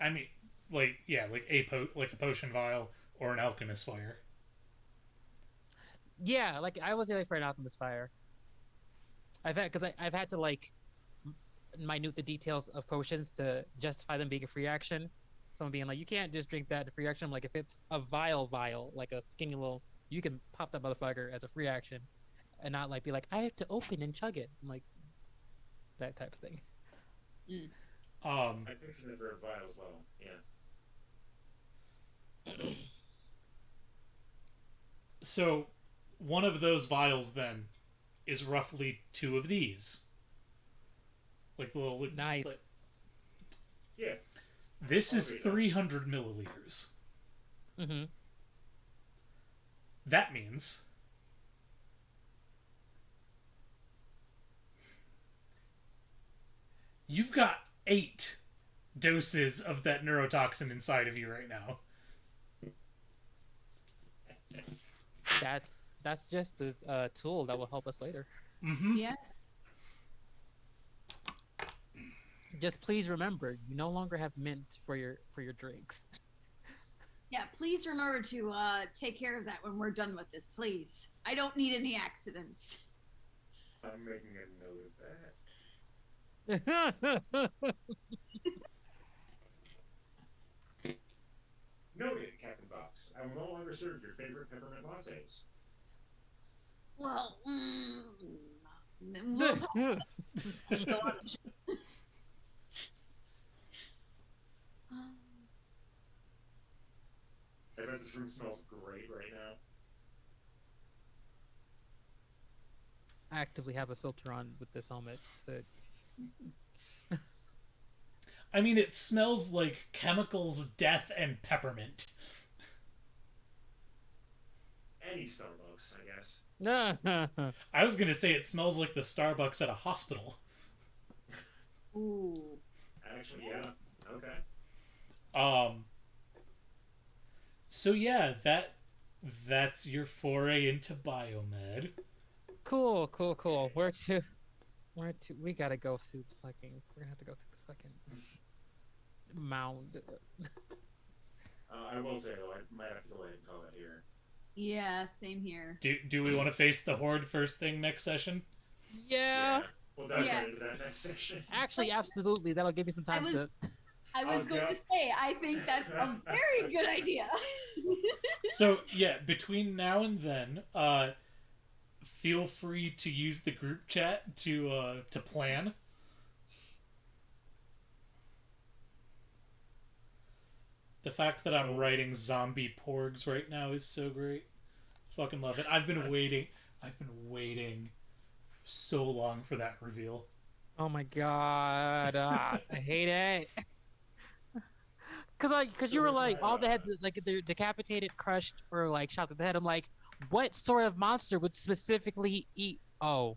I mean, like, yeah, like like a potion vial or an alchemist fire.
Yeah, like I was healing for an alchemist fire. I've had to like minute the details of potions to justify them being a free action. Someone being like, you can't just drink that to free action. I'm like, if it's a vial, like a skinny little, you can pop that motherfucker as a free action, and not like be like, I have to open and chug it. I'm like that type of thing.
Mm.
Um,
I picture the verb vial as well. Yeah.
so one of those vials then is roughly two of these, like the little.
Nice.
Yeah.
This
I'll
is
agree with that.
300 milliliters.
Mm-hmm.
That means you've got 8 doses of that neurotoxin inside of you right now.
That's just a tool that will help us later.
Mm-hmm.
Yeah.
Just please remember, you no longer have mint for your drinks.
Yeah, please remember to take care of that when we're done with this, please. I don't need any accidents.
I'm making a note of that. Noted, Captain Box. I will no longer serve your favorite peppermint lattes.
Well, we'll talk about it.
I bet this room smells great right now.
I actively have a filter on with this helmet. So
I mean, it smells like chemicals, death, and peppermint.
Any Starbucks, I guess.
I was gonna say it smells like the Starbucks at a hospital.
Ooh.
Actually, yeah. Okay.
Um. So yeah, that's your foray into biomed.
Cool, cool, cool. Where to? We gotta go through the fucking. We're gonna have to go through the fucking mound.
I will say though, I might have to go ahead and call that here.
Yeah, same here.
Do we want to face the horde first thing next session?
Yeah.
We'll dive
Yeah.
right into that next section.
Actually, absolutely. That'll give me some time to.
I was going to say, I think that's a very good idea.
So yeah, between now and then, feel free to use the group chat to plan. The fact that I'm writing zombie porgs right now is so great. Fucking love it. I've been waiting so long for that reveal.
Oh my god, I hate it. Cause you were like all the heads like they're decapitated, crushed, or like shot to the head. I'm like, what sort of monster would specifically eat? Oh,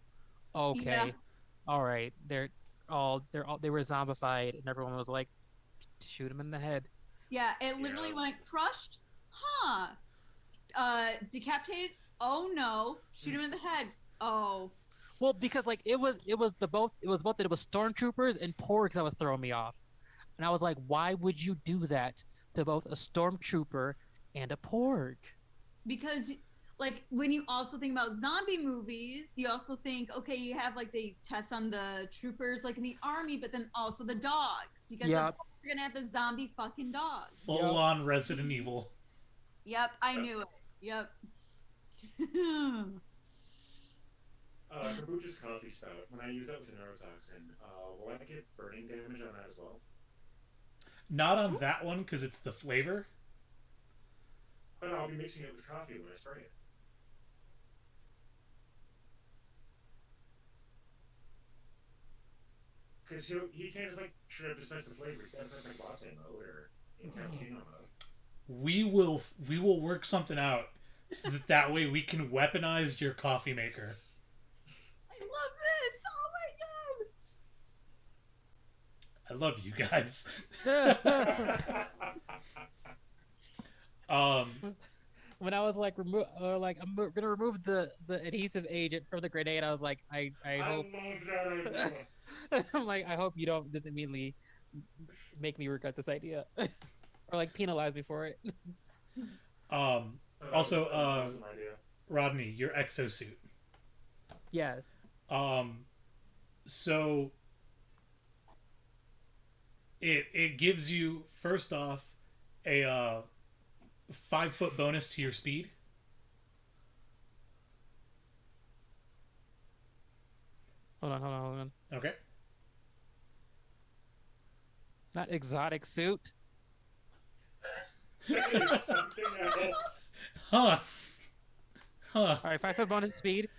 okay,
Yeah.
all right. They were zombified, and everyone was like, shoot him in the head.
Yeah, it literally went crushed. Huh. Decapitated. Oh no. Shoot him in the head. Oh.
Well, because like it was both that it was stormtroopers and porgs that was throwing me off, and I was like, why would you do that to both a stormtrooper and a porg?
Because like when you also think about zombie movies, you also think, okay, you have like the tests on the troopers like in the army, but then also the dogs. Because the dogs are gonna have the zombie fucking dogs.
Full on Resident Evil.
Yep, I knew it. Yep.
Kombucha's coffee spout. When I use that with a neurotoxin, will I get burning damage on that as well?
Not on that one because it's the flavor.
But I'll be mixing it with coffee when I spray it. Because he can't just like try to dispense the flavor. He's got to press like latte mode or in cappuccino mode.
We will work something out so that way we can weaponize your coffee maker.
I love this. Oh my god.
I love you guys.
When I was like I'm gonna remove the adhesive agent from the grenade, I was like, I hope.
love that idea.
I'm like, I hope you don't just immediately make me regret this idea, or like penalize me for it.
Also,
Awesome idea.
Rodney, your exosuit.
Yes.
So it gives you first off a 5-foot bonus to your speed.
Hold on.
Okay.
Not exotic suit.
That is something else.
Huh.
All right, 5-foot bonus speed.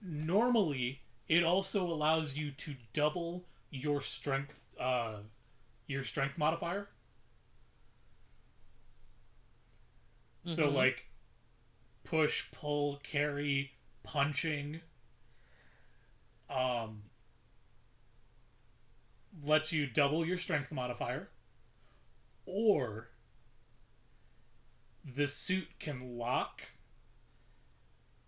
Normally it also allows you to double your strength modifier. So like push, pull, carry, punching lets you double your strength modifier, or the suit can lock,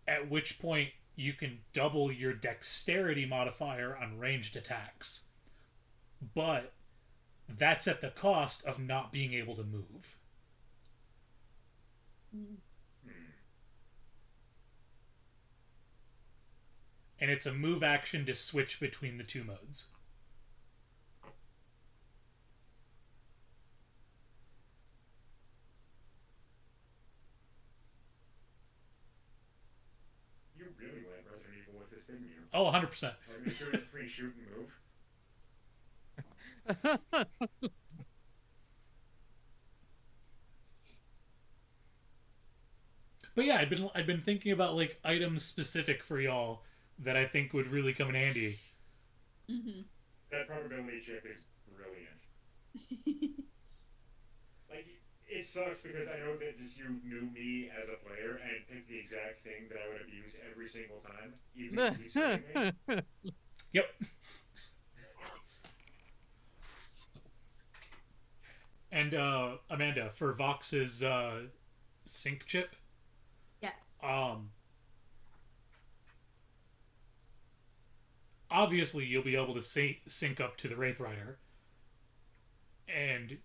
at which point you can double your dexterity modifier on ranged attacks. But that's at the cost of not being able to move. And it's a move action to switch between the two modes.
You really went Resident Evil with this, didn't you?
Oh, 100%.
Like, make sure it's free shoot and move.
But yeah, I'd been thinking about like items specific for y'all that I think would really come in handy.
Mm-hmm.
That probability chip is brilliant. Like, it sucks because I know that just you knew me as a player and picked the exact thing that I would abuse every single time, even if you keep starting me.
Yep. And Amanda, for Vox's sync chip,
Yes.
obviously you'll be able to sync up to the Wraith Rider, and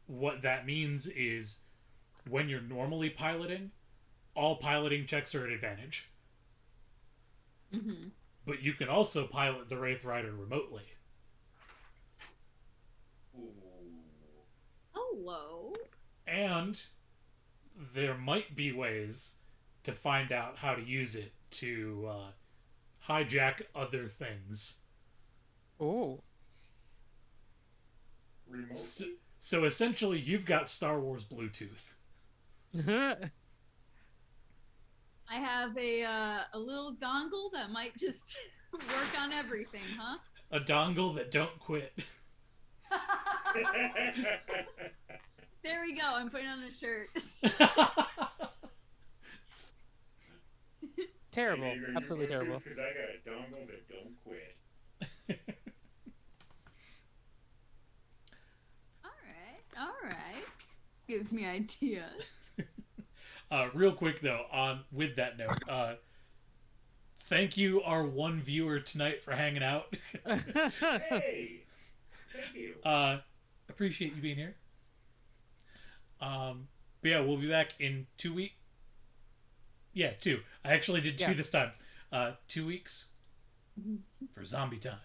what that means is when you're normally piloting, all piloting checks are at advantage.
Mm-hmm.
But you can also pilot the Wraith Rider remotely.
Ooh.
Hello.
And there might be ways to find out how to use it to hijack other things.
Oh.
Remotely?
So essentially, you've got Star Wars Bluetooth.
I have a little dongle that might just work on everything, huh?
A dongle that don't quit.
There we go. I'm putting on a shirt.
Terrible.
Hey, neighbor,
Absolutely
you
terrible.
because I got a dongle that don't quit.
All right. This gives me ideas.
Real quick though, with that note, thank you, our one viewer tonight, for hanging out.
Hey! Thank you.
Appreciate you being here. But yeah, we'll be back in 2 weeks. Yeah, 2. I actually did 2
Yeah.
this time. 2 weeks for zombie time.